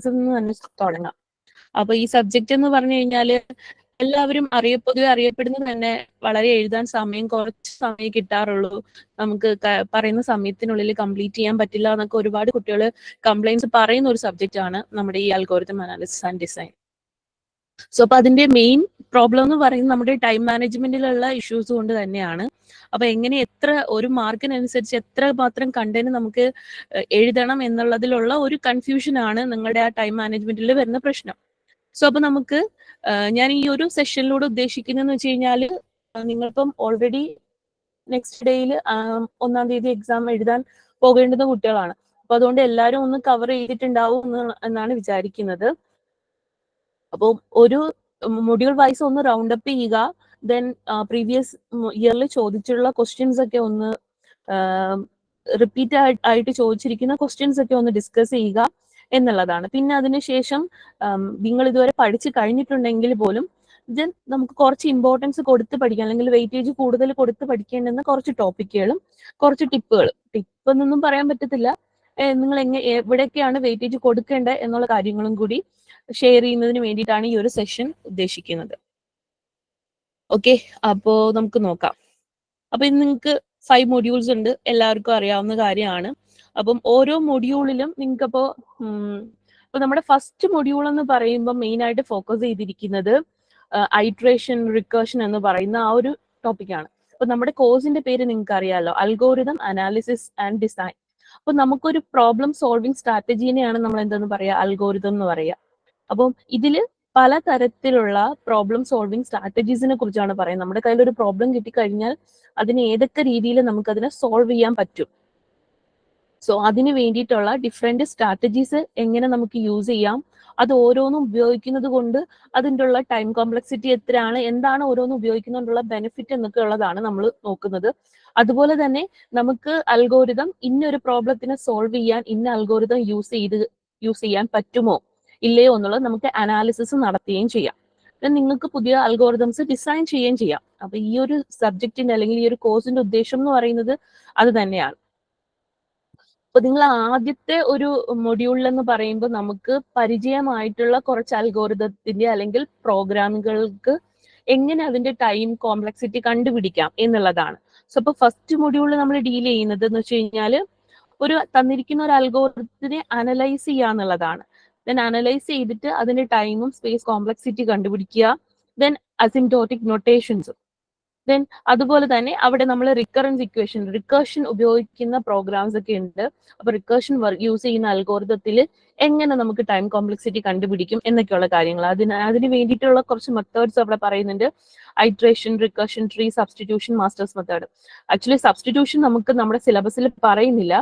തന്നെ തുടങ്ങാം. അപ്പൊ ഈ സബ്ജക്റ്റ് എന്ന് പറഞ്ഞു കഴിഞ്ഞാൽ എല്ലാവരും പൊതുവെ അറിയപ്പെടുന്നത് തന്നെ വളരെ എഴുതാൻ കുറച്ച് സമയം കിട്ടാറുള്ളൂ, നമുക്ക് പറയുന്ന സമയത്തിനുള്ളിൽ കംപ്ലീറ്റ് ചെയ്യാൻ പറ്റില്ല എന്നൊക്കെ ഒരുപാട് കുട്ടികൾ കംപ്ലൈൻസ് പറയുന്ന ഒരു സബ്ജക്റ്റ് ആണ് നമ്മുടെ ഈ algorithm analysis and design. So അപ്പൊ അതിന്റെ മെയിൻ പ്രോബ്ലം എന്ന് പറയുന്നത് നമ്മുടെ ടൈം മാനേജ്മെന്റിലുള്ള ഇഷ്യൂസ് കൊണ്ട് തന്നെയാണ്. അപ്പൊ എങ്ങനെ ഒരു മാർക്കിനനുസരിച്ച് എത്ര മാത്രം കണ്ടന്റ് നമുക്ക് എഴുതണം എന്നുള്ളതിലുള്ള ഒരു കൺഫ്യൂഷൻ ആണ് നിങ്ങളുടെ ആ ടൈം മാനേജ്മെന്റിൽ വരുന്ന പ്രശ്നം. സോ അപ്പൊ നമുക്ക് ഞാൻ ഈ ഒരു സെഷനിലൂടെ ഉദ്ദേശിക്കുന്നതെന്ന് വെച്ച് കഴിഞ്ഞാൽ നിങ്ങളിപ്പം ഓൾറെഡി നെക്സ്റ്റ് ഡേയിൽ 1-ാം തീയതി എക്സാം എഴുതാൻ പോകേണ്ടുന്ന കുട്ടികളാണ്. അപ്പൊ അതുകൊണ്ട് എല്ലാവരും ഒന്ന് കവർ ചെയ്തിട്ടുണ്ടാവും എന്നാണ് വിചാരിക്കുന്നത്. അപ്പോൾ ഒരു മൊഡ്യൂൾ വൈസ് ഒന്ന് റൗണ്ട് അപ്പ് ചെയ്യുക, ദെൻ പ്രീവിയസ് ഇയറിൽ ചോദിച്ചിട്ടുള്ള ക്വസ്റ്റ്യൻസ് ഒക്കെ ഒന്ന് റിപ്പീറ്റ് ആയിട്ട് ചോദിച്ചിരിക്കുന്ന ക്വസ്റ്റ്യൻസ് ഒക്കെ ഒന്ന് ഡിസ്കസ് ചെയ്യുക എന്നുള്ളതാണ്. പിന്നെ അതിനുശേഷം നിങ്ങൾ ഇതുവരെ പഠിച്ചു കഴിഞ്ഞിട്ടുണ്ടെങ്കിൽ പോലും ദെൻ നമുക്ക് കുറച്ച് ഇമ്പോർട്ടൻസ് കൊടുത്ത് പഠിക്കാം, അല്ലെങ്കിൽ വെയിറ്റേജ് കൂടുതൽ കൊടുത്ത് പഠിക്കേണ്ടുന്ന കുറച്ച് ടോപ്പിക്കുകളും കുറച്ച് ടിപ്പ് എന്നൊന്നും പറയാൻ പറ്റത്തില്ല, നിങ്ങൾ എവിടെയൊക്കെയാണ് വെയിറ്റേജ് കൊടുക്കേണ്ടത് എന്നുള്ള കാര്യങ്ങളും കൂടി ഷെയർ ചെയ്യുന്നതിന് വേണ്ടിയിട്ടാണ് ഈ ഒരു സെഷൻ ഉദ്ദേശിക്കുന്നത്. ഓക്കെ, അപ്പോ നമുക്ക് നോക്കാം. അപ്പൊ ഇന്ന് നിങ്ങൾക്ക് 5 മൊഡ്യൂൾസ് ഉണ്ട്, എല്ലാവർക്കും അറിയാവുന്ന കാര്യമാണ്. അപ്പം ഓരോ മൊഡ്യൂളിലും നിങ്ങൾക്കപ്പോ ഇപ്പൊ നമ്മുടെ ഫസ്റ്റ് മൊഡ്യൂൾ എന്ന് പറയുമ്പോൾ മെയിൻ ആയിട്ട് ഫോക്കസ് ചെയ്തിരിക്കുന്നത് ഐട്രേഷൻ റിക്കർഷൻ എന്ന് പറയുന്ന ആ ഒരു ടോപ്പിക്കാണ്. അപ്പൊ നമ്മുടെ കോഴ്സിന്റെ പേര് നിങ്ങൾക്ക് അറിയാലോ, അൽഗോരിതം അനാലിസിസ് ആൻഡ് ഡിസൈൻ. അപ്പൊ നമുക്കൊരു പ്രോബ്ലം സോൾവിങ് സ്ട്രാറ്റജീനെയാണ് നമ്മൾ എന്തെന്ന് പറയാ, അൽഗോരിതം എന്ന് പറയാ. അപ്പം ഇതില് പലതരത്തിലുള്ള പ്രോബ്ലം സോൾവിങ് സ്ട്രാറ്റജീസിനെ കുറിച്ചാണ് പറയുന്നത്. നമ്മുടെ കയ്യിൽ ഒരു പ്രോബ്ലം കിട്ടിക്കഴിഞ്ഞാൽ അതിന് ഏതൊക്കെ രീതിയിൽ നമുക്ക് അതിനെ സോൾവ് ചെയ്യാൻ പറ്റും, സോ അതിന് വേണ്ടിയിട്ടുള്ള ഡിഫറെന്റ് സ്ട്രാറ്റജീസ് എങ്ങനെ നമുക്ക് യൂസ് ചെയ്യാം, അത് ഓരോന്നും ഉപയോഗിക്കുന്നത് കൊണ്ട് അതിൻ്റെ ഉള്ള ടൈം കോംപ്ലക്സിറ്റി എത്രയാണ്, എന്താണ് ഓരോന്നും ഉപയോഗിക്കുന്നതുകൊണ്ടുള്ള ബെനിഫിറ്റ് എന്നൊക്കെ ഉള്ളതാണ് നമ്മൾ നോക്കുന്നത്. അതുപോലെ തന്നെ നമുക്ക് അൽഗോരിതം ഇന്നൊരു പ്രോബ്ലത്തിനെ സോൾവ് ചെയ്യാൻ ഇന്ന അൽഗോരിതം യൂസ് ചെയ്യാൻ പറ്റുമോ ഇല്ലയോ എന്നുള്ളത് നമുക്ക് അനാലിസിസ് നടത്തുകയും ചെയ്യാം. നിങ്ങൾക്ക് പുതിയ അൽഗോരിതംസ് ഡിസൈൻ ചെയ്യുകയും ചെയ്യാം. അപ്പൊ ഈ ഒരു സബ്ജക്റ്റിന്റെ അല്ലെങ്കിൽ ഈ ഒരു കോഴ്സിന്റെ ഉദ്ദേശം എന്ന് പറയുന്നത് അത് തന്നെയാണ്. അപ്പൊ നിങ്ങൾ ആദ്യത്തെ ഒരു മൊഡ്യൂളിൽ എന്ന് പറയുമ്പോൾ നമുക്ക് പരിചയമായിട്ടുള്ള കുറച്ച് അൽഗോരിതത്തിന്റെ അല്ലെങ്കിൽ പ്രോഗ്രാമുകൾക്ക് എങ്ങനെ അതിന്റെ ടൈം കോംപ്ലക്സിറ്റി കണ്ടുപിടിക്കാം എന്നുള്ളതാണ്. സോ അപ്പൊ ഫസ്റ്റ് മൊഡ്യൂളിൽ നമ്മൾ ഡീൽ ചെയ്യുന്നത് എന്ന് വെച്ച് കഴിഞ്ഞാൽ തന്നിരിക്കുന്ന ഒരു അൽഗോരിതത്തിനെ അനലൈസ് ചെയ്യുക എന്നുള്ളതാണ്. ദെൻ അനലൈസ് ചെയ്തിട്ട് അതിന്റെ ടൈമും സ്പേസ് കോംപ്ലക്സിറ്റി കണ്ടുപിടിക്കുക, ദെൻ അസിംപ്റ്റോട്ടിക് നൊട്ടേഷൻസ്, ദെൻ അതുപോലെ തന്നെ അവിടെ നമ്മൾ റിക്കർഷൻ ഉപയോഗിക്കുന്ന പ്രോഗ്രാംസ് ഒക്കെ ഉണ്ട്. അപ്പൊ റിക്കർഷൻ യൂസ് ചെയ്യുന്ന അൽഗോരിതത്തിൽ എങ്ങനെ നമുക്ക് ടൈം കോംപ്ലക്സിറ്റി കണ്ടുപിടിക്കും എന്നൊക്കെയുള്ള കാര്യങ്ങൾ, അതിന് വേണ്ടിയിട്ടുള്ള കുറച്ച് മെത്തേഡ്സ് അവിടെ പറയുന്നുണ്ട്. Iteration, recursion tree, substitution, masters method. Actually substitution നമുക്ക് നമ്മുടെ സിലബസിൽ പറയുന്നില്ല,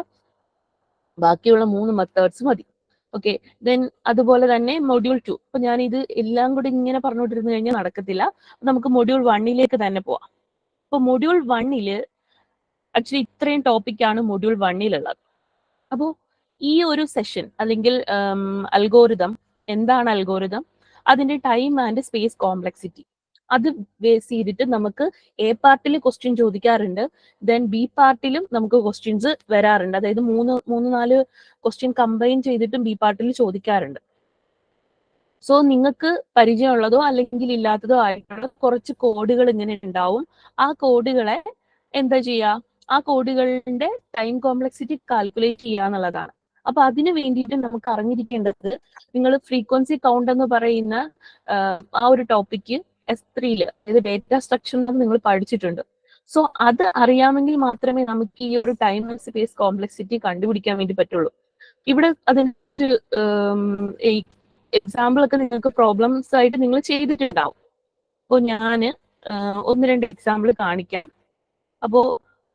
ബാക്കിയുള്ള 3 മെത്തേഡ്സ് മതി. ഓക്കെ, ദെൻ അതുപോലെ തന്നെ മൊഡ്യൂൾ 2. അപ്പൊ ഞാൻ ഇത് എല്ലാം കൂടി ഇങ്ങനെ പറഞ്ഞുകൊണ്ടിരുന്നു കഴിഞ്ഞാൽ നടക്കത്തില്ല. നമുക്ക് മൊഡ്യൂൾ 1 തന്നെ പോവാം. അപ്പൊ മൊഡ്യൂൾ 1 ആക്ച്വലി ഇത്രയും ടോപ്പിക്കാണ് മൊഡ്യൂൾ 1 അപ്പോൾ ഈ ഒരു സെഷൻ അല്ലെങ്കിൽ അൽഗോരിതം, എന്താണ് അൽഗോരിതം, അതിന്റെ ടൈം ആൻഡ് സ്പേസ് കോംപ്ലക്സിറ്റി, അത് ബേസ് ചെയ്തിട്ട് നമുക്ക് എ പാർട്ടിൽ ക്വസ്റ്റ്യൻ ചോദിക്കാറുണ്ട്, ദെൻ ബി പാർട്ടിലും നമുക്ക് ക്വസ്റ്റ്യൻസ് വരാറുണ്ട്. അതായത് 3-4 ക്വസ്റ്റ്യൻ കമ്പൈൻ ചെയ്തിട്ടും ബി പാർട്ടിൽ ചോദിക്കാറുണ്ട്. സോ നിങ്ങൾക്ക് പരിചയമുള്ളതോ അല്ലെങ്കിൽ ഇല്ലാത്തതോ ആയിട്ടുള്ള കുറച്ച് കോഡുകൾ ഇങ്ങനെ ഉണ്ടാവും. ആ കോഡുകളെ എന്താ ചെയ്യുക, ആ കോഡുകളുടെ ടൈം കോംപ്ലക്സിറ്റി കാൽക്കുലേറ്റ് ചെയ്യുക എന്നുള്ളതാണ്. അപ്പൊ അതിന് വേണ്ടിയിട്ട് നമുക്ക് അറിഞ്ഞിരിക്കേണ്ടത്, നിങ്ങൾ ഫ്രീക്വൻസി കൗണ്ട് എന്ന് പറയുന്ന ആ ഒരു ടോപ്പിക്ക് S3 അതായത് ഡേറ്റ സ്ട്രക്ചർ നിങ്ങൾ പഠിച്ചിട്ടുണ്ട്. സോ അത് അറിയാമെങ്കിൽ മാത്രമേ നമുക്ക് ഈ ഒരു ടൈം ആൻഡ് സ്പേസ് കോംപ്ലക്സിറ്റി കണ്ടുപിടിക്കാൻ വേണ്ടി പറ്റുള്ളൂ. ഇവിടെ അതിന്റെ എക്സാമ്പിൾ ഒക്കെ നിങ്ങൾക്ക് പ്രോബ്ലംസ് ആയിട്ട് നിങ്ങൾ ചെയ്തിട്ടുണ്ടാവും. അപ്പോൾ ഞാൻ 1-2 എക്സാമ്പിൾ കാണിക്കാം. അപ്പോ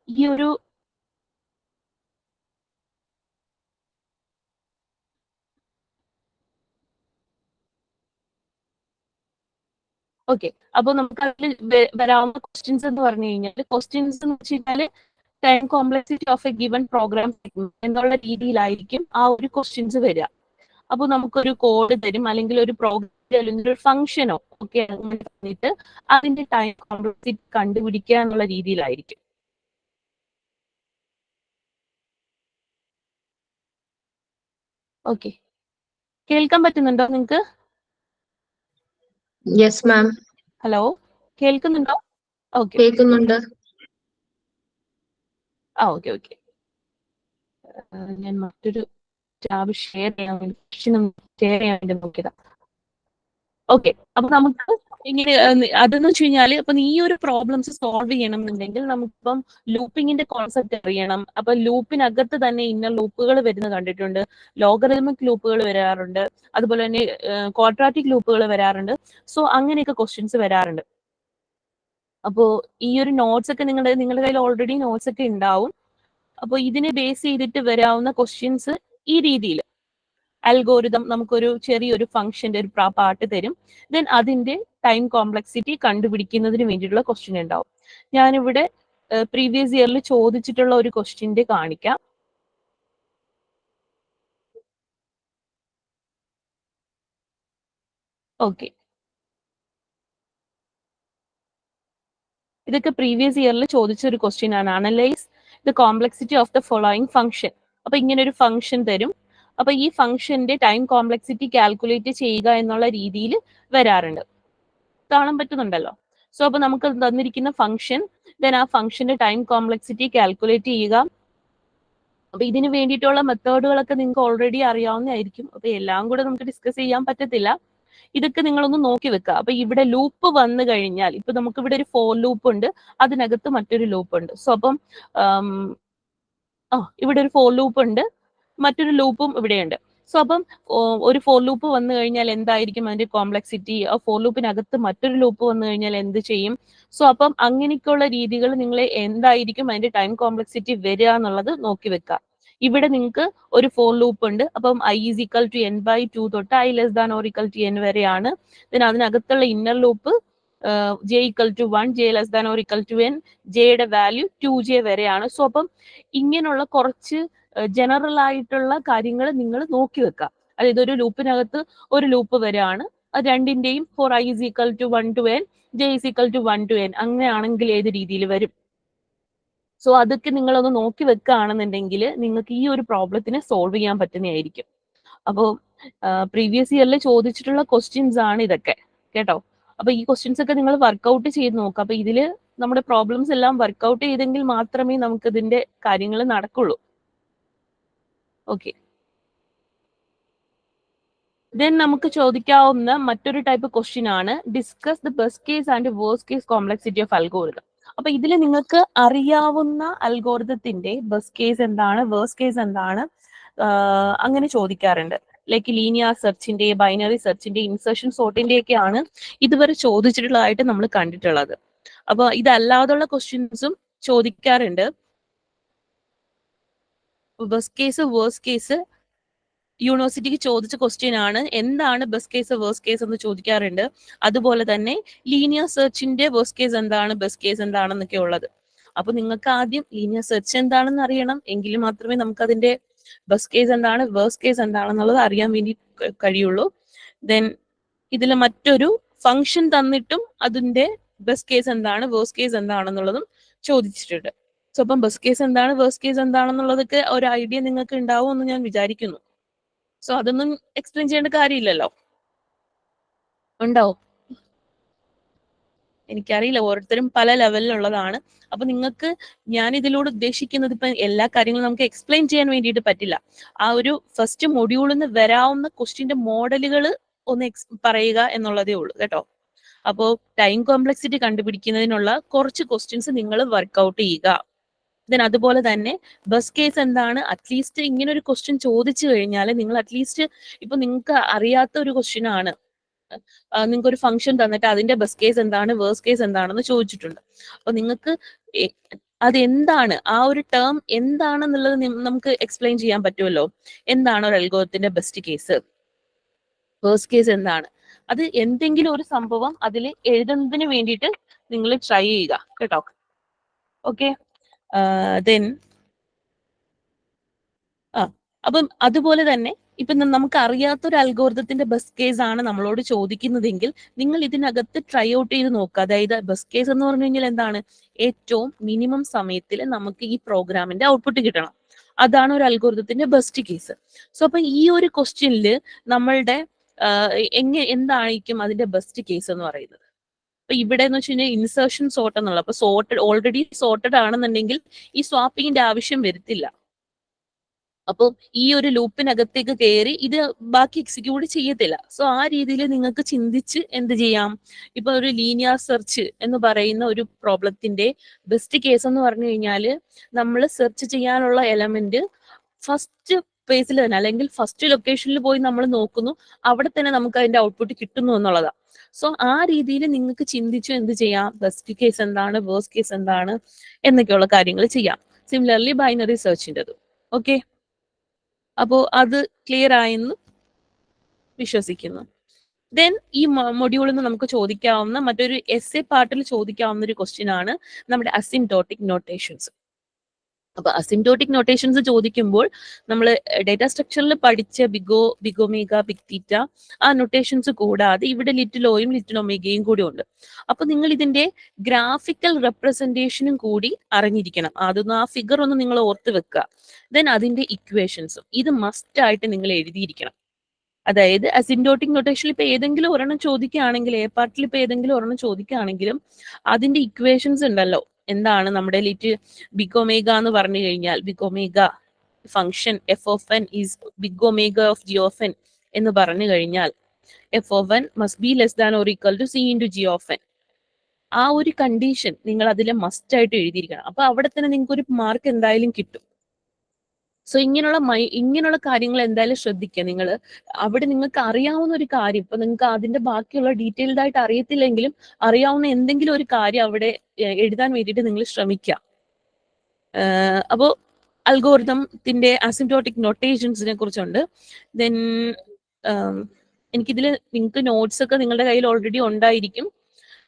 ഈ ഒരു ഓക്കെ, അപ്പൊ നമുക്ക് അതിൽ വരാവുന്ന ക്വസ്റ്റ്യൻസ് എന്ന് പറഞ്ഞു കഴിഞ്ഞാൽ, ക്വസ്റ്റ്യൻസ് എന്ന് വെച്ച് കഴിഞ്ഞാൽ time complexity of a given program എന്നുള്ള രീതിയിലായിരിക്കും ആ ഒരു ക്വസ്റ്റ്യൻസ് വരിക. അപ്പോൾ നമുക്കൊരു കോഡ് തരും, അല്ലെങ്കിൽ ഒരു പ്രോഗ്രാം അല്ലെങ്കിൽ ഒരു ഫംഗ്ഷനോ ഒക്കെ പറഞ്ഞിട്ട് അതിന്റെ ടൈം കോംപ്ലക്സിറ്റി കണ്ടുപിടിക്കുക എന്നുള്ള രീതിയിലായിരിക്കും. ഓക്കെ, കേൾക്കാൻ പറ്റുന്നുണ്ടോ നിങ്ങൾക്ക്? Yes ma'am. ഹലോ, കേൾക്കുന്നുണ്ടോ? ഓക്കെ, കേൾക്കുന്നുണ്ട്. Okay okay. ഞാൻ മറ്റൊരു ടാബ് ഷെയർ ചെയ്യാൻ വേണ്ടി നോക്കിയതാ. ഓക്കെ, അപ്പൊ നമുക്ക് ഇങ്ങനെ അതെന്ന് വെച്ച് കഴിഞ്ഞാല് അപ്പൊ ഈ ഒരു പ്രോബ്ലംസ് സോൾവ് ചെയ്യണം എന്നുണ്ടെങ്കിൽ നമുക്കിപ്പം ലൂപ്പിങ്ങിന്റെ കോൺസെപ്റ്റ് അറിയണം. അപ്പൊ ലൂപ്പിനകത്ത് തന്നെ ഇന്നർ ലൂപ്പുകൾ വരുന്നത് കണ്ടിട്ടുണ്ട്, ലോഗറിതമിക് ലൂപ്പുകൾ വരാറുണ്ട്, അതുപോലെ തന്നെ ക്വാഡ്രാറ്റിക് ലൂപ്പുകൾ വരാറുണ്ട്. സോ അങ്ങനെയൊക്കെ ക്വസ്റ്റ്യൻസ് വരാറുണ്ട്. അപ്പോൾ ഈ ഒരു നോട്ട്സ് ഒക്കെ നിങ്ങളുടെ കയ്യിൽ ഓൾറെഡി നോട്ട്സ് ഒക്കെ ഉണ്ടാവും. അപ്പോൾ ഇതിനെ ബേസ് ചെയ്തിട്ട് വരാവുന്ന ക്വസ്റ്റ്യൻസ് ഈ രീതിയിൽ അൽഗോരിതം നമുക്കൊരു ചെറിയൊരു ഫംഗ്ഷന്റെ ഒരു പാർട്ട് തരും. ദെൻ അതിന്റെ ടൈം കോംപ്ലക്സിറ്റി കണ്ടുപിടിക്കുന്നതിന് വേണ്ടിയിട്ടുള്ള ക്വസ്റ്റ്യൻ ഉണ്ടാവും. ഞാനിവിടെ പ്രീവിയസ് ഇയറിൽ ചോദിച്ചിട്ടുള്ള ഒരു ക്വസ്റ്റ്യന്റെ കാണിക്കാം. ഓക്കെ, ഇതൊക്കെ പ്രീവിയസ് ഇയറിൽ ചോദിച്ച ഒരു ക്വസ്റ്റ്യൻ ആണ്. Analyse the complexity of the following function. അപ്പൊ ഇങ്ങനെ ഒരു ഫംഗ്ഷൻ തരും. അപ്പൊ ഈ ഫംഗ്ഷന്റെ ടൈം കോംപ്ലക്സിറ്റി കാൽക്കുലേറ്റ് ചെയ്യുക എന്നുള്ള രീതിയിൽ വരാറുണ്ട്. കാണാൻ പറ്റുന്നുണ്ടല്ലോ. സോ അപ്പൊ നമുക്ക് തന്നിരിക്കുന്ന ഫംഗ്ഷൻ, ദെൻ ആ ഫംഗ്ഷന്റെ ടൈം കോംപ്ലക്സിറ്റി കാൽക്കുലേറ്റ് ചെയ്യുക. അപ്പൊ ഇതിന് വേണ്ടിയിട്ടുള്ള മെത്തേഡുകളൊക്കെ നിങ്ങൾക്ക് ഓൾറെഡി അറിയാവുന്നതായിരിക്കും. അപ്പൊ എല്ലാം കൂടെ നമുക്ക് ഡിസ്കസ് ചെയ്യാൻ പറ്റത്തില്ല. ഇതൊക്കെ നിങ്ങളൊന്ന് നോക്കി വെക്കുക. അപ്പൊ ഇവിടെ ലൂപ്പ് വന്നു കഴിഞ്ഞാൽ, ഇപ്പൊ നമുക്ക് ഇവിടെ ഒരു ഫോർ ലൂപ്പ് ഉണ്ട്, അതിനകത്ത് മറ്റൊരു ലൂപ്പ് ഉണ്ട്. സോ അപ്പം ഇവിടെ ഒരു ഫോർ ലൂപ്പ് ഉണ്ട്, മറ്റൊരു ലൂപ്പും ഇവിടെയുണ്ട്. സോ അപ്പം ഒരു ഫോർ ലൂപ്പ് വന്നു കഴിഞ്ഞാൽ എന്തായിരിക്കും അതിന്റെ കോംപ്ലക്സിറ്റി, ആ ഫോർ ലൂപ്പിനകത്ത് മറ്റൊരു ലൂപ്പ് വന്നു കഴിഞ്ഞാൽ എന്ത് ചെയ്യും. സോ അപ്പം അങ്ങനെയൊക്കെയുള്ള രീതികൾ നിങ്ങൾ എന്തായിരിക്കും അതിന്റെ ടൈം കോംപ്ലക്സിറ്റി വരിക എന്നുള്ളത് നോക്കി വെക്കുക. ഇവിടെ നിങ്ങൾക്ക് ഒരു ഫോർ ലൂപ്പ് ഉണ്ട്. അപ്പം i is equal to n/2 തൊട്ട് i less than or equal to n വരെയാണ്. then അതിനകത്തുള്ള inner loop j equal to 1, j less than or equal to n, ജയുടെ വാല്യൂ 2j വരെയാണ്. സോ അപ്പം ഇങ്ങനെയുള്ള കുറച്ച് ജനറൽ ആയിട്ടുള്ള കാര്യങ്ങൾ നിങ്ങൾ നോക്കി വെക്കുക. അതായത് ഒരു ലൂപ്പിനകത്ത് ഒരു ലൂപ്പ് വരെയാണ്, അത് രണ്ടിന്റെയും for i is equal to 1 to n, j is equal to 1 to n, അങ്ങനെയാണെങ്കിൽ ഏത് രീതിയിൽ വരും. സോ അതൊക്കെ നിങ്ങളൊന്ന് നോക്കി വെക്കുകയാണെന്നുണ്ടെങ്കിൽ നിങ്ങൾക്ക് ഈ ഒരു പ്രോബ്ലത്തിനെ സോൾവ് ചെയ്യാൻ പറ്റുന്നതായിരിക്കും. അപ്പോൾ പ്രീവിയസ് ഇയറിൽ ചോദിച്ചിട്ടുള്ള ക്വസ്റ്റ്യൻസ് ആണ് ഇതൊക്കെ കേട്ടോ. അപ്പൊ ഈ ക്വസ്റ്റ്യൻസ് ഒക്കെ നിങ്ങൾ വർക്ക്ഔട്ട് ചെയ്ത് നോക്കുക. അപ്പൊ ഇതില് നമ്മുടെ പ്രോബ്ലംസ് എല്ലാം വർക്ക്ഔട്ട് ചെയ്തെങ്കിൽ മാത്രമേ നമുക്ക് ഇതിന്റെ കാര്യങ്ങൾ നടക്കുള്ളൂ. ഓക്കെ, ദെൻ നമുക്ക് ചോദിക്കാവുന്ന മറ്റൊരു ടൈപ്പ് ക്വസ്റ്റ്യൻ ആണ് discuss the best case and worst case complexity of algorithm. അപ്പൊ ഇതിൽ നിങ്ങൾക്ക് അറിയാവുന്ന അൽഗോരിതത്തിന്റെ ബെസ്റ്റ് കേസ് എന്താണ്, വേഴ്സ്റ്റ് കേസ് എന്താണ്, അങ്ങനെ ചോദിക്കാറുണ്ട്. ലൈക്ക് ലീനിയർ സെർച്ചിന്റെ, ബൈനറി സെർച്ചിന്റെ, ഇൻസെർഷൻ സോർട്ടിന്റെ ഒക്കെയാണ് ഇതുവരെ ചോദിച്ചിട്ടുള്ളതായിട്ട് നമ്മൾ കണ്ടിട്ടുള്ളത്. അപ്പൊ ഇതല്ലാതുള്ള ക്വസ്റ്റ്യൻസും ചോദിക്കാറുണ്ട്. ബെസ്റ്റ് കേസ് വേഴ്സ്റ്റ് കേസ് യൂണിവേഴ്സിറ്റിക്ക് ചോദിച്ച ക്വസ്റ്റ്യൻ ആണ്. എന്താണ് ബെസ്റ്റ് കേസ് വേഴ്സ്റ്റ് കേസ് എന്ന് ചോദിക്കാറുണ്ട്. അതുപോലെ തന്നെ ലീനിയർ സെർച്ചിന്റെ വേഴ്സ്റ്റ് കേസ് എന്താണ്, ബെസ്റ്റ് കേസ് എന്താണെന്നൊക്കെ ഉള്ളത്. അപ്പൊ നിങ്ങൾക്ക് ആദ്യം ലീനിയർ സെർച്ച് എന്താണെന്ന് അറിയണം, എങ്കിൽ മാത്രമേ നമുക്ക് അതിന്റെ ബെസ്റ്റ് കേസ് എന്താണ് വേഴ്സ്റ്റ് കേസ് എന്താണെന്നുള്ളത് അറിയാൻ വേണ്ടി കഴിയുള്ളൂ. ദെൻ ഇതിൽ മറ്റൊരു ഫംഗ്ഷൻ തന്നിട്ടും അതിന്റെ ബെസ്റ്റ് കേസ് എന്താണ് വേഴ്സ്റ്റ് കേസ് എന്താണെന്നുള്ളതും ചോദിച്ചിട്ടുണ്ട്. സോ അപ്പം ബെസ്റ്റ് കേസ് എന്താണ് വേഴ്സ്റ്റ് കേസ് എന്താണെന്നുള്ളതൊക്കെ ഒരു ഐഡിയ നിങ്ങൾക്ക് ഉണ്ടാവും എന്ന് ഞാൻ വിചാരിക്കുന്നു. സോ അതൊന്നും എക്സ്പ്ലെയിൻ ചെയ്യേണ്ട കാര്യമില്ലല്ലോ, ഉണ്ടാവും. എനിക്കറിയില്ല, ഓരോരുത്തരും പല ലെവലിലുള്ളതാണ്. അപ്പൊ നിങ്ങൾക്ക് ഞാൻ ഇതിലൂടെ ഉദ്ദേശിക്കുന്നത് ഇപ്പൊ എല്ലാ കാര്യങ്ങളും നമുക്ക് എക്സ്പ്ലെയിൻ ചെയ്യാൻ വേണ്ടിയിട്ട് പറ്റില്ല. ആ ഒരു ഫസ്റ്റ് മൊഡ്യൂളിൽ നിന്ന് വരാവുന്ന ക്വസ്റ്റ്യന്റെ മോഡലുകൾ ഒന്ന് പറയുക എന്നുള്ളതേ ഉള്ളൂ കേട്ടോ. അപ്പോൾ ടൈം കോംപ്ലക്സിറ്റി കണ്ടുപിടിക്കുന്നതിനുള്ള കുറച്ച് ക്വസ്റ്റ്യൻസ് നിങ്ങൾ വർക്ക്ഔട്ട് ചെയ്യുക. ദെൻ അതുപോലെ തന്നെ ബെസ്റ്റ് കേസ് എന്താണ്, അറ്റ്ലീസ്റ്റ് ഇങ്ങനെ ഒരു ക്വസ്റ്റ്യൻ ചോദിച്ചു കഴിഞ്ഞാൽ നിങ്ങൾ അറ്റ്ലീസ്റ്റ് ഇപ്പൊ നിങ്ങൾക്ക് അറിയാത്ത ഒരു ക്വസ്റ്റ്യൻ ആണ്, നിങ്ങൾക്ക് ഒരു ഫംഗ്ഷൻ തന്നിട്ട് അതിന്റെ ബെസ്റ്റ് കേസ് എന്താണ് വേഴ്സ്റ്റ് കേസ് എന്താണെന്ന് ചോദിച്ചിട്ടുണ്ട്. അപ്പൊ നിങ്ങൾക്ക് അതെന്താണ്, ആ ഒരു ടേം എന്താണെന്നുള്ളത് നമുക്ക് എക്സ്പ്ലെയിൻ ചെയ്യാൻ പറ്റുമല്ലോ. എന്താണ് ഒരു അൽഗോരിതത്തിന്റെ ബെസ്റ്റ് കേസ്, വേഴ്സ്റ്റ് കേസ് എന്താണ്, അത് എന്തെങ്കിലും ഒരു സംഭവം അതിൽ എഴുതുന്നതിന് വേണ്ടിയിട്ട് നിങ്ങൾ ട്രൈ ചെയ്യുക കേട്ടോ. ഓക്കെ, ദെൻ അപ്പം അതുപോലെ തന്നെ ഇപ്പൊ നമുക്ക് അറിയാത്തൊരു അൽഗോരിതത്തിന്റെ ബെസ്റ്റ് കേസ് ആണ് നമ്മളോട് ചോദിക്കുന്നതെങ്കിൽ നിങ്ങൾ ഇതിനകത്ത് ട്രൈ ഔട്ട് ചെയ്ത് നോക്കുക. അതായത് ബെസ്റ്റ് കേസ് എന്ന് പറഞ്ഞു കഴിഞ്ഞാൽ എന്താണ്, ഏറ്റവും മിനിമം സമയത്തിൽ നമുക്ക് ഈ പ്രോഗ്രാമിന്റെ ഔട്ട്പുട്ട് കിട്ടണം. അതാണ് ഒരു അൽഗോരിതത്തിന്റെ ബെസ്റ്റ് കേസ്. സോ അപ്പൊ ഈ ഒരു ക്വസ്റ്റ്യനിൽ നമ്മളുടെ എന്തായിരിക്കും അതിന്റെ ബെസ്റ്റ് കേസ് എന്ന് പറയുന്നത്? അപ്പൊ ഇവിടെ എന്ന് വെച്ച് കഴിഞ്ഞാൽ ഇൻസേർഷൻ സോർട്ട് എന്നുള്ള, അപ്പൊ ഓൾറെഡി സോർട്ടഡ് ആണെന്നുണ്ടെങ്കിൽ ഈ സ്വാപ്പിങ്ങിന്റെ ആവശ്യം വരത്തില്ല. അപ്പോൾ ഈ ഒരു ലൂപ്പിനകത്തേക്ക് കയറി ഇത് ബാക്കി എക്സിക്യൂട്ട് ചെയ്യത്തില്ല. സോ ആ രീതിയിൽ നിങ്ങൾക്ക് ചിന്തിച്ച് എന്ത് ചെയ്യാം, ഇപ്പൊ ഒരു ലീനിയർ സെർച്ച് എന്ന് പറയുന്ന ഒരു പ്രോബ്ലത്തിന്റെ ബെസ്റ്റ് കേസ് എന്ന് പറഞ്ഞു കഴിഞ്ഞാൽ നമ്മൾ സെർച്ച് ചെയ്യാനുള്ള എലമെന്റ് ഫസ്റ്റ് പേജിൽ തന്നെ അല്ലെങ്കിൽ ഫസ്റ്റ് ലൊക്കേഷനിൽ പോയി നമ്മൾ നോക്കുന്നു, അവിടെ തന്നെ നമുക്ക് അതിന്റെ ഔട്ട്പുട്ട് കിട്ടുന്നു എന്നുള്ളതാണ്. സോ ആ രീതിയിൽ നിങ്ങൾക്ക് ചിന്തിച്ചു എന്ത് ചെയ്യാം, ബെസ്റ്റ് കേസ് എന്താണ്, വേഴ്സ്റ്റ് കേസ് എന്താണ് എന്നൊക്കെയുള്ള കാര്യങ്ങൾ ചെയ്യാം. Similarly binary സെർച്ചിൻ്റെത്. ഓക്കെ, അപ്പോൾ അത് ക്ലിയർ ആയെന്ന് വിശ്വസിക്കുന്നു. ദെൻ ഈ മൊഡ്യൂളിൽ നിന്ന് നമുക്ക് ചോദിക്കാവുന്ന മറ്റൊരു എസ്സേ പാർട്ടിൽ ചോദിക്കാവുന്ന ഒരു ക്വസ്റ്റ്യൻ ആണ് നമ്മുടെ അസിംപ്റ്റോട്ടിക് നൊട്ടേഷൻസ്. അപ്പൊ അസിംപ്റ്റോട്ടിക് നൊട്ടേഷൻസ് ചോദിക്കുമ്പോൾ നമ്മൾ ഡേറ്റ സ്ട്രക്ചറിൽ പഠിച്ച ബിഗൊമേഗ, ബിഗ് തീറ്റ ആ നൊട്ടേഷൻസ് കൂടാതെ ഇവിടെ ലിറ്റിൽ ഓയും ലിറ്റിൽ ഒമേഗയും കൂടി ഉണ്ട്. അപ്പൊ നിങ്ങൾ ഇതിന്റെ ഗ്രാഫിക്കൽ റെപ്രസെന്റേഷനും കൂടി അറിഞ്ഞിരിക്കണം. അതൊന്ന് ആ ഫിഗർ ഒന്ന് നിങ്ങൾ ഓർത്ത് വെക്കുക. ദെൻ അതിന്റെ ഇക്വേഷൻസും ഇത് മസ്റ്റ് ആയിട്ട് നിങ്ങൾ എഴുതിയിരിക്കണം. അതായത് അസിംപ്റ്റോട്ടിക് നൊട്ടേഷനിൽ ഇപ്പൊ ഏതെങ്കിലും ഒരെണ്ണം ചോദിക്കുകയാണെങ്കിൽ, എ പാർട്ടിൽ ഇപ്പൊ ഏതെങ്കിലും ഒരെണ്ണം ചോദിക്കുകയാണെങ്കിലും അതിന്റെ ഇക്വേഷൻസ് ഉണ്ടല്ലോ. എന്താണ് നമ്മുടെ ബിഗ് ഒമേഗ എന്ന് പറഞ്ഞു കഴിഞ്ഞാൽ, big omega function F of N is big omega of G of N എന്ന് പറഞ്ഞു കഴിഞ്ഞാൽ F of N must be less than or equal to C into G of N. ആ ഒരു കണ്ടീഷൻ നിങ്ങൾ അതിൽ മസ്റ്റ് ആയിട്ട് എഴുതിയിരിക്കണം. അപ്പൊ അവിടെ തന്നെ നിങ്ങൾക്ക് ഒരു മാർക്ക് എന്തായാലും കിട്ടും. സോ ഇങ്ങനെയുള്ള കാര്യങ്ങൾ എന്തായാലും ശ്രദ്ധിക്കുക. നിങ്ങൾ അവിടെ നിങ്ങൾക്ക് അറിയാവുന്ന ഒരു കാര്യം, ഇപ്പൊ നിങ്ങൾക്ക് അതിന്റെ ബാക്കിയുള്ള ഡീറ്റെയിൽഡ് ആയിട്ട് അറിയത്തില്ലെങ്കിലും അറിയാവുന്ന എന്തെങ്കിലും ഒരു കാര്യം അവിടെ എഴുതാൻ വേണ്ടിയിട്ട് നിങ്ങൾ ശ്രമിക്കുക. അപ്പോൾ അൽഗോരിതത്തിന്റെ അസിംപ്റ്റോട്ടിക് നൊട്ടേഷൻസിനെ കുറിച്ചുണ്ട്. ദെൻ എനിക്കിതിൽ നിങ്ങൾക്ക് നോട്ട്സ് ഒക്കെ നിങ്ങളുടെ കയ്യിൽ ഓൾറെഡി ഉണ്ടായിരിക്കും.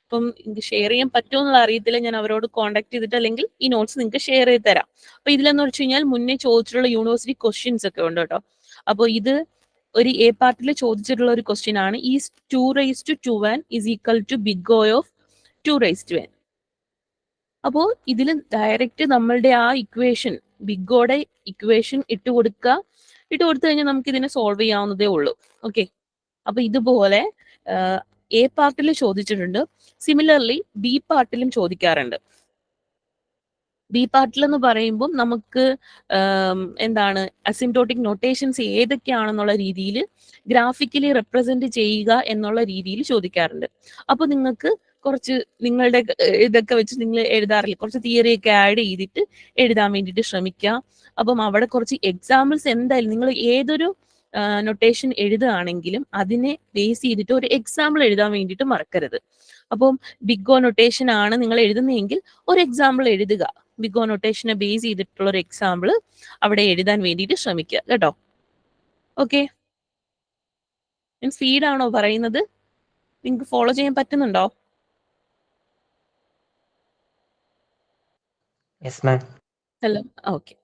അപ്പം ഷെയർ ചെയ്യാൻ പറ്റുമോ എന്നുള്ള അറിയത്തില്ല. ഞാൻ അവരോട് കോൺടാക്ട് ചെയ്തിട്ട് അല്ലെങ്കിൽ ഈ നോട്ട്സ് നിങ്ങൾക്ക് ഷെയർ ചെയ്ത് തരാം. അപ്പൊ ഇതിലെന്ന് വെച്ച് കഴിഞ്ഞാൽ മുന്നേ ചോദിച്ചിട്ടുള്ള യൂണിവേഴ്സിറ്റി ക്വസ്റ്റ്യൻസ് ഒക്കെ ഉണ്ട് കേട്ടോ. അപ്പോൾ ഇത് ഒരു എ പാർട്ടിൽ ചോദിച്ചിട്ടുള്ള ഒരു ക്വസ്റ്റ്യൻ ആണ്. Is 2⁻² is equal to big O of 2⁻n. അപ്പോൾ ഇതിൽ ഡയറക്റ്റ് നമ്മളുടെ ആ ഇക്വേഷൻ, ബിഗ് Oയുടെ ഇക്വേഷൻ ഇട്ട് കൊടുത്തു കഴിഞ്ഞാൽ നമുക്ക് ഇതിനെ സോൾവ് ചെയ്യാവുന്നതേ ഉള്ളൂ. ഓക്കെ, അപ്പൊ ഇതുപോലെ എ പാർട്ടിൽ ചോദിച്ചിട്ടുണ്ട്. സിമിലർലി ബി പാർട്ടിലും ചോദിക്കാറുണ്ട്. ബി പാർട്ടിൽ എന്ന് പറയുമ്പോൾ നമുക്ക് എന്താണ് അസിംപ്റ്റോട്ടിക് നൊട്ടേഷൻസ് ഏതൊക്കെയാണെന്നുള്ള രീതിയിൽ ഗ്രാഫിക്കലി റെപ്രസെന്റ് ചെയ്യുക എന്നുള്ള രീതിയിൽ ചോദിക്കാറുണ്ട്. അപ്പൊ നിങ്ങൾക്ക് കുറച്ച് നിങ്ങളുടെ ഇതൊക്കെ വെച്ച് നിങ്ങൾ എഴുതാറില്ല, കുറച്ച് തിയറിയൊക്കെ ആഡ് ചെയ്തിട്ട് എഴുതാൻ വേണ്ടിയിട്ട് ശ്രമിക്കുക. അപ്പം അവിടെ കുറച്ച് എക്സാമ്പിൾസ് എന്തായാലും നിങ്ങൾ ഏതൊരു നൊട്ടേഷൻ എഴുതുകയാണെങ്കിലും അതിനെ ബേസ് ചെയ്തിട്ട് ഒരു എക്സാമ്പിൾ എഴുതാൻ വേണ്ടിയിട്ട് മറക്കരുത്. അപ്പം ബിഗ് O നൊട്ടേഷൻ ആണ് നിങ്ങൾ എഴുതുന്നതെങ്കിൽ ഒരു എക്സാമ്പിൾ എഴുതുക. ബിഗ് O നൊട്ടേഷനെ ബേസ് ചെയ്തിട്ടുള്ള ഒരു എക്സാമ്പിൾ അവിടെ എഴുതാൻ വേണ്ടിയിട്ട് ശ്രമിക്കുക കേട്ടോ. ഓക്കെ, ഞാൻ സ്പീഡാണോ പറയുന്നത്? നിങ്ങൾക്ക് ഫോളോ ചെയ്യാൻ പറ്റുന്നുണ്ടോ? Hello, okay.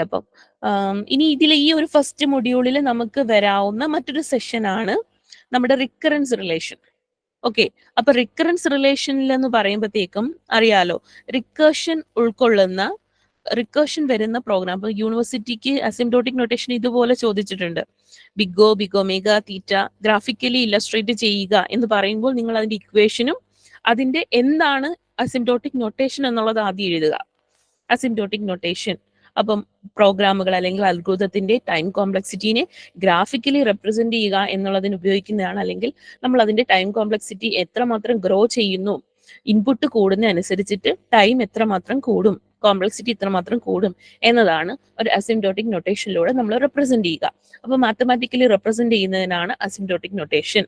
അപ്പം ഇനി ഇതിൽ ഈ ഒരു ഫസ്റ്റ് മൊഡ്യൂളിൽ നമുക്ക് വരാവുന്ന മറ്റൊരു സെഷൻ ആണ് നമ്മുടെ റിക്കറൻസ് റിലേഷൻ. ഓക്കെ, അപ്പൊ റിക്കറൻസ് റിലേഷനിൽ എന്ന് പറയുമ്പോഴത്തേക്കും അറിയാലോ, റിക്കർഷൻ വരുന്ന പ്രോഗ്രാം. അപ്പൊ യൂണിവേഴ്സിറ്റിക്ക് അസിംപ്റ്റോട്ടിക് നൊട്ടേഷൻ ഇതുപോലെ ചോദിച്ചിട്ടുണ്ട്. ബിഗ് O, ബിഗ് ഒമേഗ, തീറ്റ ഗ്രാഫിക്കലി ഇല്ലസ്ട്രേറ്റ് ചെയ്യുക എന്ന് പറയുമ്പോൾ നിങ്ങൾ അതിന്റെ ഇക്വേഷനും അതിന്റെ എന്താണ് അസിംപ്റ്റോട്ടിക് നൊട്ടേഷൻ എന്നുള്ളത് ആദ്യം എഴുതുക. അസിംപ്റ്റോട്ടിക് നൊട്ടേഷൻ അപ്പം പ്രോഗ്രാമുകൾ അല്ലെങ്കിൽ അൽഗോരിതത്തിന്റെ ടൈം കോംപ്ലക്സിറ്റിനെ ഗ്രാഫിക്കലി റെപ്രസെന്റ് ചെയ്യുക എന്നുള്ളതിന് ഉപയോഗിക്കുന്നതാണ്. അല്ലെങ്കിൽ നമ്മൾ അതിന്റെ ടൈം കോംപ്ലക്സിറ്റി എത്രമാത്രം ഗ്രോ ചെയ്യുന്നു, ഇൻപുട്ട് കൂടുന്നതനുസരിച്ചിട്ട് ടൈം എത്രമാത്രം കൂടും, കോംപ്ലക്സിറ്റി എത്രമാത്രം കൂടും എന്നതാണ് ഒരു അസിംപ്റ്റോട്ടിക് നൊട്ടേഷനിലൂടെ നമ്മൾ റെപ്രസെന്റ് ചെയ്യുക. അപ്പൊ മാത്തമാറ്റിക്കലി റെപ്രസെന്റ് ചെയ്യുന്നതിനാണ് അസിംപ്റ്റോട്ടിക് നൊട്ടേഷൻ.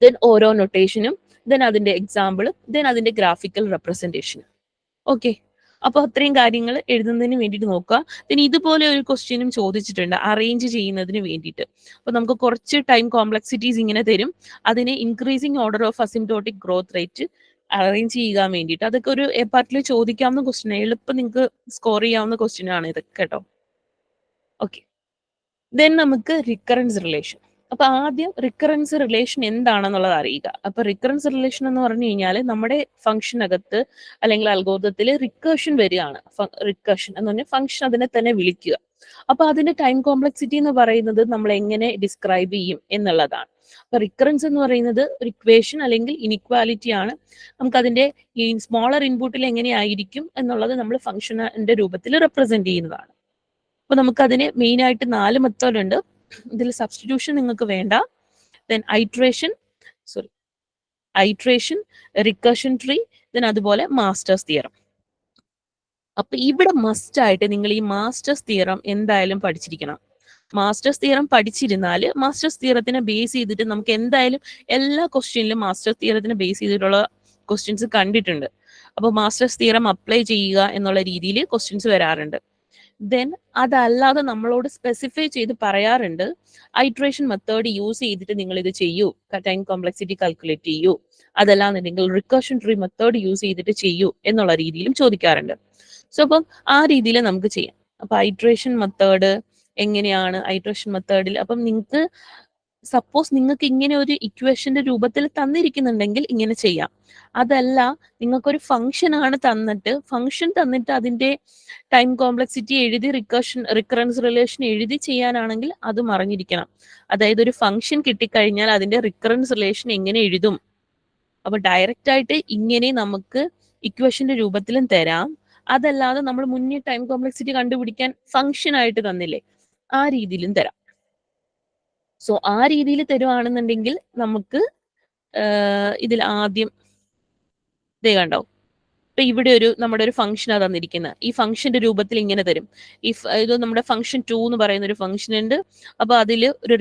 ദെൻ ഓരോ നൊട്ടേഷനും, ദെൻ അതിന്റെ എക്സാമ്പിൾ, ദെൻ അതിന്റെ ഗ്രാഫിക്കൽ റെപ്രസെന്റേഷൻ. ഓക്കെ, അപ്പൊ അത്രയും കാര്യങ്ങൾ എഴുതുന്നതിന് വേണ്ടിയിട്ട് നോക്കുക. പിന്നെ ഇതുപോലെ ഒരു ക്വസ്റ്റ്യനും ചോദിച്ചിട്ടുണ്ട് അറേഞ്ച് ചെയ്യുന്നതിന് വേണ്ടിയിട്ട്. അപ്പൊ നമുക്ക് കുറച്ച് ടൈം കോംപ്ലക്സിറ്റീസ് ഇങ്ങനെ തരും, അതിനെ increasing order of asymptotic growth rate arrange ചെയ്യാൻ വേണ്ടിയിട്ട്. അതൊക്കെ ഒരു എ പാർട്ടിൽ ചോദിക്കാവുന്ന ക്വസ്റ്റ്യൻ, എളുപ്പം നിങ്ങൾക്ക് സ്കോർ ചെയ്യാവുന്ന ക്വസ്റ്റ്യൻ ആണ് ഇതൊക്കെ കേട്ടോ. ഓക്കെ, ദെൻ നമുക്ക് റിക്കറൻസ് റിലേഷൻ. അപ്പൊ ആദ്യം റിക്കറൻസ് റിലേഷൻ എന്താണെന്നുള്ളത് അറിയുക. അപ്പൊ റിക്കറൻസ് റിലേഷൻ എന്ന് പറഞ്ഞു കഴിഞ്ഞാൽ നമ്മുടെ ഫംഗ്ഷനകത്ത് അല്ലെങ്കിൽ അൽഗോരിതത്തിൽ റിക്കേഷൻ വരികയാണ്. റിക്കേഷൻ എന്ന് പറഞ്ഞാൽ ഫംഗ്ഷൻ അതിനെ തന്നെ വിളിക്കുക. അപ്പൊ അതിന്റെ ടൈം കോംപ്ലക്സിറ്റി എന്ന് പറയുന്നത് നമ്മൾ എങ്ങനെ ഡിസ്ക്രൈബ് ചെയ്യും എന്നുള്ളതാണ്. അപ്പൊ റിക്കറൻസ് എന്ന് പറയുന്നത് ഒരു ഇക്വേഷൻ അല്ലെങ്കിൽ ഇനിക്വാലിറ്റി ആണ്. നമുക്ക് അതിന്റെ ഈ സ്മോളർ ഇൻപുട്ടിൽ എങ്ങനെയായിരിക്കും എന്നുള്ളത് നമ്മൾ ഫംഗ്ഷന്റെ രൂപത്തിൽ റെപ്രസെന്റ് ചെയ്യുന്നതാണ്. അപ്പൊ നമുക്ക് അതിന് മെയിൻ ആയിട്ട് 4 മെത്തേഡ് ഉണ്ട്. ഇതിൽ സബ്സ്റ്റിറ്റ്യൂഷൻ നിങ്ങൾക്ക് വേണ്ട. Then iteration, recursion tree, then അതുപോലെ മാസ്റ്റേഴ്സ് തിയറം. അപ്പൊ ഇവിടെ മസ്റ്റ് ആയിട്ട് നിങ്ങൾ ഈ മാസ്റ്റേഴ്സ് തിയറം എന്തായാലും പഠിച്ചിരിക്കണം. മാസ്റ്റേഴ്സ് തിയറം പഠിച്ചിരുന്നാൽ മാസ്റ്റേഴ്സ് തിയറത്തിനെ ബേസ് ചെയ്തിട്ട് നമുക്ക് എന്തായാലും എല്ലാ ക്വസ്റ്റ്യനിലും മാസ്റ്റേഴ്സ് തിയറത്തിനെ ബേസ് ചെയ്തിട്ടുള്ള ക്വസ്റ്റ്യൻസ് കണ്ടിട്ടുണ്ട്. അപ്പൊ മാസ്റ്റേഴ്സ് തിയറം അപ്ലൈ ചെയ്യുക എന്നുള്ള രീതിയിൽ ക്വസ്റ്റ്യൻസ് വരാറുണ്ട്. ദെൻ അതല്ലാതെ നമ്മളോട് സ്പെസിഫൈ ചെയ്ത് പറയാറുണ്ട്, ഐട്രേഷൻ മെത്തേഡ് യൂസ് ചെയ്തിട്ട് നിങ്ങൾ ഇത് ചെയ്യൂ, ടൈം കോംപ്ലക്സിറ്റി കാൽക്കുലേറ്റ് ചെയ്യൂ, അതല്ലാന്നുണ്ടെങ്കിൽ റിക്കർഷൻ ട്രീ മെത്തേഡ് യൂസ് ചെയ്തിട്ട് ചെയ്യൂ എന്നുള്ള രീതിയിലും ചോദിക്കാറുണ്ട്. സോ അപ്പം ആ രീതിയിൽ നമുക്ക് ചെയ്യാം. അപ്പൊ ഐട്രേഷൻ മെത്തേഡ് എങ്ങനെയാണ്? ഐട്രേഷൻ മെത്തേഡിൽ അപ്പം നിങ്ങൾക്ക് സപ്പോസ് നിങ്ങൾക്ക് ഇങ്ങനെ ഒരു ഇക്വേഷന്റെ രൂപത്തിൽ തന്നിരിക്കുന്നുണ്ടെങ്കിൽ ഇങ്ങനെ ചെയ്യാം. അതല്ല, നിങ്ങൾക്കൊരു ഫംഗ്ഷൻ ആണ് തന്നിട്ട് അതിന്റെ ടൈം കോംപ്ലക്സിറ്റി എഴുതി റിക്കറൻസ് റിലേഷൻ എഴുതി ചെയ്യാനാണെങ്കിൽ അതും അറിഞ്ഞിരിക്കണം. അതായത് ഒരു ഫംഗ്ഷൻ കിട്ടിക്കഴിഞ്ഞാൽ അതിന്റെ റിക്കറൻസ് റിലേഷൻ എങ്ങനെ എഴുതും. അപ്പൊ ഡയറക്റ്റ് ആയിട്ട് ഇങ്ങനെ നമുക്ക് ഇക്വേഷന്റെ രൂപത്തിലും തരാം. അതല്ലാതെ നമ്മൾ മുന്നേ ടൈം കോംപ്ലക്സിറ്റി കണ്ടുപിടിക്കാൻ ഫംഗ്ഷൻ ആയിട്ട് തന്നില്ലേ, ആ രീതിയിലും തരാം. സോ ആ രീതിയിൽ തരുവാണെന്നുണ്ടെങ്കിൽ നമുക്ക് ഇതിൽ ആദ്യം ഇതേ കണ്ടോ, ഇപ്പൊ ഇവിടെ നമ്മുടെ ഒരു ഫംഗ്ഷനാണ് തന്നിരിക്കുന്നത്. ഈ ഫംഗ്ഷന്റെ രൂപത്തിൽ ഇങ്ങനെ തരും. ഇത് നമ്മുടെ ഫംഗ്ഷൻ 2 എന്ന് പറയുന്ന ഒരു ഫംഗ്ഷൻ ഉണ്ട്. അപ്പൊ അതിൽ ഒരു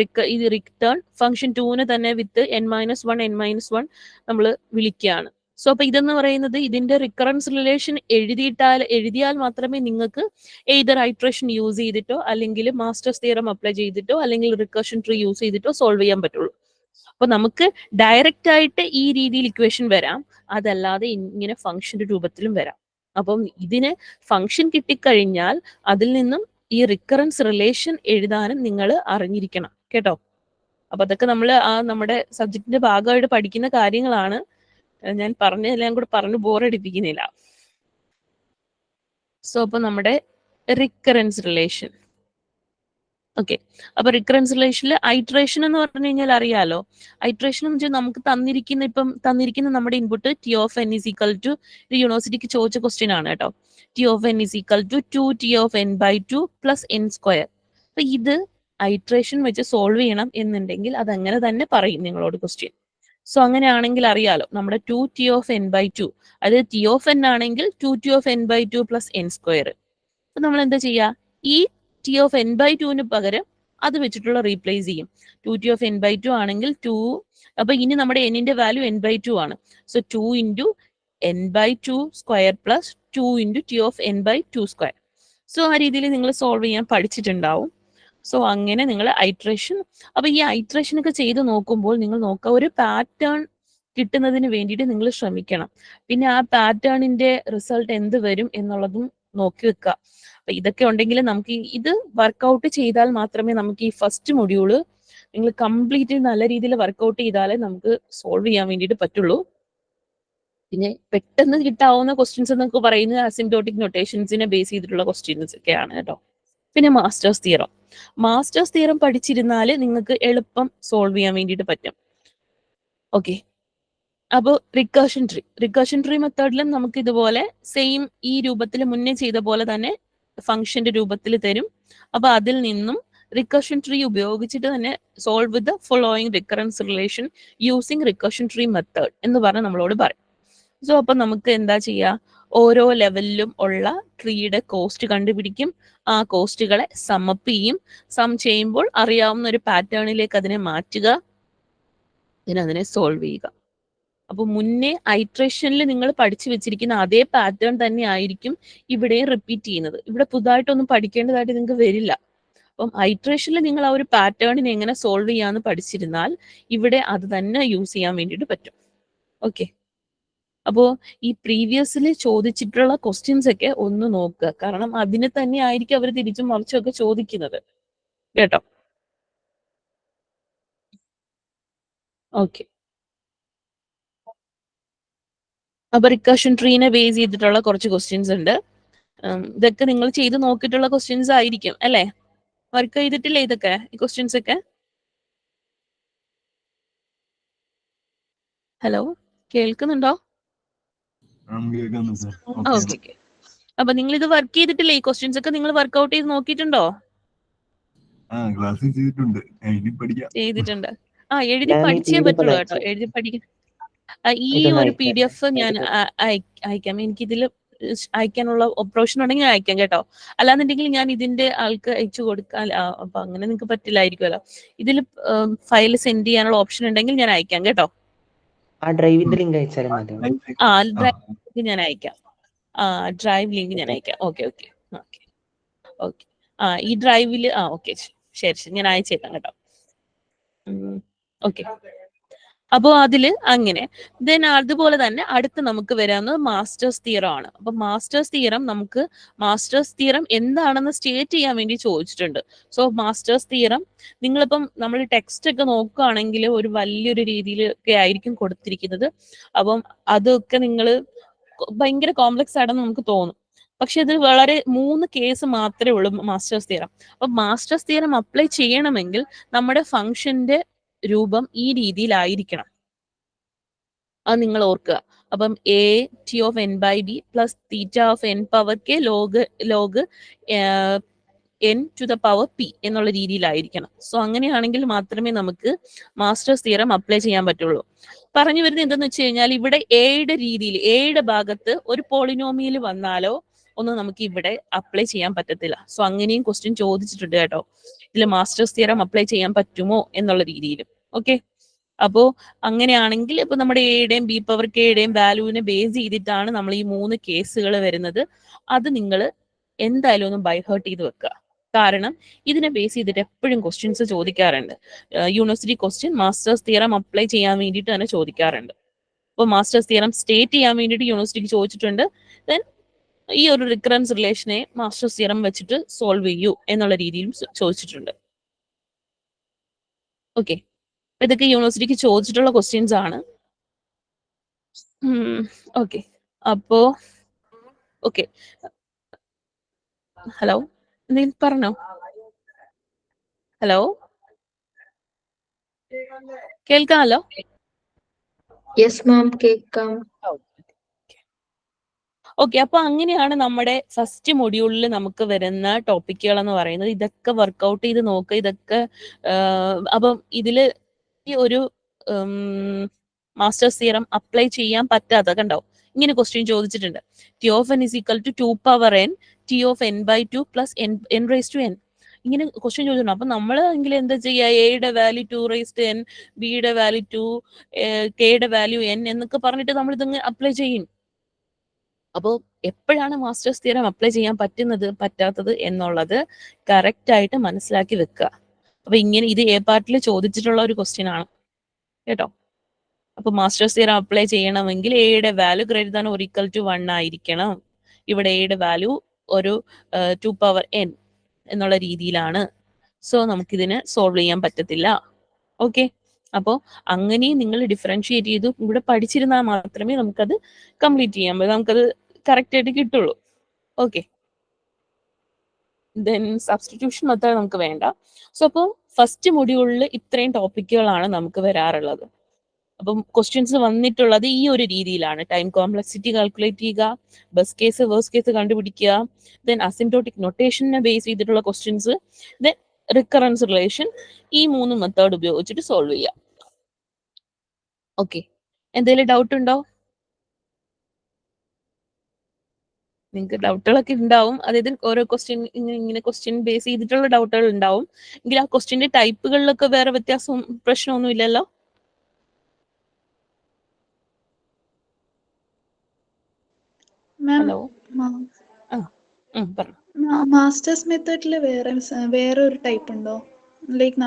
റിട്ടേൺ ഫംഗ്ഷൻ 2ന് തന്നെ വിത്ത് n-1 നമ്മൾ വിളിക്കുകയാണ്. സോ അപ്പൊ ഇതെന്ന് പറയുന്നത് ഇതിന്റെ റിക്കറൻസ് റിലേഷൻ എഴുതിയാൽ മാത്രമേ നിങ്ങൾക്ക് എയ്തർ ഐട്രേഷൻ യൂസ് ചെയ്തിട്ടോ അല്ലെങ്കിൽ മാസ്റ്റേഴ്സ് തിയറം അപ്ലൈ ചെയ്തിട്ടോ അല്ലെങ്കിൽ റിക്കർഷൻ ട്രീ യൂസ് ചെയ്തിട്ടോ സോൾവ് ചെയ്യാൻ പറ്റുള്ളൂ. അപ്പൊ നമുക്ക് ഡയറക്റ്റ് ആയിട്ട് ഈ രീതിയിൽ ഇക്വേഷൻ വരാം, അതല്ലാതെ ഇങ്ങനെ ഫംഗ്ഷന്റെ രൂപത്തിലും വരാം. അപ്പം ഇതിന് ഫംഗ്ഷൻ കിട്ടിക്കഴിഞ്ഞാൽ അതിൽ നിന്നും ഈ റിക്കറൻസ് റിലേഷൻ എഴുതാനും നിങ്ങൾ അറിഞ്ഞിരിക്കണം കേട്ടോ. അപ്പൊ അതൊക്കെ നമ്മൾ നമ്മുടെ സബ്ജക്റ്റിന്റെ ഭാഗമായിട്ട് പഠിക്കുന്ന കാര്യങ്ങളാണ്. ഞാൻ പറഞ്ഞതെല്ലാം കൂടെ പറഞ്ഞു ബോറടിപ്പിക്കുന്നില്ല. സോ അപ്പൊ നമ്മുടെ റിക്കറൻസ് റിലേഷൻ, ഓക്കെ. അപ്പൊ റിക്കറൻസ് റിലേഷനിൽ ഐട്രേഷൻ എന്ന് പറഞ്ഞു കഴിഞ്ഞാൽ അറിയാലോ. ഐട്രേഷൻ എന്ന് വെച്ചാൽ നമുക്ക് തന്നിരിക്കുന്ന നമ്മുടെ input T of N is equal to, ഇത് യൂണിവേഴ്സിറ്റിക്ക് ചോദിച്ച ക്വസ്റ്റ്യൻ ആണ് കേട്ടോ. T of N is equal to 2t(n/2 + n²). അപ്പൊ ഇത് ഐട്രേഷൻ വെച്ച് സോൾവ് ചെയ്യണം എന്നുണ്ടെങ്കിൽ അത് അങ്ങനെ തന്നെ പറയും നിങ്ങളോട് ക്വസ്റ്റ്യൻ. സോ അങ്ങനെയാണെങ്കിൽ അറിയാലോ, നമ്മുടെ 2t(n/2), അതായത് ടി ഓഫ് എൻ ആണെങ്കിൽ 2t(n/2 + n²). അപ്പൊ നമ്മൾ എന്താ ചെയ്യുക, ഈ ടി ഓഫ് n/2ന് പകരം അത് വെച്ചിട്ടുള്ള റീപ്ലേസ് ചെയ്യും. 2t(n/2) ആണെങ്കിൽ 2, അപ്പൊ ഇനി നമ്മുടെ എന്നിന്റെ വാല്യൂ n/2 ആണ്. So 2 × n/2² + 2 × t(n/2²). സോ ആ രീതിയിൽ നിങ്ങൾ സോൾവ് ചെയ്യാൻ പഠിച്ചിട്ടുണ്ടാവും. സോ അങ്ങനെ നിങ്ങൾ ഐട്രേഷൻ, അപ്പൊ ഈ ഐട്രേഷൻ ഒക്കെ ചെയ്ത് നോക്കുമ്പോൾ നിങ്ങൾ നോക്കുക, ഒരു പാറ്റേൺ കിട്ടുന്നതിന് വേണ്ടിയിട്ട് നിങ്ങൾ ശ്രമിക്കണം. പിന്നെ ആ പാറ്റേണിന്റെ റിസൾട്ട് എന്ത് വരും എന്നുള്ളതും നോക്കി വെക്കുക. അപ്പൊ ഇതൊക്കെ ഉണ്ടെങ്കിൽ നമുക്ക് ഇത് വർക്ക്ഔട്ട് ചെയ്താൽ മാത്രമേ നമുക്ക് ഈ ഫസ്റ്റ് മൊഡ്യൂള് നിങ്ങൾ കംപ്ലീറ്റ് നല്ല രീതിയിൽ വർക്ക്ഔട്ട് ചെയ്താലേ നമുക്ക് സോൾവ് ചെയ്യാൻ വേണ്ടിയിട്ട് പറ്റുള്ളൂ. പിന്നെ പെട്ടെന്ന് കിട്ടാവുന്ന ക്വസ്റ്റ്യൻസ് എന്നൊക്കെ പറയുന്നത് അസിംപ്റ്റോട്ടിക് നൊട്ടേഷൻസിനെ ബേസ് ചെയ്തിട്ടുള്ള ക്വസ്റ്റ്യൻസ് ഒക്കെയാണ് കേട്ടോ. പിന്നെ മാസ്റ്റേഴ്സ് തിയറം പഠിച്ചിരുന്നാൽ നിങ്ങൾക്ക് എളുപ്പം സോൾവ് ചെയ്യാൻ വേണ്ടിയിട്ട് പറ്റും. ഓക്കെ. അപ്പോൾ റിക്കർഷൻ ട്രീ മെത്തേഡിലും നമുക്ക് ഇതുപോലെ സെയിം ഈ രൂപത്തിൽ മുന്നേ ചെയ്ത പോലെ തന്നെ ഫംഗ്ഷന്റെ രൂപത്തിൽ തരും. അപ്പൊ അതിൽ നിന്നും റിക്കർഷൻ ട്രീ ഉപയോഗിച്ചിട്ട് തന്നെ solve with the following recurrence relation using recursion tree method എന്ന് പറഞ്ഞ് നമ്മളോട് പറയും. സോ അപ്പൊ നമുക്ക് എന്താ ചെയ്യുക, ഓരോ ലെവലിലും ഉള്ള ട്രീയുടെ കോസ്റ്റ് കണ്ടുപിടിക്കും, ആ കോസ്റ്റുകളെ സമപ്പ് ചെയ്യും. സം ചെയ്യുമ്പോൾ അറിയാവുന്ന ഒരു പാറ്റേണിലേക്ക് അതിനെ മാറ്റുക, അതിനെ സോൾവ് ചെയ്യുക. അപ്പൊ മുന്നേ ഐട്രേഷനിൽ നിങ്ങൾ പഠിച്ചു വെച്ചിരിക്കുന്ന അതേ പാറ്റേൺ തന്നെ ആയിരിക്കും ഇവിടെയും റിപ്പീറ്റ് ചെയ്യുന്നത്. ഇവിടെ പുതുതായിട്ടൊന്നും പഠിക്കേണ്ടതായിട്ട് നിങ്ങൾക്ക് വരില്ല. അപ്പം ഐട്രേഷനിൽ നിങ്ങൾ ആ ഒരു പാറ്റേണിനെ എങ്ങനെ സോൾവ് ചെയ്യാന്ന് പഠിച്ചിരുന്നാൽ ഇവിടെ അത് തന്നെ യൂസ് ചെയ്യാൻ വേണ്ടിയിട്ട് പറ്റും. ഓക്കെ. അപ്പോൾ ഈ പ്രീവിയസിൽ ചോദിച്ചിട്ടുള്ള ക്വസ്റ്റ്യൻസ് ഒക്കെ ഒന്ന് നോക്കുക, കാരണം അതിനെ തന്നെ ആയിരിക്കും അവർ തിരിച്ചും മറിച്ചും ഒക്കെ ചോദിക്കുന്നത് കേട്ടോ. ഓക്കെ. അപ്പൊ റിക്കർഷൻ ട്രീനെ ബേസ് ചെയ്തിട്ടുള്ള കുറച്ച് ക്വസ്റ്റ്യൻസ് ഉണ്ട്. ഇതൊക്കെ നിങ്ങൾ ചെയ്ത് നോക്കിയിട്ടുള്ള ക്വസ്റ്റ്യൻസ് ആയിരിക്കും അല്ലേ? വർക്ക് ചെയ്തിട്ടില്ലേ ഇതൊക്കെ, ഈ ക്വസ്റ്റ്യൻസ് ഒക്കെ? ഹലോ, കേൾക്കുന്നുണ്ടോ? ഓക്കെ. അപ്പൊ നിങ്ങൾ ഇത് വർക്ക് ചെയ്തിട്ടില്ലേ? ഈ ക്വസ്റ്റ്യൻസ് ഒക്കെ നിങ്ങൾ വർക്ക്ഔട്ട് ചെയ്ത് നോക്കിയിട്ടുണ്ടോ? ചെയ്തിട്ടുണ്ട്. എഴുതി പഠിച്ചേ പറ്റുള്ളൂ കേട്ടോ. എഴുതി പഠിക്കാൻ ഈ ഒരു PDF ഞാൻ അയക്കാം. എനിക്കിതിൽ അയക്കാനുള്ള ഓപ്ഷൻ ഉണ്ടെങ്കിൽ അയക്കാം കേട്ടോ. അല്ലാന്നുണ്ടെങ്കിൽ ഞാൻ ഇതിന്റെ ആൾക്ക് അയച്ചു കൊടുക്കാൻ, അപ്പൊ അങ്ങനെ നിങ്ങൾക്ക് പറ്റില്ലായിരിക്കുമല്ലോ. ഇതിൽ ഫയൽ സെൻഡ് ചെയ്യാനുള്ള ഓപ്ഷൻ ഉണ്ടെങ്കിൽ ഞാൻ അയക്കാം കേട്ടോ. ഡ്രൈവിന്റെ ലിങ്ക് അയച്ചാലും മതി. ഡ്രൈവ് ഞാൻ അയക്കാം. ഡ്രൈവ് ലിങ്ക് ഞാൻ അയക്കാം. ഓക്കെ. ഈ ഡ്രൈവില് ഓക്കെ, ശരി ഞാൻ അയച്ചേക്കാം കേട്ടോ. ഓക്കെ. അപ്പോൾ അതില് അങ്ങനെ ദെൻ അതുപോലെ തന്നെ അടുത്ത് നമുക്ക് വരാവുന്നത് മാസ്റ്റേഴ്സ് തിയറം ആണ്. അപ്പൊ മാസ്റ്റേഴ്സ് തിയറം എന്താണെന്ന് സ്റ്റേറ്റ് ചെയ്യാൻ വേണ്ടി ചോദിച്ചിട്ടുണ്ട്. സോ മാസ്റ്റേഴ്സ് തിയറം നിങ്ങളിപ്പം നമ്മൾ ടെക്സ്റ്റ് ഒക്കെ നോക്കുകയാണെങ്കിൽ ഒരു വലിയൊരു രീതിയിലൊക്കെ ആയിരിക്കും കൊടുത്തിരിക്കുന്നത്. അപ്പം അതൊക്കെ നിങ്ങൾ ഭയങ്കര കോംപ്ലക്സ് ആണെന്ന് നമുക്ക് തോന്നും. പക്ഷെ ഇത് വളരെ 3 കേസ് മാത്രമേ ഉള്ളൂ മാസ്റ്റേഴ്സ് തിയറം. അപ്പൊ മാസ്റ്റേഴ്സ് തിയറം അപ്ലൈ ചെയ്യണമെങ്കിൽ നമ്മുടെ ഫംഗ്ഷന്റെ രൂപം ഈ രീതിയിലായിരിക്കണം. അത് നിങ്ങൾ ഓർക്കുക. അപ്പം a(t(n)(b) plus θ(n)(k) log n⁻p എന്നുള്ള രീതിയിലായിരിക്കണം. സോ അങ്ങനെയാണെങ്കിൽ മാത്രമേ നമുക്ക് മാസ്റ്റേഴ്സ് തിയറം അപ്ലൈ ചെയ്യാൻ പറ്റുള്ളൂ. പറഞ്ഞു വരുന്നത് എന്തെന്ന് വെച്ച് കഴിഞ്ഞാൽ ഇവിടെ എയുടെ ഭാഗത്ത് ഒരു പോളിനോമിയൽ വന്നാലോ ഒന്നും നമുക്ക് ഇവിടെ അപ്ലൈ ചെയ്യാൻ പറ്റത്തില്ല. സോ അങ്ങനെയും ക്വസ്റ്റ്യൻ ചോദിച്ചിട്ടുണ്ട് കേട്ടോ. ഇതിൽ മാസ്റ്റേഴ്സ് തിയറം അപ്ലൈ ചെയ്യാൻ പറ്റുമോ എന്നുള്ള രീതിയിൽ. ഓക്കെ. അപ്പോ അങ്ങനെയാണെങ്കിൽ ഇപ്പൊ നമ്മുടെ എയുടെയും b⁻k വാല്യൂവിനെ ബേസ് ചെയ്തിട്ടാണ് നമ്മൾ ഈ 3 കേസുകൾ വരുന്നത്. അത് നിങ്ങൾ എന്തായാലും ഒന്ന് ബൈഹേർട്ട് ചെയ്ത് വെക്കുക. കാരണം ഇതിനെ ബേസ് ചെയ്തിട്ട് എപ്പോഴും ക്വസ്റ്റ്യൻസ് ചോദിക്കാറുണ്ട്. University question masters theorem apply ചെയ്യാൻ വേണ്ടിയിട്ട് തന്നെ ചോദിക്കാറുണ്ട്. അപ്പോൾ മാസ്റ്റേഴ്സ് തിയറം സ്റ്റേറ്റ് ചെയ്യാൻ വേണ്ടിയിട്ട് യൂണിവേഴ്സിറ്റിക്ക് ചോദിച്ചിട്ടുണ്ട്. ദെൻ ഈ ഒരു റിക്കറൻസ് റിലേഷനെ മാസ്റ്റേഴ്സ് തിയറം വെച്ചിട്ട് സോൾവ് ചെയ്യൂ എന്നുള്ള രീതിയിലും ചോദിച്ചിട്ടുണ്ട്. ഓക്കെ. ഇതൊക്കെ യൂണിവേഴ്സിറ്റിക്ക് ചോദിച്ചിട്ടുള്ള ക്വസ്റ്റ്യൻസ് ആണ്. ഓക്കെ. അപ്പോ ഓക്കെ. ഹലോ, എന്തെങ്കിലും പറഞ്ഞോ? ഹലോ, കേൾക്കാമല്ലോ? യെസ് മാം, കേൾക്കാം. ഓക്കെ. അപ്പൊ അങ്ങനെയാണ് നമ്മുടെ ഫസ്റ്റ് മൊഡ്യൂളിൽ നമുക്ക് വരുന്ന ടോപ്പിക്കുകൾ എന്ന് പറയുന്നത്. ഇതൊക്കെ വർക്ക്ഔട്ട് ചെയ്ത് നോക്കുക. ഇതൊക്കെ അപ്പം ഇതില് ഈ ഒരു മാസ്റ്റേഴ്സ് തിയറം അപ്ലൈ ചെയ്യാൻ പറ്റാത്ത കണ്ടോ, ഇങ്ങനെ ക്വസ്റ്റ്യൻ ചോദിച്ചിട്ടുണ്ട്. t(n) = 2n t(n/2 + n(n)(n) ഇങ്ങനെ ക്വസ്റ്റ്യൻ ചോദിച്ചിട്ടുണ്ട്. അപ്പൊ നമ്മൾ എങ്കിലും എന്താ ചെയ്യുക? എയുടെ വാല്യൂ 2n, ബിയുടെ വാല്യൂ 2, കെയുടെ വാല്യൂ n എന്നൊക്കെ പറഞ്ഞിട്ട് നമ്മൾ ഇതങ്ങ് അപ്ലൈ ചെയ്യും. അപ്പോൾ എപ്പോഴാണ് മാസ്റ്റേഴ്സ് തിയറം അപ്ലൈ ചെയ്യാൻ പറ്റാത്തത് എന്നുള്ളത് കറക്റ്റ് ആയിട്ട് മനസ്സിലാക്കി വെക്കുക. അപ്പൊ ഇങ്ങനെ ഇത് എ പാർട്ടിൽ ചോദിച്ചിട്ടുള്ള ഒരു ക്വസ്റ്റ്യൻ ആണ് കേട്ടോ. അപ്പൊ മാസ്റ്റേഴ്സ് തിയറം അപ്ലൈ ചെയ്യണമെങ്കിൽ എയുടെ വാല്യൂ > 1 ആയിരിക്കണം. ഇവിടെ എയുടെ വാല്യൂ ഒരു 2n എന്നുള്ള രീതിയിലാണ്. സോ നമുക്കിതിന് സോൾവ് ചെയ്യാൻ പറ്റത്തില്ല. ഓക്കെ. അപ്പോൾ അങ്ങനെയും നിങ്ങൾ ഡിഫറൻഷിയേറ്റ് ചെയ്ത് ഇവിടെ പഠിച്ചിരുന്നാൽ മാത്രമേ നമുക്കത് കംപ്ലീറ്റ് ചെയ്യാൻ പറ്റും, നമുക്കത് കറക്റ്റ് ആയിട്ട് കിട്ടുള്ളൂ. ഓക്കെ. ദെൻ സബ്സ്റ്റിറ്റ്യൂഷൻ മെത്തേഡ് നമുക്ക് വേണ്ട. സോ അപ്പോൾ ഫസ്റ്റ് മൊഡ്യൂളിൽ ഇത്രയും ടോപ്പിക്കുകളാണ് നമുക്ക് വരാറുള്ളത്. അപ്പം ക്വസ്റ്റ്യൻസ് വന്നിട്ടുള്ളത് ഈ ഒരു രീതിയിലാണ്. ടൈം കോംപ്ലക്സിറ്റി കാൽക്കുലേറ്റ് ചെയ്യുക, ബെസ്റ്റ് കേസ് വേഴ്സ്റ്റ് കേസ് കണ്ടുപിടിക്കുക, ദെൻ അസിംപ്റ്റോട്ടിക് നൊട്ടേഷനെ ബേസ് ചെയ്തിട്ടുള്ള ക്വസ്റ്റ്യൻസ്, ദെൻ റിക്കറൻസ് റിലേഷൻ, ഈ 3 മെത്തേഡ് ഉപയോഗിച്ചിട്ട് സോൾവ് ചെയ്യാം. ഓക്കെ. എന്തെങ്കിലും ഡൗട്ട് ഉണ്ടോ? നിങ്ങൾക്ക് ഡൗട്ടുകളൊക്കെ ഉണ്ടാവും. അതായത് ഓരോ ക്വസ്റ്റ്യൻ ഇങ്ങനെ ക്വസ്റ്റ്യൻ ബേസ് ചെയ്തിട്ടുള്ള ഡൗട്ടുകൾ ഉണ്ടാവും. എങ്കിൽ ആ ക്വസ്റ്റ്യന്റെ ടൈപ്പുകളിലൊക്കെ വേറെ വ്യത്യാസവും പ്രശ്നമൊന്നും ഇല്ലല്ലോ? ഹലോ, പറഞ്ഞു. മാസ്റ്റേഴ്സ് മെത്തേഡിൽ വേറെ ഒരു ടൈപ്പ് ഉണ്ടോ? ലൈക്ക്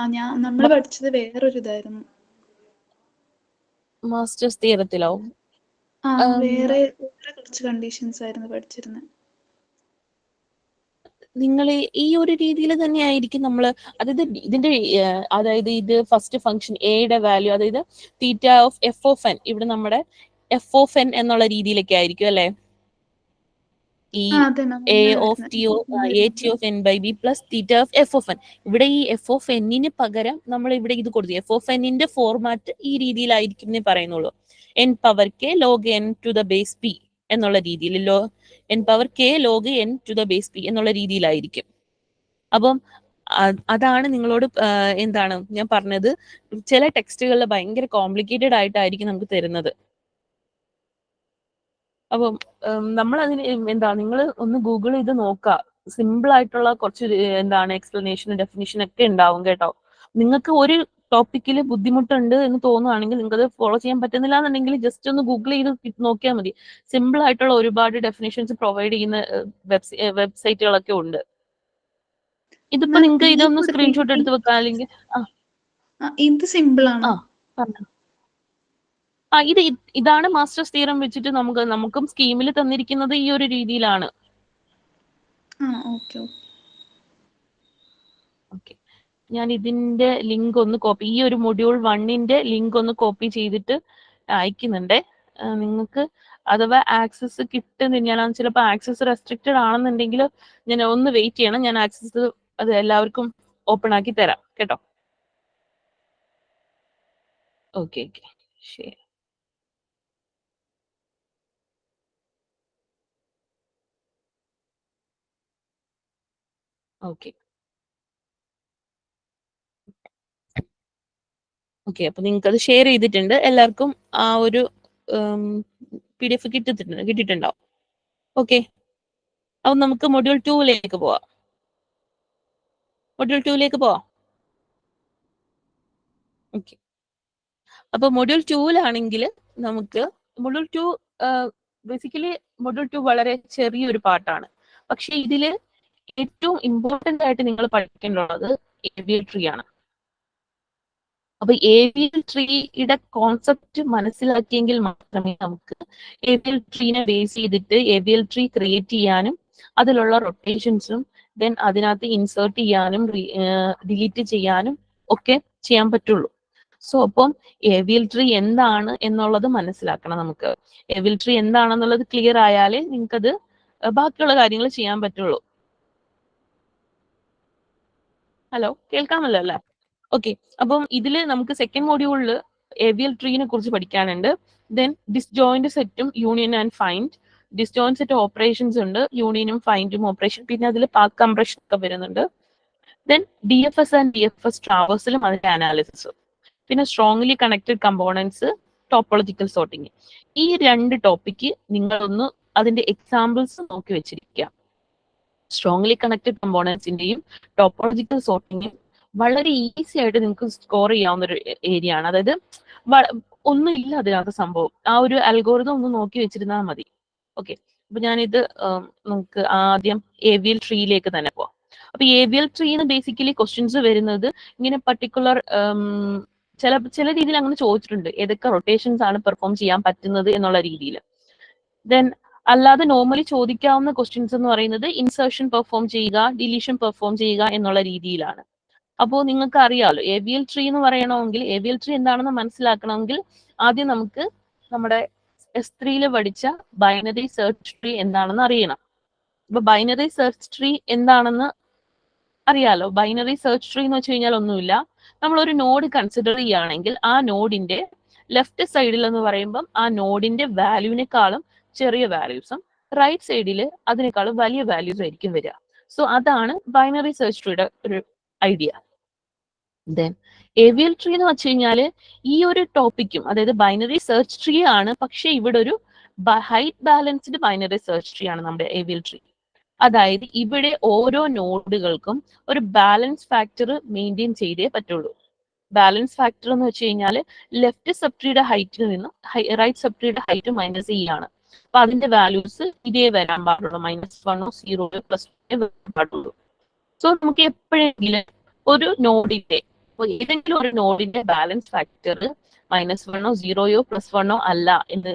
നമ്മൾ പഠിച്ചത് വേറൊരു ഇതായിരുന്നു. മാസ്റ്റേഴ്സ് തിയറത്തിലോ? വേറെ കുറച്ച് കണ്ടീഷൻസ് ആയിരുന്നു പഠിച്ചിരുന്നത്. നിങ്ങൾ ഈ ഒരു രീതിയിൽ തന്നെ ആയിരിക്കും നമ്മൾ, അതായത് ഇതിന്റെ അതായത് ഇത് ഫസ്റ്റ് ഫംഗ്ഷൻ എയുടെ വാല്യൂ, അതായത് തീറ്റ ഓഫ് എഫ് ഓഫ് എൻ, ഇവിടെ നമ്മുടെ എഫ് ഓഫ് എൻ എന്നുള്ള രീതിയിലൊക്കെ ആയിരിക്കും അല്ലെ, ഈ അതെ മാം, എ അങ്ങനെ ഓഫ് വരുന്നത്. T A T of N by B plus theta of F of N. ഇവിടെ ഈ എഫ് ഓഫ് എന്നിന് പകരം നമ്മൾ ഇവിടെ ഇത് കൊടുത്തു. എഫ് ഓഫ് എന്നിന്റെ ഫോർമാറ്റ് ഈ രീതിയിലായിരിക്കും എന്നേ പറയുന്നുള്ളൂ. N power K log N to the base P എന്നുള്ള രീതിയിൽ, N power K log N to the base P എന്നുള്ള രീതിയിലായിരിക്കും. അപ്പം അതാണ് നിങ്ങളോട് എന്താണ് ഞാൻ പറഞ്ഞത്, ചില ടെക്സ്റ്റുകളിൽ ഭയങ്കര കോംപ്ലിക്കേറ്റഡ് ആയിട്ടായിരിക്കും നമുക്ക് തരുന്നത്. അപ്പം നമ്മൾ അതിന് നിങ്ങൾ ഒന്ന് ഗൂഗിൾ ചെയ്ത് നോക്കുക. സിമ്പിൾ ആയിട്ടുള്ള കുറച്ച് എന്താണ് എക്സ്പ്ലനേഷനും ഡെഫിനിഷൻ ഒക്കെ ഉണ്ടാവും കേട്ടോ. നിങ്ങൾക്ക് ഒരു ടോപ്പിക്കിൽ ബുദ്ധിമുട്ടുണ്ട് എന്ന് തോന്നുകയാണെങ്കിൽ, നിങ്ങൾക്ക് അത് ഫോളോ ചെയ്യാൻ പറ്റുന്നില്ല എന്നുണ്ടെങ്കിൽ ജസ്റ്റ് ഒന്ന് ഗൂഗിൾ ചെയ്ത് നോക്കിയാൽ മതി. സിമ്പിൾ ആയിട്ടുള്ള ഒരുപാട് ഡെഫിനിഷൻസ് പ്രൊവൈഡ് ചെയ്യുന്ന വെബ്സൈറ്റുകളൊക്കെ ഉണ്ട്. ഇതിപ്പോ നിങ്ങൾക്ക് ഇതൊന്ന് സ്ക്രീൻഷോട്ട് എടുത്ത് വെക്കാം, അല്ലെങ്കിൽ ഇത് സിമ്പിൾ ആണ്. പറഞ്ഞോ. ഇതാണ് മാസ്റ്റേഴ്സ് തിയറം വെച്ചിട്ട് നമുക്കും സ്കീമിൽ തന്നിരിക്കുന്നത് ഈ ഒരു രീതിയിലാണ്. ഓക്കെ, ഞാൻ ഇതിന്റെ ലിങ്ക് ഒന്ന് കോപ്പി, ഈ ഒരു മൊഡ്യൂൾ 1ന്റെ ലിങ്ക് ഒന്ന് കോപ്പി ചെയ്തിട്ട് അയക്കുന്നുണ്ടേ. നിങ്ങൾക്ക് അഥവാ ആക്സസ് കിട്ടുന്നില്ല, ഞാൻ ചിലപ്പോൾ ആക്സസ് റെസ്ട്രിക്റ്റഡ് ആണെന്നുണ്ടെങ്കിൽ ഞാൻ ഒന്ന് വെയിറ്റ് ചെയ്യണം, ഞാൻ ആക്സസ് അത് എല്ലാവർക്കും ഓപ്പൺ ആക്കി തരാം കേട്ടോ. ഓക്കെ ഓക്കെ ശരി. ഓക്കെ ഓക്കെ, അപ്പൊ നിങ്ങൾക്ക് അത് ഷെയർ ചെയ്തിട്ടുണ്ട്, എല്ലാവർക്കും ആ ഒരു PDF കിട്ടിയിട്ടുണ്ടാവും. ഓക്കെ, അപ്പൊ നമുക്ക് മൊഡ്യൂൾ 2ലേക്ക് പോവാം. ഓക്കെ, അപ്പൊ മൊഡ്യൂൾ 2ലാണെങ്കിൽ നമുക്ക് മൊഡ്യൂൾ 2 ബേസിക്കലി മൊഡ്യൂൾ 2 വളരെ ചെറിയൊരു പാർട്ടാണ്. പക്ഷെ ഇതില് ഏറ്റവും ഇമ്പോർട്ടന്റ് ആയിട്ട് നിങ്ങൾ പഠിക്കേണ്ടത് ഏവിയൽ ട്രീ ആണ്. അപ്പൊ ഏവിയൽ ട്രീയുടെ കോൺസെപ്റ്റ് മനസ്സിലാക്കിയെങ്കിൽ മാത്രമേ നമുക്ക് ഏവിയൽ ട്രീനെ ബേസ് ചെയ്തിട്ട് ഏവിയൽ ട്രീ ക്രിയേറ്റ് ചെയ്യാനും അതിലുള്ള റൊട്ടേഷൻസും ദെൻ അതിനകത്ത് ഇൻസേർട്ട് ചെയ്യാനും ഡിലീറ്റ് ചെയ്യാനും ഒക്കെ ചെയ്യാൻ പറ്റുള്ളൂ. സോ അപ്പം ഏവിയൽ ട്രീ എന്താണ് എന്നുള്ളത് മനസ്സിലാക്കണം. നമുക്ക് ഏവിയൽ ട്രീ എന്താണെന്നുള്ളത് ക്ലിയർ ആയാലേ നിങ്ങൾക്കത് ബാക്കിയുള്ള കാര്യങ്ങൾ ചെയ്യാൻ പറ്റുള്ളൂ. ഹലോ, കേൾക്കാമല്ലോ അല്ലേ? ഓക്കെ, അപ്പം ഇതില് നമുക്ക് സെക്കൻഡ് മോഡ്യൂളിൽ ഏവിയൽ ട്രീനെ കുറിച്ച് പഠിക്കാനുണ്ട്. ദെൻ ഡിസ്ജോയിന്റ് സെറ്റും union and find, disjoint set operations ഉണ്ട്, യൂണിയനും ഫൈൻഡും ഓപ്പറേഷൻ, പിന്നെ അതിൽ പാത്ത് കംപ്രഷൻ ഒക്കെ വരുന്നുണ്ട്. ദെൻ DFS ആൻഡ് DFS ട്രാവേഴ്സലും അതിന്റെ അനാലിസിസും, പിന്നെ strongly connected components, topological sorting. ഈ 2 ടോപ്പിക്ക് നിങ്ങളൊന്ന് അതിന്റെ എക്സാമ്പിൾസ് നോക്കി വെച്ചിരിക്കുക. സ്ട്രോങ്ലി കണക്റ്റഡ് കമ്പോണൻസിന്റെയും ടോപ്പോളജിക്കൽ സോർട്ടിങ്ങും വളരെ ഈസി ആയിട്ട് നിങ്ങൾക്ക് സ്കോർ ചെയ്യാവുന്ന ഒരു ഏരിയ ആണ്. അതായത് ഒന്നും ഇല്ല അതിനകത്ത് സംഭവം, ആ ഒരു അൽഗോരിതം ഒന്ന് നോക്കി വെച്ചിരുന്നാൽ മതി. ഓക്കെ, അപ്പൊ ഞാനിത് നമുക്ക് ആദ്യം ഏവിയൽ ട്രീയിലേക്ക് തന്നെ പോവാം. അപ്പൊ ഏവിയൽ ട്രീന്ന് ബേസിക്കലി ക്വസ്റ്റ്യൻസ് വരുന്നത് ഇങ്ങനെ പർട്ടിക്കുലർ ചില രീതിയിൽ അങ്ങനെ ചോദിച്ചിട്ടുണ്ട്, ഏതൊക്കെ റൊട്ടേഷൻസ് ആണ് പെർഫോം ചെയ്യാൻ പറ്റുന്നത് എന്നുള്ള രീതിയിൽ. ദെൻ അല്ലാതെ നോർമലി ചോദിക്കാവുന്ന ക്വസ്റ്റ്യൻസ് എന്ന് പറയുന്നത് ഇൻസേർഷൻ പെർഫോം ചെയ്യുക, ഡിലീഷൻ പെർഫോം ചെയ്യുക എന്നുള്ള രീതിയിലാണ്. അപ്പോൾ നിങ്ങൾക്ക് അറിയാമല്ലോ ഏവിയൽ ട്രീ എന്ന് പറയണമെങ്കിൽ, ഏവിയൽ ട്രീ എന്താണെന്ന് മനസ്സിലാക്കണമെങ്കിൽ ആദ്യം നമുക്ക് നമ്മുടെ S3 പഠിച്ച ബൈനറി സെർച്ച് ട്രീ എന്താണെന്ന് അറിയണം. അപ്പൊ ബൈനറി സെർച്ച് ട്രീ എന്താണെന്ന് അറിയാലോ. ബൈനറി സെർച്ച് ട്രീ എന്ന് വെച്ച് കഴിഞ്ഞാൽ ഒന്നുമില്ല, നമ്മളൊരു നോഡ് കൺസിഡർ ചെയ്യുകയാണെങ്കിൽ ആ നോഡിന്റെ ലെഫ്റ്റ് സൈഡിൽ എന്ന് പറയുമ്പം ആ നോഡിന്റെ വാല്യൂവിനേക്കാളും ചെറിയ വാല്യൂസും റൈറ്റ് സൈഡിൽ അതിനേക്കാളും വലിയ വാല്യൂസ് ആയിരിക്കും വരിക. സോ അതാണ് ബൈനറി സെർച്ച് ട്രീയുടെ ഒരു ഐഡിയ. ദെൻ ഏവിയൽ ട്രീ എന്ന് വെച്ച് കഴിഞ്ഞാൽ ഈ ഒരു ടോപ്പിക്കും, അതായത് ബൈനറി സെർച്ച് ട്രീ ആണ്, പക്ഷെ ഇവിടെ ഒരു height balanced binary search tree ആണ് നമ്മുടെ ഏവിയൽ ട്രീ. അതായത് ഇവിടെ ഓരോ നോഡുകൾക്കും ഒരു ബാലൻസ് ഫാക്ടർ മെയിൻറ്റെയിൻ ചെയ്തേ പറ്റുള്ളൂ. ബാലൻസ് ഫാക്ടർ എന്ന് വെച്ച് കഴിഞ്ഞാൽ ലെഫ്റ്റ് സബ്ട്രീയുടെ ഹൈറ്റിൽ നിന്നും റൈറ്റ് സബ്ട്രീയുടെ ഹൈറ്റ് മൈനസ് ആണ്. അപ്പൊ അതിന്റെ വാല്യൂസ് ഇതേ വരാൻ പാടുള്ളൂ, -1 0 +1 വരാൻ പാടുള്ളൂ. സോ നമുക്ക് എപ്പോഴെങ്കിലും ഒരു നോഡിന്റെ, ഏതെങ്കിലും ഒരു നോഡിന്റെ ബാലൻസ് ഫാക്ടർ -1 0 +1 അല്ല എന്ന്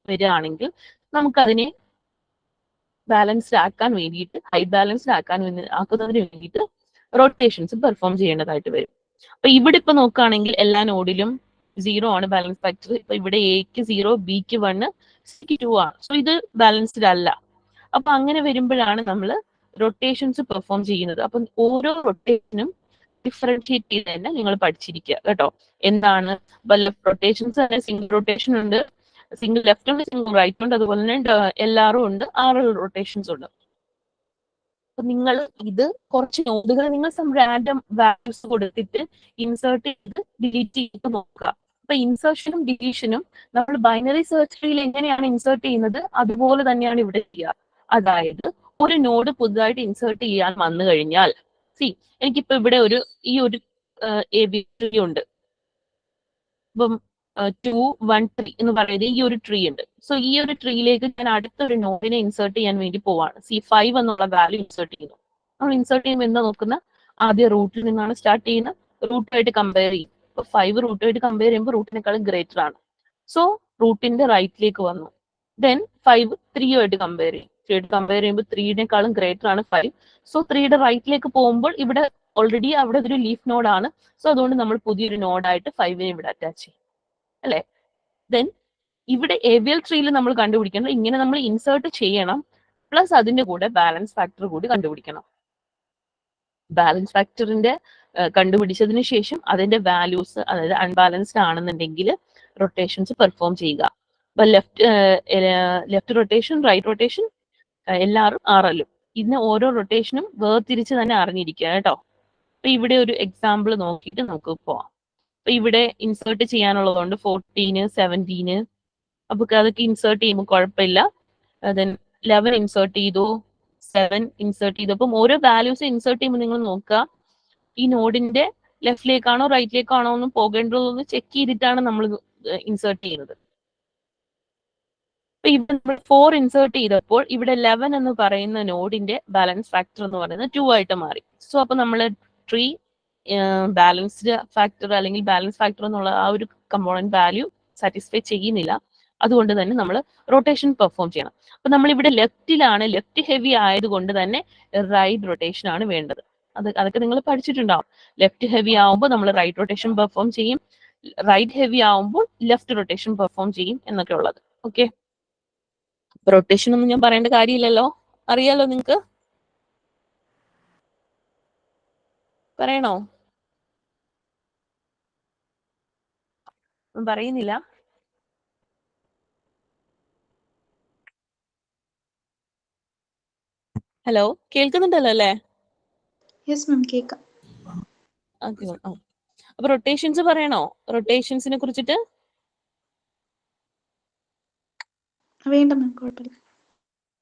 വരികയാണെങ്കിൽ നമുക്കതിനെ ബാലൻസ്ഡ് ആക്കാൻ വേണ്ടിയിട്ട്, ഹൈ ബാലൻസ്ഡ് ആക്കുന്നതിന് വേണ്ടിയിട്ട് റൊട്ടേഷൻസ് പെർഫോം ചെയ്യേണ്ടതായിട്ട് വരും. അപ്പൊ ഇവിടെ ഇപ്പൊ നോക്കുകയാണെങ്കിൽ എല്ലാ നോഡിലും 0 ആണ് ബാലൻസ് ഫാക്ടർ. ഇപ്പൊ ഇവിടെ എക്ക് 0, ബിക്ക് 1, സിക്ക് 2 ആണ്. സോ ഇത് ബാലൻസ്ഡ് അല്ല. അപ്പൊ അങ്ങനെ വരുമ്പോഴാണ് നമ്മൾ റൊട്ടേഷൻസ് പെർഫോം ചെയ്യുന്നത്. അപ്പം ഓരോ റൊട്ടേഷനും ഡിഫറൻഷിയേറ്റ് ചെയ്ത് തന്നെ നിങ്ങൾ പഠിച്ചിരിക്കുക കേട്ടോ. എന്താണ് റൊട്ടേഷൻസ് തന്നെ? സിംഗിൾ റൊട്ടേഷൻ ഉണ്ട്, സിംഗിൾ ലെഫ്റ്റ് ഉണ്ട്, സിംഗിൾ റൈറ്റ് ഉണ്ട്, അതുപോലെ തന്നെ എല്ലാറും ഉണ്ട്, 6 റൊട്ടേഷൻസ് ഉണ്ട്. അപ്പൊ നിങ്ങൾ ഇത് കുറച്ച് നോഡുകൾ നിങ്ങൾ റാൻഡം വാല്യൂസ് കൊടുത്തിട്ട് ഇൻസേർട്ട് ചെയ്ത് ഡിലീറ്റ് ചെയ്ത് നോക്കുക. അപ്പൊ ഇൻസേർഷനും ഡിലീഷനും നമ്മൾ ബൈനറി സെർച്ച് ട്രീയിൽ എങ്ങനെയാണ് ഇൻസേർട്ട് ചെയ്യുന്നത് അതുപോലെ തന്നെയാണ് ഇവിടെ ചെയ്യുക. അതായത് ഒരു നോഡ് പുതുതായിട്ട് ഇൻസേർട്ട് ചെയ്യാൻ വന്നു കഴിഞ്ഞാൽ, എനിക്കിപ്പോ ഇവിടെ ഈ ഒരു എബി ട്രീ ഉണ്ട്. ഇപ്പം 2, 1, 3 എന്ന് പറയുന്നത് ഈ ഒരു ട്രീ ഉണ്ട്. സോ ഈ ഒരു ട്രീയിലേക്ക് ഞാൻ അടുത്തൊരു നോഡിനെ ഇൻസേർട്ട് ചെയ്യാൻ വേണ്ടി പോവാണ്. 5 എന്നുള്ള വാല്യൂ ഇൻസേർട്ട് ചെയ്യുന്നു. നമ്മൾ ഇൻസേർട്ട് ചെയ്യുമ്പോൾ എന്താ നോക്കുന്ന? ആദ്യം റൂട്ടിൽ നിന്നാണ് സ്റ്റാർട്ട് ചെയ്യുന്നത്. റൂട്ടുമായിട്ട് കമ്പയർ ചെയ്യും. ഇപ്പൊ 5 റൂട്ടുമായിട്ട് കമ്പയർ ചെയ്യുമ്പോൾ റൂട്ടിനേക്കാളും ഗ്രേറ്റർ ആണ്. സോ റൂട്ടിന്റെ റൈറ്റിലേക്ക് വന്നു. ദെൻ 5 3യുമായിട്ട് കമ്പയർ ചെയ്യും. 3 കമ്പയർ ചെയ്യുമ്പോൾ 3നെക്കാളും ഗ്രേറ്റർ ആണ് 5. സോ 3യുടെ റൈറ്റിലേക്ക് പോകുമ്പോൾ ഇവിടെ ഓൾറെഡി അവിടെ ഒരു ലീഫ് നോഡ് ആണ്. സോ അതുകൊണ്ട് നമ്മൾ പുതിയൊരു നോഡായിട്ട് 5നെ ഇവിടെ അറ്റാച്ച് ചെയ്യും അല്ലെ. ദെൻ ഇവിടെ എവിഎൽ ട്രീയിൽ നമ്മൾ കണ്ടുപിടിക്കണം, ഇങ്ങനെ നമ്മൾ ഇൻസേർട്ട് ചെയ്യണം, പ്ലസ് അതിന്റെ കൂടെ ബാലൻസ് ഫാക്ടർ കൂടി കണ്ടുപിടിക്കണം. ബാലൻസ് ഫാക്ടറിന്റെ കണ്ടുപിടിച്ചതിന് ശേഷം അതിന്റെ വാല്യൂസ്, അതായത് അൺബാലൻസ്ഡ് ആണെന്നുണ്ടെങ്കിൽ റൊട്ടേഷൻസ് പെർഫോം ചെയ്യുക. അപ്പൊ ലെഫ്റ്റ് റൊട്ടേഷൻ, റൈറ്റ് റൊട്ടേഷൻ എല്ലാവരും ആറലും. ഇതിന് ഓരോ റൊട്ടേഷനും വേർതിരിച്ച് തന്നെ അറിഞ്ഞിരിക്കുക കേട്ടോ. അപ്പൊ ഇവിടെ ഒരു എക്സാമ്പിൾ നോക്കിയിട്ട് നമുക്ക് പോവാം. അപ്പൊ ഇവിടെ ഇൻസേർട്ട് ചെയ്യാനുള്ളതുകൊണ്ട് 14, 17, അപ്പൊ അതൊക്കെ ഇൻസേർട്ട് ചെയ്യുമ്പോൾ കുഴപ്പമില്ല. ദെൻ 11 ഇൻസേർട്ട് ചെയ്തു, 7 ഇൻസേർട്ട് ചെയ്തു. അപ്പം ഓരോ വാല്യൂസ് ഇൻസേർട്ട് ചെയ്യുമ്പോൾ നിങ്ങൾ നോക്കുക ഈ നോഡിന്റെ ലെഫ്റ്റിലേക്കാണോ റൈറ്റിലേക്കാണോ എന്ന് പോകേണ്ടതെന്ന് ചെക്ക് ചെയ്തിട്ടാണ് നമ്മൾ ഇൻസേർട്ട് ചെയ്യുന്നത്. അപ്പൊ ഇവിടെ നമ്മൾ 4 ഇൻസേർട്ട് ചെയ്തപ്പോൾ ഇവിടെ 11 എന്ന് പറയുന്ന നോഡിന്റെ ബാലൻസ് ഫാക്ടർ എന്ന് പറയുന്നത് 2 ആയിട്ട് മാറി. സോ അപ്പൊ നമ്മൾ ട്രീ ബാലൻസ്ഡ് ഫാക്ടർ അല്ലെങ്കിൽ ബാലൻസ് ഫാക്ടർ എന്നുള്ള ആ ഒരു കമ്പോണന്റ് വാല്യൂ സാറ്റിസ്ഫൈ ചെയ്യുന്നില്ല. അതുകൊണ്ട് തന്നെ നമ്മൾ റൊട്ടേഷൻ പെർഫോം ചെയ്യണം. അപ്പൊ നമ്മൾ ഇവിടെ ലെഫ്റ്റ് ഹെവി ആയതുകൊണ്ട് തന്നെ റൈറ്റ് റൊട്ടേഷൻ ആണ് വേണ്ടത്. അതൊക്കെ നിങ്ങൾ പഠിച്ചിട്ടുണ്ടാവും. ലെഫ്റ്റ് ഹെവി ആവുമ്പോൾ നമ്മൾ റൈറ്റ് റൊട്ടേഷൻ പെർഫോം ചെയ്യും, റൈറ്റ് ഹെവി ആവുമ്പോൾ ലെഫ്റ്റ് റൊട്ടേഷൻ പെർഫോം ചെയ്യും എന്നൊക്കെ ഉള്ളത്. ഓക്കെ, റൊട്ടേഷൻ ഒന്നും ഞാൻ പറയേണ്ട കാര്യമില്ലല്ലോ, അറിയാലോ നിങ്ങക്ക്. പറയണോ? പറയുന്നില്ല. ഹലോ, കേൾക്കുന്നുണ്ടല്ലോ അല്ലേ? യെസ് മാം, കേൾക്കാം. അപ്പൊ റൊട്ടേഷൻസ് പറയണോ? റൊട്ടേഷൻസിനെ കുറിച്ചിട്ട് വേണ്ട മാം, കുഴപ്പമില്ല.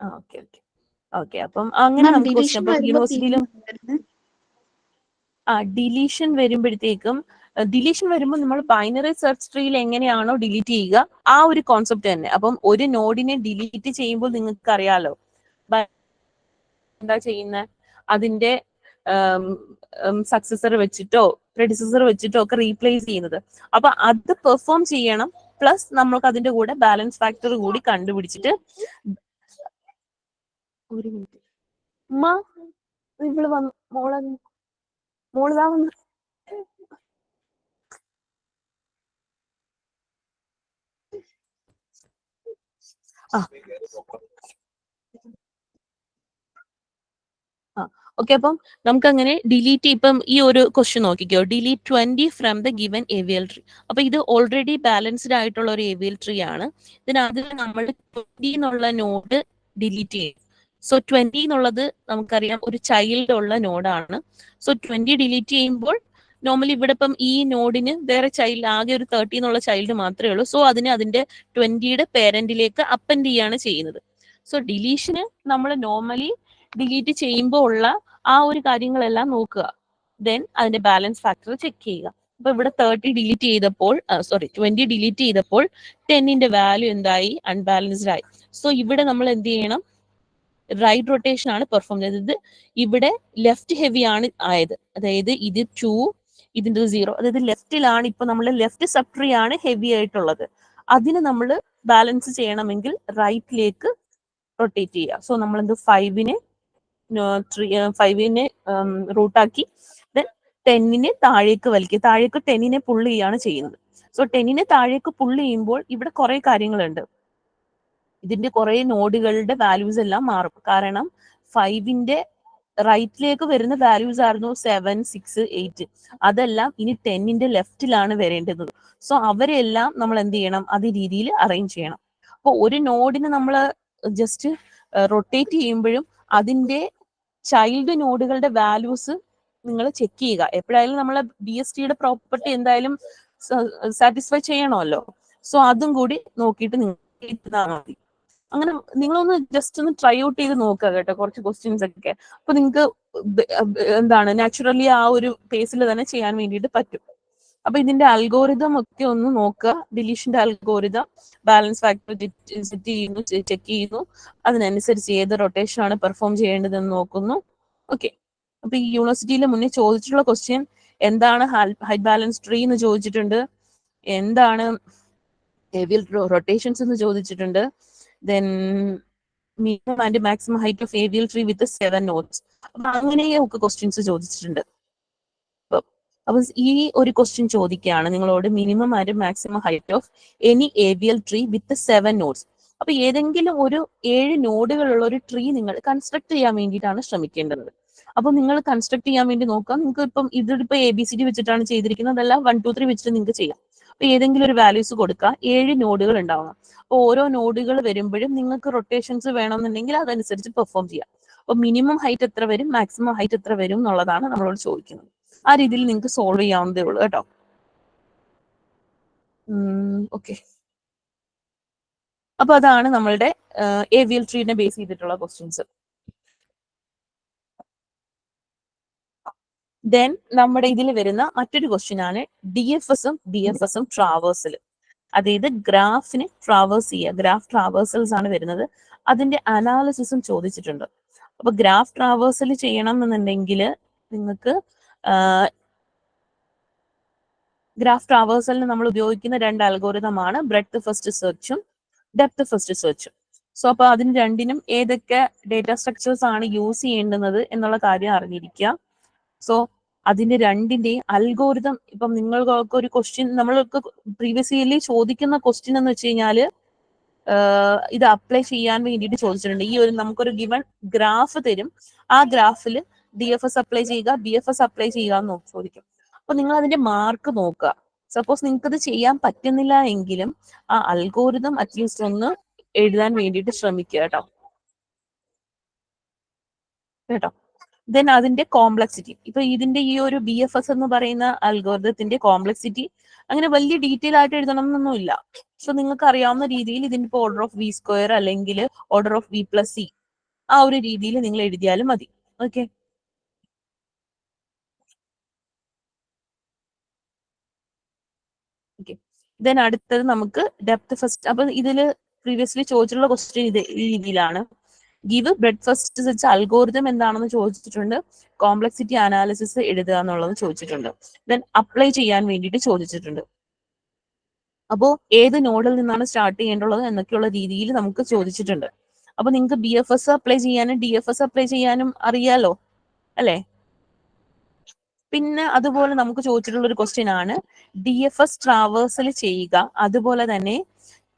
Okay okay okay. അപ്പം അങ്ങനെ നമുക്ക് യൂണിവേഴ്സിറ്റിയിലും ഡിലീഷൻ വരുമ്പോഴത്തേക്കും, ഡിലീഷൻ വരുമ്പോൾ നമ്മൾ ബൈനറി സെർച്ച് ട്രീയിൽ എങ്ങനെയാണോ ഡിലീറ്റ് ചെയ്യുക ആ ഒരു കോൺസെപ്റ്റ് തന്നെ. അപ്പം ഒരു നോഡിനെ ഡിലീറ്റ് ചെയ്യുമ്പോൾ നിങ്ങൾക്ക് അറിയാലോ എന്താ ചെയ്യുന്നത്, അതിന്റെ സക്സസർ വെച്ചിട്ടോ പ്രെഡിസസർ വെച്ചിട്ടോ ഒക്കെ റീപ്ലേസ് ചെയ്യുന്നത്. അപ്പൊ അത് പെർഫോം ചെയ്യണം. പ്ലസ് നമ്മൾക്ക് അതിന്റെ കൂടെ ബാലൻസ് ഫാക്ടർ കൂടി കണ്ടുപിടിച്ചിട്ട്, ഒരു മിനിറ്റ് ഇവള് വന്നു, മോളിതാ വന്നു. ഓക്കെ, അപ്പം നമുക്ക് അങ്ങനെ ഡിലീറ്റ്, ഇപ്പം ഈ ഒരു ക്വസ്റ്റ്യൻ നോക്കിക്കോ, delete 20 from the given AVL tree. അപ്പൊ ഇത് ഓൾറെഡി ബാലൻസ്ഡ് ആയിട്ടുള്ള ഒരു എവിഎൽ ട്രീ ആണ്. ഇതിനകത്ത് നമ്മൾ 20 എന്നുള്ള നോഡ് ഡിലീറ്റ് ചെയ്യും. സോ 20 എന്നുള്ളത് നമുക്കറിയാം ഒരു ചൈൽഡ് ഉള്ള നോഡാണ്. സോ 20 ഡിലീറ്റ് ചെയ്യുമ്പോൾ നോർമലി ഇവിടെ ഇപ്പം ഈ നോഡിന് വേറെ ചൈൽഡ്, ആകെ ഒരു 30 എന്നുള്ള ചൈൽഡ് മാത്രമേ ഉള്ളൂ. സോ അതിന്റെ 20യുടെ പേരന്റിലേക്ക് അപ്പൻഡ് ചെയ്യാണ് ചെയ്യുന്നത്. സോ ഡിലീഷന് നമ്മൾ നോർമലി ഡിലീറ്റ് ചെയ്യുമ്പോൾ ഉള്ള ആ ഒരു കാര്യങ്ങളെല്ലാം നോക്കുക. ദെൻ അതിന്റെ ബാലൻസ് ഫാക്ടർ ചെക്ക് ചെയ്യുക. അപ്പൊ ഇവിടെ 30 ഡിലീറ്റ് ചെയ്തപ്പോൾ 20 ഡിലീറ്റ് ചെയ്തപ്പോൾ 10ന്റെ വാല്യൂ എന്തായി? അൺബാലൻസ്ഡ് ആയി. സോ ഇവിടെ നമ്മൾ എന്ത് ചെയ്യണം? റൈറ്റ് റൊട്ടേഷൻ ആണ് പെർഫോം ചെയ്തത്. ഇവിടെ ലെഫ്റ്റ് ഹെവി ആണ് ആയത്, അതായത് ഇത് 2, ഇതിന്റെ 0, അതായത് ലെഫ്റ്റിലാണ്. ഇപ്പൊ നമ്മൾ ലെഫ്റ്റ് സബ് ട്രീ ആണ് ഹെവി ആയിട്ടുള്ളത്. അതിന് നമ്മൾ ബാലൻസ് ചെയ്യണമെങ്കിൽ റൈറ്റിലേക്ക് റൊട്ടേറ്റ് ചെയ്യുക. സോ നമ്മൾ എന്ത് 5നെ റൂട്ടാക്കി, ദെൻ 10നെ താഴേക്ക് വലിക്കുക. താഴേക്ക് 10നെ പുള്ള് ചെയ്യാണ് ചെയ്യുന്നത്. സോ 10നെ താഴേക്ക് പുള്ള് ചെയ്യുമ്പോൾ ഇവിടെ കുറെ കാര്യങ്ങളുണ്ട്. ഇതിന്റെ കുറെ നോഡുകളുടെ വാല്യൂസ് എല്ലാം മാറും. കാരണം 5ന്റെ റൈറ്റിലേക്ക് വരുന്ന വാല്യൂസ് ആയിരുന്നു 7, 6, 8. അതെല്ലാം ഇനി 10ന്റെ ലെഫ്റ്റിലാണ് വരേണ്ടത്. സോ അവരെല്ലാം നമ്മൾ എന്ത് ചെയ്യണം, അതേ രീതിയിൽ അറേഞ്ച് ചെയ്യണം. അപ്പോൾ ഒരു നോഡിന് നമ്മൾ ജസ്റ്റ് റൊട്ടേറ്റ് ചെയ്യുമ്പോഴും അതിന്റെ ചൈൽഡ് നോഡുകളുടെ വാല്യൂസ് നിങ്ങൾ ചെക്ക് ചെയ്യുക. എപ്പോഴായാലും നമ്മളെ BSTയുടെ പ്രോപ്പർട്ടി എന്തായാലും സാറ്റിസ്ഫൈ ചെയ്യണമല്ലോ. സോ അതും കൂടി നോക്കിയിട്ട് നിങ്ങൾ മതി. അങ്ങനെ നിങ്ങളൊന്ന് ജസ്റ്റ് ഒന്ന് ട്രൈ ഔട്ട് ചെയ്ത് നോക്കുക കേട്ടോ, കുറച്ച് ക്വസ്റ്റ്യൻസ് ഒക്കെ. അപ്പൊ നിങ്ങൾക്ക് എന്താണ് നാച്ചുറലി ആ ഒരു പേസിൽ തന്നെ ചെയ്യാൻ വേണ്ടിയിട്ട് പറ്റും. അപ്പൊ ഇതിന്റെ അൽഗോരിതം ഒക്കെ ഒന്ന് നോക്കുക. ഡിലീഷന്റെ അൽഗോരിതം, ബാലൻസ് ഫാക്ടർ സെറ്റ് ചെയ്യുന്നു, ചെക്ക് ചെയ്യുന്നു, അതിനനുസരിച്ച് ഏത് റൊട്ടേഷൻ ആണ് പെർഫോം ചെയ്യേണ്ടതെന്ന് നോക്കുന്നു. ഓക്കെ. അപ്പൊ ഈ യൂണിവേഴ്സിറ്റിയിൽ മുന്നേ ചോദിച്ചിട്ടുള്ള ക്വസ്റ്റ്യൻ എന്താണ് ഹൈറ്റ് ബാലൻസ് ട്രീ എന്ന് ചോദിച്ചിട്ടുണ്ട്, എന്താണ് ഏവിയൽ റൊട്ടേഷൻസ് എന്ന് ചോദിച്ചിട്ടുണ്ട്, then minimum and maximum height of AVL tree with 7 nodes. അപ്പൊ അങ്ങനെയൊക്കെ ക്വസ്റ്റ്യൻസ് ചോദിച്ചിട്ടുണ്ട്. അപ്പൊ ഈ ഒരു ക്വസ്റ്റ്യൻ ചോദിക്കുകയാണ് നിങ്ങളോട്, minimum and maximum height of any AVL tree with 7 nodes. അപ്പൊ ഏതെങ്കിലും ഒരു 7 നോഡുകളുള്ള ഒരു ട്രീ നിങ്ങൾ കൺസ്ട്രക്ട് ചെയ്യാൻ വേണ്ടിയിട്ടാണ് ശ്രമിക്കേണ്ടത്. അപ്പൊ നിങ്ങൾ കൺസ്ട്രക്ട് ചെയ്യാൻ വേണ്ടി നോക്കാം. നിങ്ങൾക്ക് ഇപ്പം ഇതിപ്പോ ABCD വെച്ചിട്ടാണ് ചെയ്തിരിക്കുന്നത്, അതെല്ലാം 1, 2, 3 വെച്ചിട്ട് നിങ്ങൾക്ക് ചെയ്യാം. അപ്പൊ ഏതെങ്കിലും ഒരു വാല്യൂസ് കൊടുക്കുക, 7 നോഡുകൾ ഉണ്ടാവണം. അപ്പൊ ഓരോ നോഡുകൾ വരുമ്പോഴും നിങ്ങൾക്ക് റൊട്ടേഷൻസ് വേണമെന്നുണ്ടെങ്കിൽ അതനുസരിച്ച് പെർഫോം ചെയ്യാം. അപ്പൊ മിനിമം ഹൈറ്റ് എത്ര വരും, മാക്സിമം ഹൈറ്റ് എത്ര വരും എന്നുള്ളതാണ് നമ്മളോട് ചോദിക്കുന്നത്. ആ രീതിയിൽ നിങ്ങൾക്ക് സോൾവ് ചെയ്യാവുന്നതേ ഉള്ളൂ കേട്ടോ. ഓക്കെ. അപ്പൊ അതാണ് നമ്മളുടെ ഏവിയൽ ട്രീനെ ബേസ് ചെയ്തിട്ടുള്ള ക്വസ്റ്റ്യൻസ്. ദെൻ നമ്മുടെ ഇതിൽ വരുന്ന മറ്റൊരു ക്വസ്റ്റ്യൻ ആണ് DFSഉം BFSഉം ട്രാവേഴ്സൽ. അതായത് ഗ്രാഫിനെ ട്രാവേഴ്സ് ചെയ്യുക, ഗ്രാഫ് ട്രാവേഴ്സൽസ് ആണ് വരുന്നത്. അതിന്റെ അനാലിസിസും ചോദിച്ചിട്ടുണ്ട്. അപ്പൊ ഗ്രാഫ് ട്രാവേഴ്സൽ ചെയ്യണം എന്നുണ്ടെങ്കിൽ നിങ്ങൾക്ക് ഗ്രാഫ് ട്രാവേഴ്സലിന് നമ്മൾ ഉപയോഗിക്കുന്ന 2 അൽഗോരിതമാണ് ബ്രെഡ്ത്ത് ഫസ്റ്റ് സെർച്ചും ഡെപ്ത് ഫസ്റ്റ് സെർച്ചും. സോ അപ്പൊ അതിന് രണ്ടിനും ഏതൊക്കെ ഡേറ്റ സ്ട്രക്ചേഴ്സ് ആണ് യൂസ് ചെയ്യേണ്ടുന്നത് എന്നുള്ള കാര്യം അറിഞ്ഞിരിക്കുക. സോ അതിന്റെ രണ്ടിന്റെയും അൽഗോരിതം, ഇപ്പം നിങ്ങൾക്ക് ഒരു ക്വസ്റ്റ്യൻ നമ്മൾക്ക് പ്രീവിയസ് ഇയർലി ചോദിക്കുന്ന ക്വസ്റ്റ്യൻ എന്ന് വെച്ച് കഴിഞ്ഞാല് ഇത് അപ്ലൈ ചെയ്യാൻ വേണ്ടിയിട്ട് ചോദിച്ചിട്ടുണ്ട്. ഈ ഒരു നമുക്കൊരു ഗിവൺ ഗ്രാഫ് തരും, ആ ഗ്രാഫിൽ DFS അപ്ലൈ ചെയ്യുക, BFS അപ്ലൈ ചെയ്യുക എന്ന് ചോദിക്കും. അപ്പൊ നിങ്ങൾ അതിന്റെ മാർക്ക് നോക്കുക. സപ്പോസ് നിങ്ങൾക്ക് അത് ചെയ്യാൻ പറ്റുന്നില്ല എങ്കിലും ആ അൽഗോരിതം അറ്റ്ലീസ്റ്റ് ഒന്ന് എഴുതാൻ വേണ്ടിയിട്ട് ശ്രമിക്കുക കേട്ടോ. ദെൻ അതിന്റെ കോംപ്ലക്സിറ്റി, ഇപ്പൊ ഇതിന്റെ ഈ ഒരു BFS എന്ന് പറയുന്ന അൽഗോരിതത്തിന്റെ കോംപ്ലക്സിറ്റി അങ്ങനെ വലിയ ഡീറ്റെയിൽ ആയിട്ട് എഴുതണം എന്നൊന്നുമില്ല. സോ നിങ്ങൾക്ക് അറിയാവുന്ന രീതിയിൽ ഇതിന്റെ ഇപ്പോൾ ഓർഡർ ഓഫ് V² അല്ലെങ്കിൽ ഓർഡർ ഓഫ് V+C ആ ഒരു രീതിയിൽ നിങ്ങൾ എഴുതിയാലും മതി. ഓക്കെ. ദെൻ അടുത്തത് നമുക്ക് ഡെപ്ത് ഫസ്റ്റ്. അപ്പൊ ഇതില് പ്രീവിയസ്ലി ചോദിച്ചിട്ടുള്ള ക്വസ്റ്റ്യൻ ഇത് ഈ രീതിയിലാണ്. Give breadth first search algorithm എന്താണെന്ന് ചോദിച്ചിട്ടുണ്ട്, കോംപ്ലക്സിറ്റി അനാലിസിസ് എഴുതുക എന്നുള്ളത് ചോദിച്ചിട്ടുണ്ട്, ദെൻ അപ്ലൈ ചെയ്യാൻ വേണ്ടിയിട്ട് ചോദിച്ചിട്ടുണ്ട്. അപ്പോൾ ഏത് നോഡിൽ നിന്നാണ് സ്റ്റാർട്ട് ചെയ്യേണ്ടുള്ളത് എന്നൊക്കെയുള്ള രീതിയിൽ നമുക്ക് ചോദിച്ചിട്ടുണ്ട്. അപ്പൊ നിങ്ങൾക്ക് BFS അപ്ലൈ ചെയ്യാനും DFS അപ്ലൈ ചെയ്യാനും അറിയാലോ അല്ലെ. പിന്നെ അതുപോലെ നമുക്ക് ചോദിച്ചിട്ടുള്ള ഒരു ക്വസ്റ്റ്യൻ ആണ് DFS ട്രാവേഴ്സൽ ചെയ്യുക, അതുപോലെ തന്നെ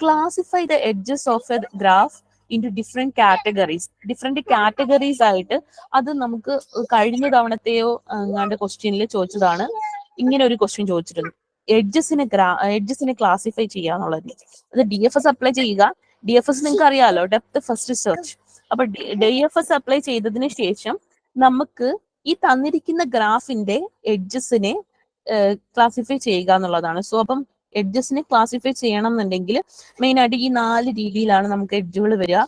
classify the edges of A graph into different categories. Different categories ആയിട്ട് അത് നമുക്ക് കഴിഞ്ഞ തവണത്തെയോ അങ്ങാണ്ട് ക്വസ്റ്റ്യനിൽ ചോദിച്ചതാണ്. ഇങ്ങനെ ഒരു ക്വസ്റ്റ്യൻ ചോദിച്ചിട്ടുണ്ട്, എഡ്ജസിനെ ക്ലാസിഫൈ ചെയ്യുക എന്നുള്ളത്. അത് DFS അപ്ലൈ ചെയ്യുക. DFS നിങ്ങൾക്ക് അറിയാലോ, ഡെപ്ത് ഫസ്റ്റ് സെർച്ച്. അപ്പൊ DFS അപ്ലൈ ചെയ്തതിന് ശേഷം നമുക്ക് ഈ തന്നിരിക്കുന്ന ഗ്രാഫിന്റെ എഡ്ജസിനെ ക്ലാസിഫൈ ചെയ്യുക എന്നുള്ളതാണ്. സോ അപ്പം എഡ്ജസിനെ ക്ലാസിഫൈ ചെയ്യണം എന്നുണ്ടെങ്കിൽ മെയിൻ ആയിട്ട് ഈ 4 രീതിയിലാണ് നമുക്ക് എഡ്ജുകൾ വരിക.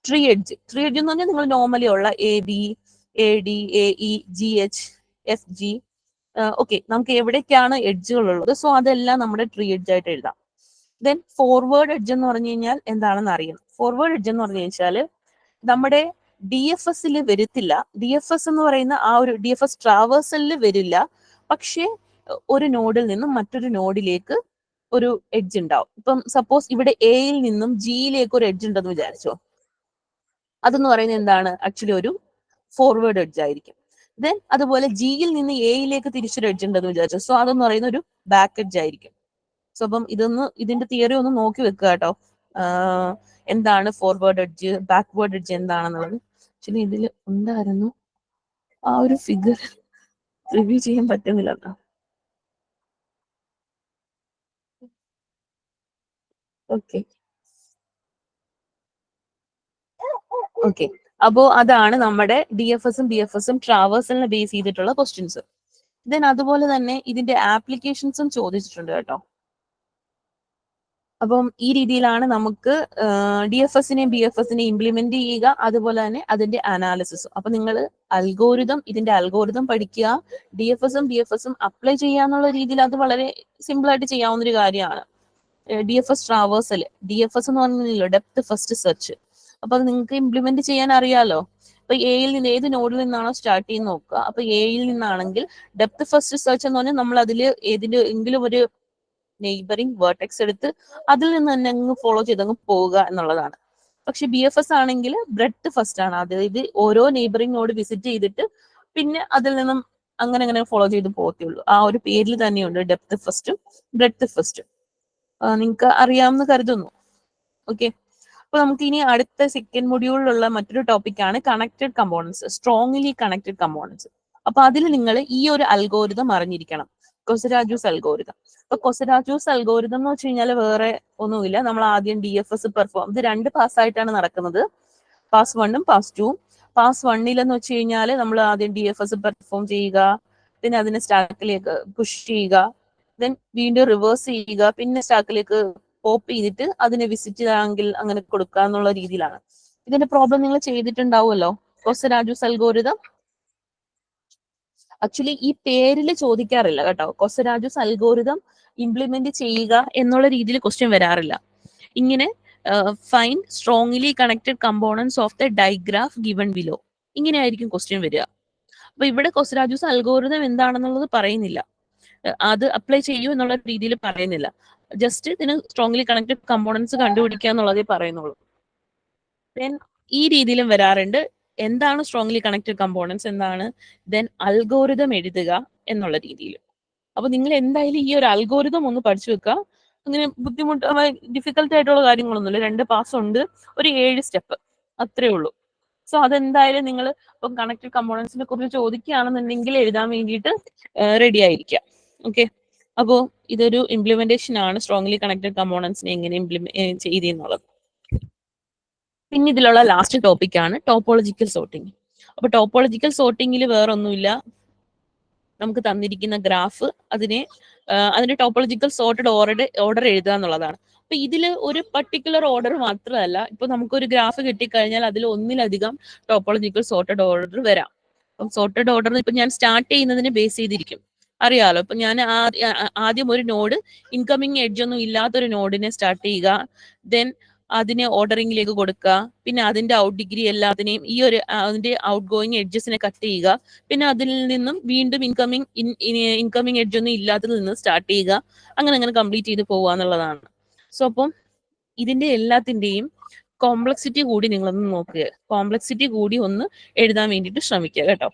ട്രീ എഡ്ജ് എന്ന് പറഞ്ഞാൽ നിങ്ങൾ നോർമലി ഉള്ള AB, AD, AE, GH, FG. Okay, നമുക്ക് എവിടേക്കാണ് എഡ്ജുകൾ ഉള്ളത്, സോ അതെല്ലാം നമ്മുടെ ട്രീ എഡ്ജ് ആയിട്ട് എഴുതാം. ദെൻ ഫോർവേഡ് എഡ്ജ് എന്ന് പറഞ്ഞു കഴിഞ്ഞാൽ എന്താണെന്ന് അറിയണം. ഫോർവേഡ് എഡ്ജ് എന്ന് പറഞ്ഞു വെച്ചാൽ നമ്മുടെ DFSൽ വരത്തില്ല. DFS എന്ന് പറയുന്ന ആ ഒരു DFS ട്രാവേഴ്സലിൽ വരില്ല, പക്ഷേ ഒരു നോഡിൽ നിന്നും മറ്റൊരു നോഡിലേക്ക് ഒരു എഡ്ജ് ഉണ്ടാവും. ഇപ്പം സപ്പോസ് ഇവിടെ Aയിൽ നിന്നും Gയിലേക്ക് ഒരു എഡ്ജ് ഉണ്ടെന്ന് വിചാരിച്ചോ. അതെന്ന് പറയുന്നത് എന്താണ്? ആക്ച്വലി ഒരു ഫോർവേഡ് എഡ്ജ് ആയിരിക്കും. ദെൻ അതുപോലെ ജിയിൽ നിന്ന് എയിലേക്ക് തിരിച്ചൊരു എഡ്ജ് ഉണ്ടെന്ന് വിചാരിച്ചു. സോ അതെന്ന് പറയുന്ന ഒരു ബാക്ക് എഡ്ജ് ആയിരിക്കും. സോ അപ്പം ഇതിന്റെ തിയറി ഒന്ന് നോക്കി വെക്കുക കേട്ടോ. എന്താണ് ഫോർവേഡ് എഡ്ജ്, ബാക്ക്വേർഡ് എഡ്ജ് എന്താണെന്നുള്ളത്. ആക്ച്വലി ഇതിൽ ഉണ്ടായിരുന്നു ആ ഒരു ഫിഗർ റിവ്യൂ ചെയ്യാൻ പറ്റുന്നില്ല കേട്ടോ. ഓക്കെ ഓക്കെ അപ്പോ അതാണ് നമ്മുടെ DFSഉം BFSഉം ട്രാവേഴ്സലിനെ ബേസ് ചെയ്തിട്ടുള്ള ക്വസ്റ്റ്യൻസ്. ദെൻ അതുപോലെ തന്നെ ഇതിന്റെ ആപ്ലിക്കേഷൻസും ചോദിച്ചിട്ടുണ്ട് കേട്ടോ. അപ്പം ഈ രീതിയിലാണ് നമുക്ക് DFSനെയും BFSനെയും ഇംപ്ലിമെന്റ് ചെയ്യുക, അതുപോലെ തന്നെ അതിന്റെ അനാലിസിസും. അപ്പൊ നിങ്ങൾ ഇതിന്റെ അൽഗോരിതം പഠിക്കുക, DFSഉം BFSഉം അപ്ലൈ ചെയ്യാന്നുള്ള രീതിയിൽ അത് വളരെ സിമ്പിൾ ആയിട്ട് ചെയ്യാവുന്ന ഒരു കാര്യമാണ്. DFS ട്രാവേഴ്സൽ, DFS എന്ന് പറഞ്ഞില്ലല്ലോ, ഡെപ്ത് ഫസ്റ്റ് സെർച്ച്. അപ്പൊ അത് നിങ്ങൾക്ക് ഇംപ്ലിമെന്റ് ചെയ്യാൻ അറിയാലോ. അപ്പൊ എയിൽ നിന്ന് ഏത് നോഡിൽ നിന്നാണോ സ്റ്റാർട്ട് ചെയ്യുന്ന നോക്കുക. അപ്പൊ എയിൽ നിന്നാണെങ്കിൽ ഡെപ്ത് ഫസ്റ്റ് സെർച്ച് എന്ന് പറഞ്ഞാൽ നമ്മൾ അതിൽ ഏതെങ്കിലും ഒരു നെയ്ബറിംഗ് വേർട്ടെക്സ് എടുത്ത് അതിൽ നിന്ന് തന്നെ അങ്ങ് ഫോളോ ചെയ്തങ്ങ് പോവുക എന്നുള്ളതാണ്. പക്ഷെ BFS ആണെങ്കിൽ ബ്രെഡ്ത്ത് ഫസ്റ്റ് ആണ്. അതായത് ഓരോ നെയ്ബറിംഗ് നോഡ് വിസിറ്റ് ചെയ്തിട്ട് പിന്നെ അതിൽ നിന്നും അങ്ങനെ ഫോളോ ചെയ്ത് പോകത്തുള്ളൂ. ആ ഒരു പേരിൽ തന്നെയുണ്ട് ഡെപ്ത് ഫസ്റ്റും ബ്രെഡ്ത്ത് ഫസ്റ്റും. നിങ്ങൾക്ക് അറിയാമെന്ന് കരുതുന്നു. ഓക്കെ, അപ്പൊ നമുക്ക് ഇനി അടുത്ത സെക്കൻഡ് മൊഡ്യൂളിലുള്ള മറ്റൊരു ടോപ്പിക്കാണ് connected components, strongly connected components. അപ്പൊ അതിൽ നിങ്ങൾ ഈ ഒരു അൽഗോരിതം അറിഞ്ഞിരിക്കണം, കൊസരാജൂസ് അൽഗോരിതം. അപ്പൊ കൊസരാജൂസ് അൽഗോരിതം എന്ന് വെച്ച് കഴിഞ്ഞാൽ വേറെ ഒന്നുമില്ല. നമ്മൾ ആദ്യം DFS പെർഫോം, ഇത് 2 പാസ്സായിട്ടാണ് നടക്കുന്നത്, പാസ് 1ഉം പാസ് 2ഉം. പാസ് 1 എന്ന് വെച്ച് കഴിഞ്ഞാൽ നമ്മൾ ആദ്യം DFS പെർഫോം ചെയ്യുക, പിന്നെ അതിനെ സ്റ്റാക്കിലേക്ക് പുഷ് ചെയ്യുക, ദെൻ വീണ്ടും റിവേഴ്സ് ചെയ്യുക, പിന്നെ സ്റ്റാക്കിലേക്ക് പോപ്പ് ചെയ്തിട്ട് അതിനെ വിസിറ്റ് ആണെങ്കിൽ അങ്ങനെ കൊടുക്കുക എന്നുള്ള രീതിയിലാണ്. ഇതിന്റെ പ്രോബ്ലം നിങ്ങൾ ചെയ്തിട്ടുണ്ടാവുമല്ലോ, കൊസരാജൂസ് അൽഗോരിതം. ആക്ച്വലി ഈ പേരിൽ ചോദിക്കാറില്ല കേട്ടോ. കൊസരാജൂസ് അൽഗോരിതം ഇംപ്ലിമെന്റ് ചെയ്യുക എന്നുള്ള രീതിയിൽ ക്വസ്റ്റ്യൻ വരാറില്ല. ഇങ്ങനെ find strongly connected components of the diagraph given below, ഇങ്ങനെയായിരിക്കും ക്വസ്റ്റ്യൻ വരിക. അപ്പൊ ഇവിടെ കൊസരാജൂസ് അൽഗോരിതം എന്താണെന്നുള്ളത് പറയുന്നില്ല, അത് അപ്ലൈ ചെയ്യൂ എന്നുള്ള രീതിയിൽ പറയുന്നില്ല. ജസ്റ്റ് ഇതിന് സ്ട്രോങ്ലി കണക്റ്റഡ് കമ്പോണൻസ് കണ്ടുപിടിക്കുക എന്നുള്ളതേ പറയുന്നുള്ളൂ. ദെൻ ഈ രീതിയിലും വരാറുണ്ട്, എന്താണ് സ്ട്രോങ്ലി കണക്റ്റഡ് കമ്പോണൻസ് എന്താണ്, ദെൻ അൽഗോരിതം എഴുതുക എന്നുള്ള രീതിയിൽ. അപ്പൊ നിങ്ങൾ എന്തായാലും ഈ ഒരു അൽഗോരിതം ഒന്ന് പഠിച്ചു വെക്കുക. അങ്ങനെ ഡിഫിക്കൽട്ട് ആയിട്ടുള്ള കാര്യങ്ങളൊന്നുമില്ല, 2 പാസ് ഉണ്ട്, ഒരു 7 സ്റ്റെപ്പ്, അത്രേ ഉള്ളൂ. സോ അതെന്തായാലും നിങ്ങൾ ഇപ്പം കണക്റ്റഡ് കമ്പോണൻസിനെ കുറിച്ച് ചോദിക്കുകയാണെന്നുണ്ടെങ്കിൽ എഴുതാൻ വേണ്ടിയിട്ട് റെഡി ആയിരിക്കുക. ഓക്കെ, അപ്പോൾ ഇതൊരു ഇംപ്ലിമെന്റേഷൻ ആണ്, സ്ട്രോങ്ലി കണക്റ്റഡ് കമ്പോണൻസിനെ എങ്ങനെ ചെയ്തെന്നുള്ളത്. പിന്നെ ഇതിലുള്ള ലാസ്റ്റ് ടോപ്പിക്കാണ് ടോപ്പോളജിക്കൽ സോർട്ടിങ്. അപ്പൊ ടോപ്പോളജിക്കൽ സോർട്ടിങ്ങിൽ വേറെ ഒന്നുമില്ല, നമുക്ക് തന്നിരിക്കുന്ന ഗ്രാഫ് അതിന്റെ ടോപ്പോളജിക്കൽ സോർട്ടഡ് ഓർഡർ എഴുതുക എന്നുള്ളതാണ്. അപ്പൊ ഇതിൽ ഒരു പർട്ടിക്കുലർ ഓർഡർ മാത്രമല്ല, ഇപ്പൊ നമുക്കൊരു ഗ്രാഫ് കിട്ടിക്കഴിഞ്ഞാൽ അതിൽ ഒന്നിലധികം ടോപ്പോളജിക്കൽ സോർട്ടഡ് ഓർഡർ വരാം. അപ്പം സോർട്ടഡ് ഓർഡർ ഇപ്പൊ ഞാൻ സ്റ്റാർട്ട് ചെയ്യുന്നതിനെ ബേസ് ചെയ്തിരിക്കും, അറിയാലോ. ഇപ്പൊ ഞാൻ ആദ്യം ഒരു നോഡ്, ഇൻകമിങ് എഡ്ജ് ഒന്നും ഇല്ലാത്തൊരു നോഡിനെ സ്റ്റാർട്ട് ചെയ്യുക, ദെൻ അതിനെ ഓർഡറിംഗിലേക്ക് കൊടുക്കുക, പിന്നെ അതിന്റെ ഔട്ട് ഡിഗ്രി എല്ലാത്തിനെയും അതിന്റെ ഔട്ട് ഗോയിങ് എഡ്ജസിനെ കട്ട് ചെയ്യുക, പിന്നെ അതിൽ നിന്നും വീണ്ടും ഇൻകമിങ് എഡ്ജ് ഒന്നും ഇല്ലാത്തതിൽ നിന്ന് സ്റ്റാർട്ട് ചെയ്യുക, അങ്ങനെ കംപ്ലീറ്റ് ചെയ്ത് പോവുക എന്നുള്ളതാണ്. സോ അപ്പം ഇതിന്റെ എല്ലാത്തിന്റെയും കോംപ്ലക്സിറ്റി കൂടി നിങ്ങളൊന്ന് നോക്കുക, കോംപ്ലക്സിറ്റി കൂടി ഒന്ന് എഴുതാൻ വേണ്ടിയിട്ട് ശ്രമിക്കുക കേട്ടോ.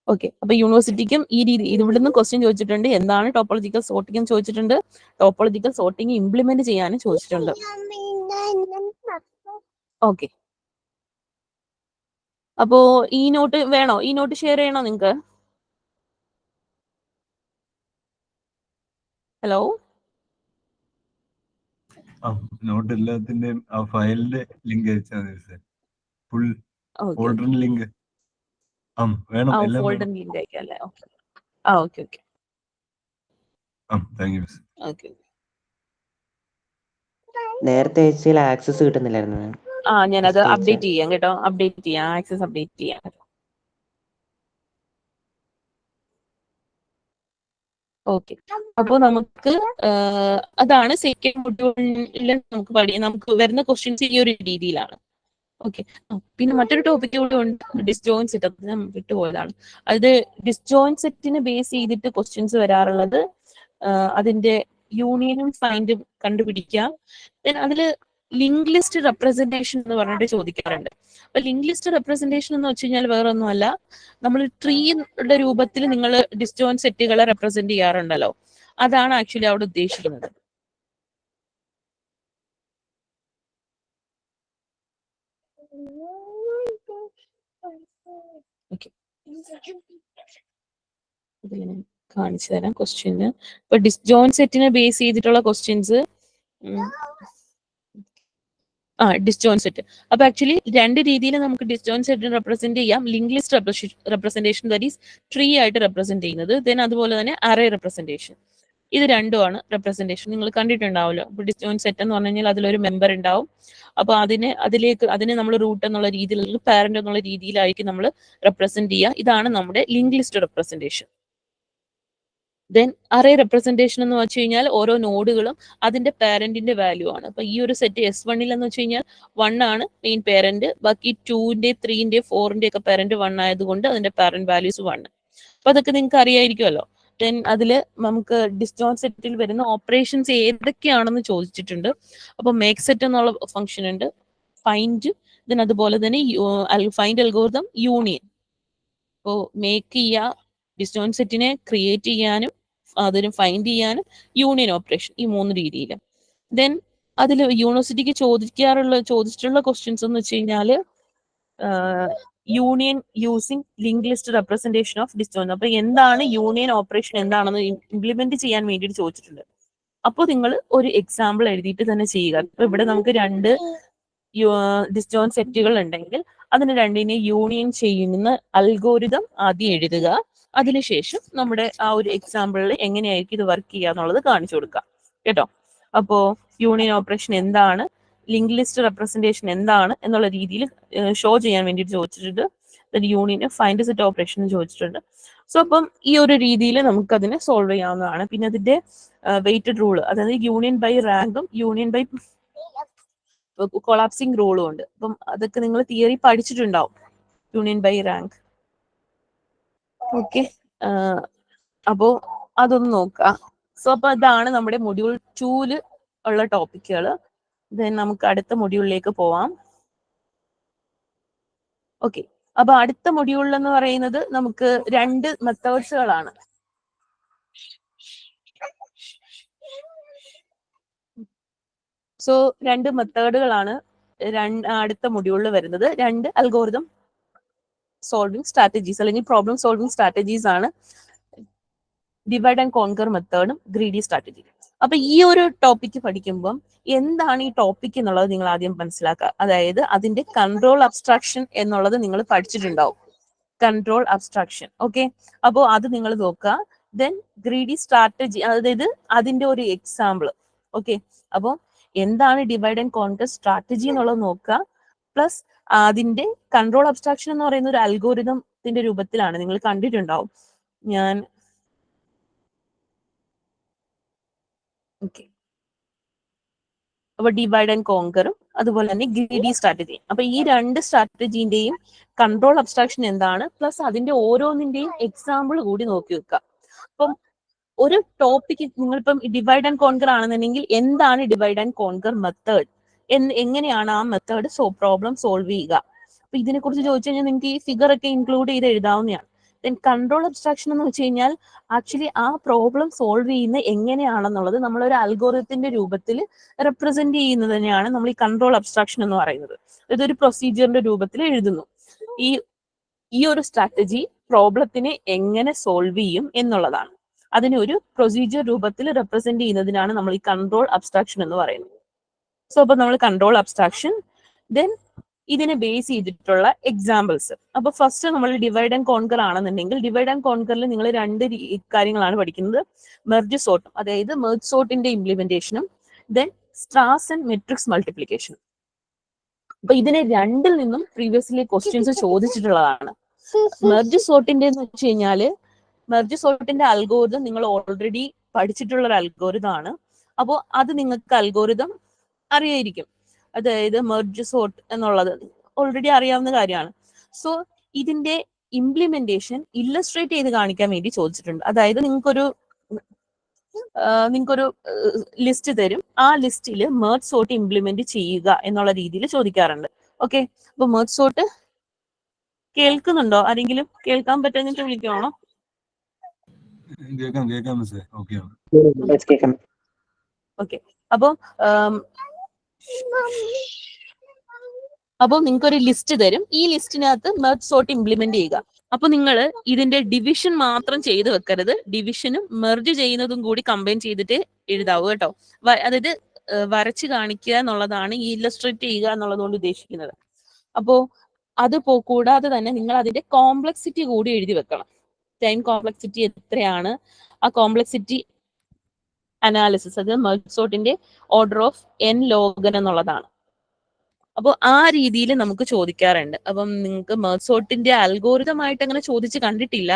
ഓക്കെ, അപ്പൊ യൂണിവേഴ്സിറ്റിക്കും ഈ രീതി ഇവിടുന്ന് ക്വസ്റ്റ്യൻ ചോദിച്ചിട്ടുണ്ട്, എന്താണ് ടോപ്പോളജിക്കൽ സോർട്ടിംഗ് എന്ന് ചോദിച്ചിട്ടുണ്ട്, ടോപ്പോളജിക്കൽ സോർട്ടിംഗ് ഇംപ്ലിമെന്റ് ചെയ്യാനും ചോദിച്ചിട്ടുണ്ട്. ഓക്കെ, അപ്പോ ഈ നോട്ട് വേണോ, ഈ നോട്ട് ഷെയർ ചെയ്യണോ നിങ്ങൾക്ക്? ഹലോ, നോട്ട് എല്ലാത്തിന്റെയും ആ ഫയലിന്റെ ലിങ്ക് അയച്ചാൽ മതി സർ, ഫുൾ ഫോൾഡറിന്റെ ലിങ്ക് വേണം, എല്ലാം ഫോൾഡർ ലിങ്ക് അയക്കാം അല്ലേ? Okay, okay thank you miss. Okay, നേരത്തെ അയച്ചതിൽ ആക്സസ് കിട്ടുന്നില്ലായിരുന്നു. ഞാനത് അപ്ഡേറ്റ് ചെയ്യാം കേട്ടോ, അപ്ഡേറ്റ് ചെയ്യാം, ആക്സസ് അപ്ഡേറ്റ് ചെയ്യാം. ഓക്കെ, അപ്പോൾ നമുക്ക് അതാണ് സെക്കൻഡ് മൊഡ്യൂളിൽ നമുക്ക് വരുന്ന ക്വസ്റ്റ്യൻസ് ഈ ഒരു രീതിയിലാണ്. ഓക്കെ, പിന്നെ മറ്റൊരു ടോപ്പിക് കൂടെ ഉണ്ട്, ഡിസ്ജോയിന്റ് സെറ്റ്. അത് ഞാൻ വിട്ടുപോയതാണ്. അത് ഡിസ്ജോയിന്റ് സെറ്റിനെ ബേസ് ചെയ്തിട്ട് ക്വസ്റ്റ്യൻസ് വരാറുള്ളത്, അതിന്റെ യൂണിയനും ഫൈൻഡും കണ്ടുപിടിക്കുക. ദെൻ അതില് ലിങ്ക് ലിസ്റ്റ് റെപ്രസെന്റേഷൻ എന്ന് പറഞ്ഞിട്ട് ചോദിക്കാറുണ്ട്. അപ്പൊ ലിങ്ക് ലിസ്റ്റ് റെപ്രസെന്റേഷൻ എന്ന് വെച്ച് കഴിഞ്ഞാൽ വേറെ ഒന്നുമല്ല, നമ്മൾ ട്രീയുടെ രൂപത്തിൽ നിങ്ങൾ ഡിസ്റ്റോൺ സെറ്റുകളെ റെപ്രസെന്റ് ചെയ്യാറുണ്ടല്ലോ, അതാണ് ആക്ച്വലി അവിടെ ഉദ്ദേശിക്കുന്നത്. ഓക്കെ, ഇതിനെ കാണിച്ചു തരാം ക്വസ്റ്റ്യന്. ഇപ്പൊ ഡിസ്ജോൺ സെറ്റിനെ ബേസ് ചെയ്തിട്ടുള്ള ക്വസ്റ്റ്യൻസ്, ഡിസ്ജോൺ സെറ്റ്. അപ്പൊ ആക്ച്വലി രണ്ട് രീതിയിൽ നമുക്ക് ഡിസ്ജോൺ സെറ്റ് റെപ്രസെന്റ് ചെയ്യാം. Link list representation, that is tree ആയിട്ട് റെപ്രസെന്റ് ചെയ്യുന്നത്. ദെൻ അതുപോലെ തന്നെ അറേ റെപ്രസെന്റേഷൻ. ഇത് രണ്ടുമാണ് റെപ്രസെന്റേഷൻ. നിങ്ങൾ കണ്ടിട്ടുണ്ടാവുമല്ലോ. അപ്പൊ ഡിസ്ജോൺ സെറ്റ് എന്ന് പറഞ്ഞു കഴിഞ്ഞാൽ അതിലൊരു മെമ്പർ ഉണ്ടാവും. അപ്പൊ അതിനെ നമ്മൾ റൂട്ട് എന്നുള്ള രീതിയിൽ, പാരന്റ് എന്നുള്ള രീതിയിലായിരിക്കും നമ്മൾ റെപ്രസെന്റ് ചെയ്യുക. ഇതാണ് നമ്മുടെ link list representation. Then array representation എന്ന് വെച്ച് കഴിഞ്ഞാൽ ഓരോ നോഡുകളും അതിന്റെ പാരന്റിന്റെ വാല്യൂ ആണ്. അപ്പൊ ഈ ഒരു സെറ്റ് S1 എന്ന് വെച്ച് കഴിഞ്ഞാൽ 1 ആണ് മെയിൻ പാരന്റ്. ബാക്കി 2ന്റെ 3ന്റെ 4ന്റെ ഒക്കെ പാരന്റ് 1 ആയതുകൊണ്ട് അതിന്റെ പാരന്റ് വാല്യൂസ് 1. അപ്പൊ അതൊക്കെ നിങ്ങൾക്ക് അറിയായിരിക്കുമല്ലോ. ദെൻ അതില് നമുക്ക് ഡിസ്ജോൺ സെറ്റിൽ വരുന്ന ഓപ്പറേഷൻസ് ഏതൊക്കെയാണെന്ന് ചോദിച്ചിട്ടുണ്ട്. അപ്പൊ മേക്ക് സെറ്റ് എന്നുള്ള ഫംഗ്ഷൻ ഉണ്ട്, ഫൈൻഡ്, ദെൻ അതുപോലെ തന്നെ ഫൈൻഡ് അൽഗോരിതം, യൂണിയൻ. അപ്പോൾ മേക്ക് ചെയ്യുക, ഡിസ്റ്റോൺ സെറ്റിനെ ക്രിയേറ്റ് ചെയ്യാനും അതിന് ഫൈൻഡ് ചെയ്യാനും യൂണിയൻ ഓപ്പറേഷൻ, ഈ 3 രീതിയിൽ. ദെൻ അതിൽ യൂണിവേഴ്സിറ്റിക്ക് ചോദിച്ചിട്ടുള്ള ക്വസ്റ്റ്യൻസ് എന്ന് വെച്ച് കഴിഞ്ഞാൽ union using link list representation of disjoint. അപ്പൊ എന്താണ് യൂണിയൻ ഓപ്പറേഷൻ എന്താണെന്ന് ഇംപ്ലിമെന്റ് ചെയ്യാൻ വേണ്ടിയിട്ട് ചോദിച്ചിട്ടുണ്ട്. അപ്പോൾ നിങ്ങൾ ഒരു എക്സാമ്പിൾ എഴുതിയിട്ട് തന്നെ ചെയ്യുക. അപ്പൊ ഇവിടെ നമുക്ക് 2 ഡിസ്റ്റോൺ സെറ്റുകൾ ഉണ്ടെങ്കിൽ അതിന് രണ്ടിനെ യൂണിയൻ ചെയ്യുന്ന അൽഗോരിതം ആദ്യം എഴുതുക. അതിനുശേഷം നമ്മുടെ ആ ഒരു എക്സാമ്പിളിൽ എങ്ങനെയായിരിക്കും ഇത് വർക്ക് ചെയ്യുക എന്നുള്ളത് കാണിച്ചു കൊടുക്കുക കേട്ടോ. അപ്പോ യൂണിയൻ ഓപ്പറേഷൻ എന്താണ്, ലിങ്ക് ലിസ്റ്റ് റെപ്രസെന്റേഷൻ എന്താണ് എന്നുള്ള രീതിയിൽ ഷോ ചെയ്യാൻ വേണ്ടിയിട്ട് ചോദിച്ചിട്ടുണ്ട്. യൂണിയൻ ഫൈൻഡ് സെറ്റ് ഓപ്പറേഷൻ ചോദിച്ചിട്ടുണ്ട്. സോ അപ്പം ഈ ഒരു രീതിയിൽ നമുക്ക് അതിനെ സോൾവ് ചെയ്യാവുന്നതാണ്. പിന്നെ അതിന്റെ വെയിറ്റഡ് റൂള്, അതായത് യൂണിയൻ ബൈ റാങ്കും യൂണിയൻ ബൈ കൊളാപ്സിംഗ് റൂളും ഉണ്ട്. അപ്പം അതൊക്കെ നിങ്ങൾ തിയറി പഠിച്ചിട്ടുണ്ടാവും, യൂണിയൻ ബൈ റാങ്ക്. ഓക്കെ, അപ്പോ അതൊന്ന് നോക്കുക. സോ അപ്പൊ ഇതാണ് നമ്മുടെ മൊഡ്യൂൾ 2 ഉള്ള ടോപ്പിക്കുകൾ. ദെൻ നമുക്ക് അടുത്ത മൊഡ്യൂളിലേക്ക് പോവാം. ഓക്കെ, അപ്പൊ അടുത്ത മൊഡ്യൂളിൽ എന്ന് പറയുന്നത് നമുക്ക് 2 മെത്തേഡ്സുകളാണ്. സോ 2 മെത്തേഡുകളാണ് അടുത്ത മൊഡ്യൂളിൽ വരുന്നത്. 2 അൽഗോരിതം സോൾവിംഗ് സ്ട്രാറ്റജീസ് അല്ലെങ്കിൽ പ്രോബ്ലം സോൾവിംഗ് സ്ട്രാറ്റജീസ് ആണ്, ഡിവൈഡ് ആൻഡ് കോൺകർ മെത്തേഡും ഗ്രീഡി സ്ട്രാറ്റജി. അപ്പൊ ഈ ഒരു ടോപ്പിക്ക് പഠിക്കുമ്പോൾ എന്താണ് ഈ ടോപ്പിക് എന്നുള്ളത് നിങ്ങൾ ആദ്യം മനസ്സിലാക്കുക. അതായത് അതിന്റെ കൺട്രോൾ അബ്സ്ട്രാക്ഷൻ എന്നുള്ളത് നിങ്ങൾ പഠിച്ചിട്ടുണ്ടാവും, കൺട്രോൾ അബ്സ്ട്രാക്ഷൻ. ഓക്കെ, അപ്പോൾ അത് നിങ്ങൾ നോക്കുക. ദെൻ ഗ്രീഡി സ്ട്രാറ്റജി, അതായത് അതിന്റെ ഒരു എക്സാമ്പിൾ. ഓക്കെ, അപ്പോൾ എന്താണ് ഡിവൈഡ് ആൻഡ് കോൺകർ സ്ട്രാറ്റജി എന്നുള്ളത് നോക്കുക. പ്ലസ് അതിന്റെ കൺട്രോൾ അബ്സ്ട്രാക്ഷൻ എന്ന് പറയുന്ന ഒരു അൽഗോരിതത്തിന്റെ രൂപത്തിലാണ്, നിങ്ങൾ കണ്ടിട്ടുണ്ടാവും. ഞാൻ ഓക്കെ, അപ്പൊ ഡിവൈഡ് ആൻഡ് കോങ്കറും അതുപോലെ തന്നെ ഗ്രീഡി സ്ട്രാറ്റജി. അപ്പൊ ഈ 2 സ്ട്രാറ്റജിന്റെയും കൺട്രോൾ അബ്സ്ട്രാക്ഷൻ എന്താണ്, പ്ലസ് അതിന്റെ ഓരോന്നിന്റെയും എക്സാമ്പിൾ കൂടി നോക്കി വെക്കുക. അപ്പം ഒരു ടോപ്പിക്ക് നിങ്ങളിപ്പം ഡിവൈഡ് ആൻഡ് കോൺകർ ആണെന്നുണ്ടെങ്കിൽ എന്താണ് ഡിവൈഡ് ആൻഡ് കോൺകർ മെത്തേഡ്, എങ്ങനെയാണ് ആ മെത്തേഡ് പ്രോബ്ലം സോൾവ് ചെയ്യുക. അപ്പൊ ഇതിനെ കുറിച്ച് ചോദിച്ചു കഴിഞ്ഞാൽ നിങ്ങൾക്ക് ഈ ഫിഗർ ഒക്കെ ഇൻക്ലൂഡ് ചെയ്ത് എഴുതാവുന്നതാണ്. ദെൻ കൺട്രോൾ അബ്സ്ട്രാക്ഷൻ എന്ന് വെച്ച് കഴിഞ്ഞാൽ ആക്ച്വലി ആ പ്രോബ്ലം സോൾവ് ചെയ്യുന്നത് എങ്ങനെയാണെന്നുള്ളത് നമ്മൾ ഒരു അൽഗോരിതത്തിന്റെ രൂപത്തിൽ റെപ്രസെന്റ് ചെയ്യുന്നത് തന്നെയാണ് നമ്മൾ ഈ കൺട്രോൾ അബ്സ്ട്രാക്ഷൻ എന്ന് പറയുന്നത്. ഇതൊരു പ്രൊസീജിയറിന്റെ രൂപത്തിൽ എഴുതുന്നു. ഈ ഒരു സ്ട്രാറ്റജി പ്രോബ്ലത്തിനെ എങ്ങനെ സോൾവ് ചെയ്യും എന്നുള്ളതാണ്. അതിനെ ഒരു പ്രൊസീജിയർ രൂപത്തിൽ റെപ്രസെന്റ് ചെയ്യുന്നതിനാണ് നമ്മൾ ഈ കൺട്രോൾ അബ്സ്ട്രാക്ഷൻ എന്ന് പറയുന്നത്. സോ അപ്പൊ നമ്മൾ കൺട്രോൾ അബ്സ്ട്രാക്ഷൻ, ദെൻ ഇതിനെ ബേസ് ചെയ്തിട്ടുള്ള എക്സാമ്പിൾസ്. അപ്പൊ ഫസ്റ്റ് നമ്മൾ ഡിവൈഡ് ആൻഡ് കോൺകർ ആണെന്നുണ്ടെങ്കിൽ ഡിവൈഡ് ആൻഡ് കോൺകറിൽ നിങ്ങൾ 2 കാര്യങ്ങളാണ് പഠിക്കുന്നത്. മെർജ് സോർട്ടും, അതായത് merge സോർട്ടിന്റെ ഇംപ്ലിമെന്റേഷനും, then Strauss and matrix മൾട്ടിപ്ലിക്കേഷനും. അപ്പൊ ഇതിനെ 2ൽ നിന്നും പ്രീവിയസ്ലി ക്വസ്റ്റ്യൻസ് ചോദിച്ചിട്ടുള്ളതാണ്. മെർജ് സോർട്ടിന്റെ എന്ന് വെച്ച് കഴിഞ്ഞാല് മെർജ് സോർട്ടിന്റെ അൽഗോരിതം നിങ്ങൾ ഓൾറെഡി പഠിച്ചിട്ടുള്ള ഒരു അൽഗോരിതം ആണ്. അപ്പോൾ അത് നിങ്ങൾക്ക് അൽഗോരിതം അറിയായിരിക്കും. അതായത് മെർജ് സോർട്ട് എന്നുള്ളത് ഓൾറെഡി അറിയാവുന്ന കാര്യമാണ്. സോ ഇതിന്റെ ഇംപ്ലിമെന്റേഷൻ ഇല്ലസ്ട്രേറ്റ് ചെയ്ത് കാണിക്കാൻ വേണ്ടി ചോദിച്ചിട്ടുണ്ട്. അതായത് നിങ്ങൾക്കൊരു നിങ്ങൾക്കൊരു ലിസ്റ്റ് തരും. ആ ലിസ്റ്റിൽ മെർജ് സോർട്ട് ഇംപ്ലിമെന്റ് ചെയ്യുക എന്നുള്ള രീതിയിൽ ചോദിക്കാറുണ്ട്. ഓക്കെ, അപ്പൊ മെർജ് സോർട്ട് കേൾക്കുന്നുണ്ടോ? ആരെങ്കിലും കേൾക്കാൻ പറ്റുന്നിട്ട് വിളിക്കുവാണോ? കേൾക്കാം മിസ്സേ. ഓക്കെ ആണ്. കേൾക്കാം. ഓക്കെ, അപ്പോൾ നിങ്ങൾക്ക് ഒരു ലിസ്റ്റ് തരും. ഈ ലിസ്റ്റിനകത്ത് മെർജ് സോർട്ട് ഇംപ്ലിമെന്റ് ചെയ്യുക. അപ്പൊ നിങ്ങൾ ഇതിന്റെ ഡിവിഷൻ മാത്രം ചെയ്ത് വെക്കരുത്. ഡിവിഷനും മെർജ് ചെയ്യുന്നതും കൂടി കമ്പൈൻ ചെയ്തിട്ട് എഴുതാവൂ കേട്ടോ. അതായത് വരച്ച് കാണിക്കുക എന്നുള്ളതാണ് ഈ ഇല്ലസ്ട്രേറ്റ് ചെയ്യുക എന്നുള്ളതുകൊണ്ട് ഉദ്ദേശിക്കുന്നത്. അപ്പോ അത് കൂടാതെ തന്നെ നിങ്ങൾ അതിന്റെ കോംപ്ലക്സിറ്റി കൂടി എഴുതി വെക്കണം. ടൈം കോംപ്ലക്സിറ്റി എത്രയാണ്, ആ കോംപ്ലക്സിറ്റി അനാലിസിസ്, അത് മെർജ് സോർട്ടിന്റെ order of n log n എന്നുള്ളതാണ്. അപ്പോൾ ആ രീതിയിൽ നമുക്ക് ചോദിക്കാറുണ്ട്. അപ്പം നിങ്ങൾക്ക് മെർജ് സോർട്ടിന്റെ അൽഗോരിതം ആയിട്ട് അങ്ങനെ ചോദിച്ച് കണ്ടിട്ടില്ല.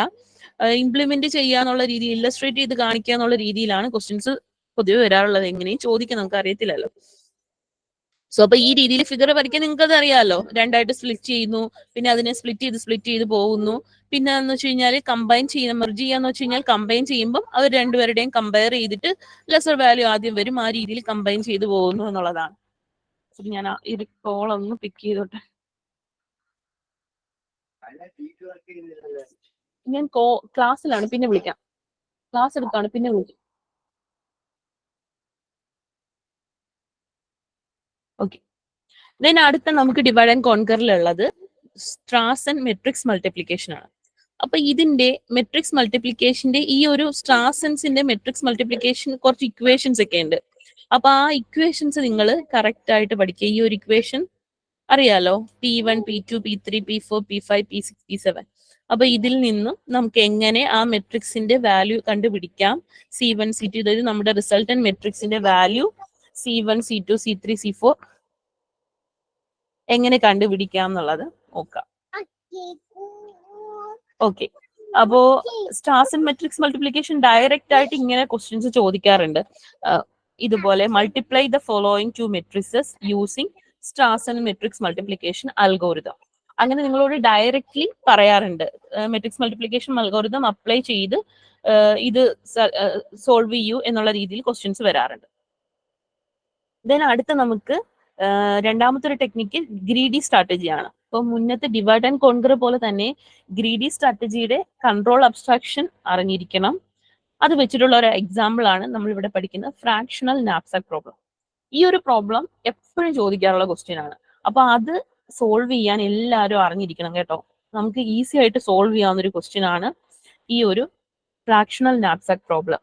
ഇംപ്ലിമെന്റ് ചെയ്യാന്നുള്ള രീതി, ഇല്ലസ്ട്രേറ്റ് ചെയ്ത് കാണിക്കുക എന്നുള്ള രീതിയിലാണ് ക്വസ്റ്റ്യൻസ് പൊതുവെ വരാറുള്ളത്. എങ്ങനെയും ചോദിക്കാം, നമുക്ക് അറിയത്തില്ലല്ലോ. സോ അപ്പൊ ഈ രീതിയിൽ ഫിഗർ വരയ്ക്കാൻ നിങ്ങൾക്ക് അത് അറിയാമല്ലോ. രണ്ടായിട്ട് സ്പ്ലിറ്റ് ചെയ്യുന്നു, പിന്നെ അതിനെ സ്പ്ലിറ്റ് ചെയ്ത് പോകുന്നു. പിന്നെ എന്ന് വെച്ച് കഴിഞ്ഞാൽ കമ്പൈൻ ചെയ്യുന്ന മെർജ് ചെയ്യാന്ന് വെച്ച് കഴിഞ്ഞാൽ കമ്പൈൻ ചെയ്യുമ്പോൾ അവർ രണ്ടുപേരുടെയും കമ്പയർ ചെയ്തിട്ട് ലെസർ വാല്യൂ ആദ്യം വരും, ആ രീതിയിൽ കമ്പൈൻ ചെയ്ത് പോകുന്നു എന്നുള്ളതാണ്. ഞാൻ ഈ കോൾ ഒന്ന് പിക്ക് ചെയ്തോട്ടെ. ഞാൻ ക്ലാസ്സിലാണ്, പിന്നെ വിളിക്കാം. ക്ലാസ് എടുത്താണ്, പിന്നെ വിളിക്കാം. ഓക്കെ, ദെൻ അടുത്ത നമുക്ക് ഡിവൈഡ് ആൻഡ് കോൺകറിലുള്ളത് സ്ട്രാസൻ മെട്രിക്സ് മൾട്ടിപ്ലിക്കേഷൻ ആണ്. അപ്പൊ ഇതിന്റെ മെട്രിക്സ് മൾട്ടിപ്ലിക്കേഷന്റെ ഈ ഒരു സ്ട്രാസൻസിന്റെ മെട്രിക്സ് മൾട്ടിപ്ലിക്കേഷൻ കുറച്ച് ഇക്വേഷൻസ് ഒക്കെ ഉണ്ട്. അപ്പൊ ആ ഇക്വേഷൻസ് നിങ്ങൾ കറക്റ്റ് ആയിട്ട് പഠിക്കുക. ഈ ഒരു ഇക്വേഷൻ അറിയാലോ, P1 P2 P3 P4 P5 P6 P7. അപ്പൊ ഇതിൽ നിന്നും നമുക്ക് എങ്ങനെ ആ മെട്രിക്സിന്റെ വാല്യൂ കണ്ടുപിടിക്കാം. C1 C2, അതായത് നമ്മുടെ റിസൾട്ടന്റ് മെട്രിക്സിന്റെ value C1 C2 C3 C4 എങ്ങനെ കണ്ടുപിടിക്കാം എന്നുള്ളത് നോക്കാം. ഓക്കെ, അപ്പോ സ്ട്രാസൻ മെട്രിക്സ് മൾട്ടിപ്ലിക്കേഷൻ ഡയറക്റ്റ് ആയിട്ട് ഇങ്ങനെ ക്വസ്റ്റ്യൻസ് ചോദിക്കാറുണ്ട്. ഇതുപോലെ multiply the following two matrices using Strassen matrix multiplication algorithm. അങ്ങനെ നിങ്ങളോട് ഡയറക്ട്ലി പറയാറുണ്ട്. മെട്രിക്സ് മൾട്ടിപ്ലിക്കേഷൻ അൽഗോരിതം അപ്ലൈ ചെയ്ത് ഇത് സോൾവ് ചെയ്യൂ എന്നുള്ള രീതിയിൽ ക്വസ്റ്റ്യൻസ് വരാറുണ്ട്. ദെൻ അടുത്ത നമുക്ക് രണ്ടാമത്തെ ഒരു ടെക്നിക്ക് ഗ്രീഡി സ്ട്രാറ്റജിയാണ്. അപ്പോൾ മുന്നത്തെ ഡിവൈഡ് ആൻഡ് കോൺകർ പോലെ തന്നെ ഗ്രീഡി സ്ട്രാറ്റജിയുടെ കൺട്രോൾ അബ്സ്ട്രാക്ഷൻ അറിഞ്ഞിരിക്കണം. അത് വെച്ചിട്ടുള്ള ഒരു എക്സാമ്പിൾ ആണ് നമ്മൾ ഇവിടെ പഠിക്കുന്ന ഫ്രാക്ഷണൽ നാപ്സാക്ക് പ്രോബ്ലം. ഈ ഒരു പ്രോബ്ലം എപ്പോഴും ചോദിക്കാറുള്ള ക്വസ്റ്റ്യൻ ആണ്. അപ്പൊ അത് സോൾവ് ചെയ്യാൻ എല്ലാവരും അറിഞ്ഞിരിക്കണം കേട്ടോ. നമുക്ക് ഈസി ആയിട്ട് സോൾവ് ചെയ്യാവുന്ന ഒരു ക്വസ്റ്റ്യൻ ആണ് ഈ ഒരു fractional knapsack problem.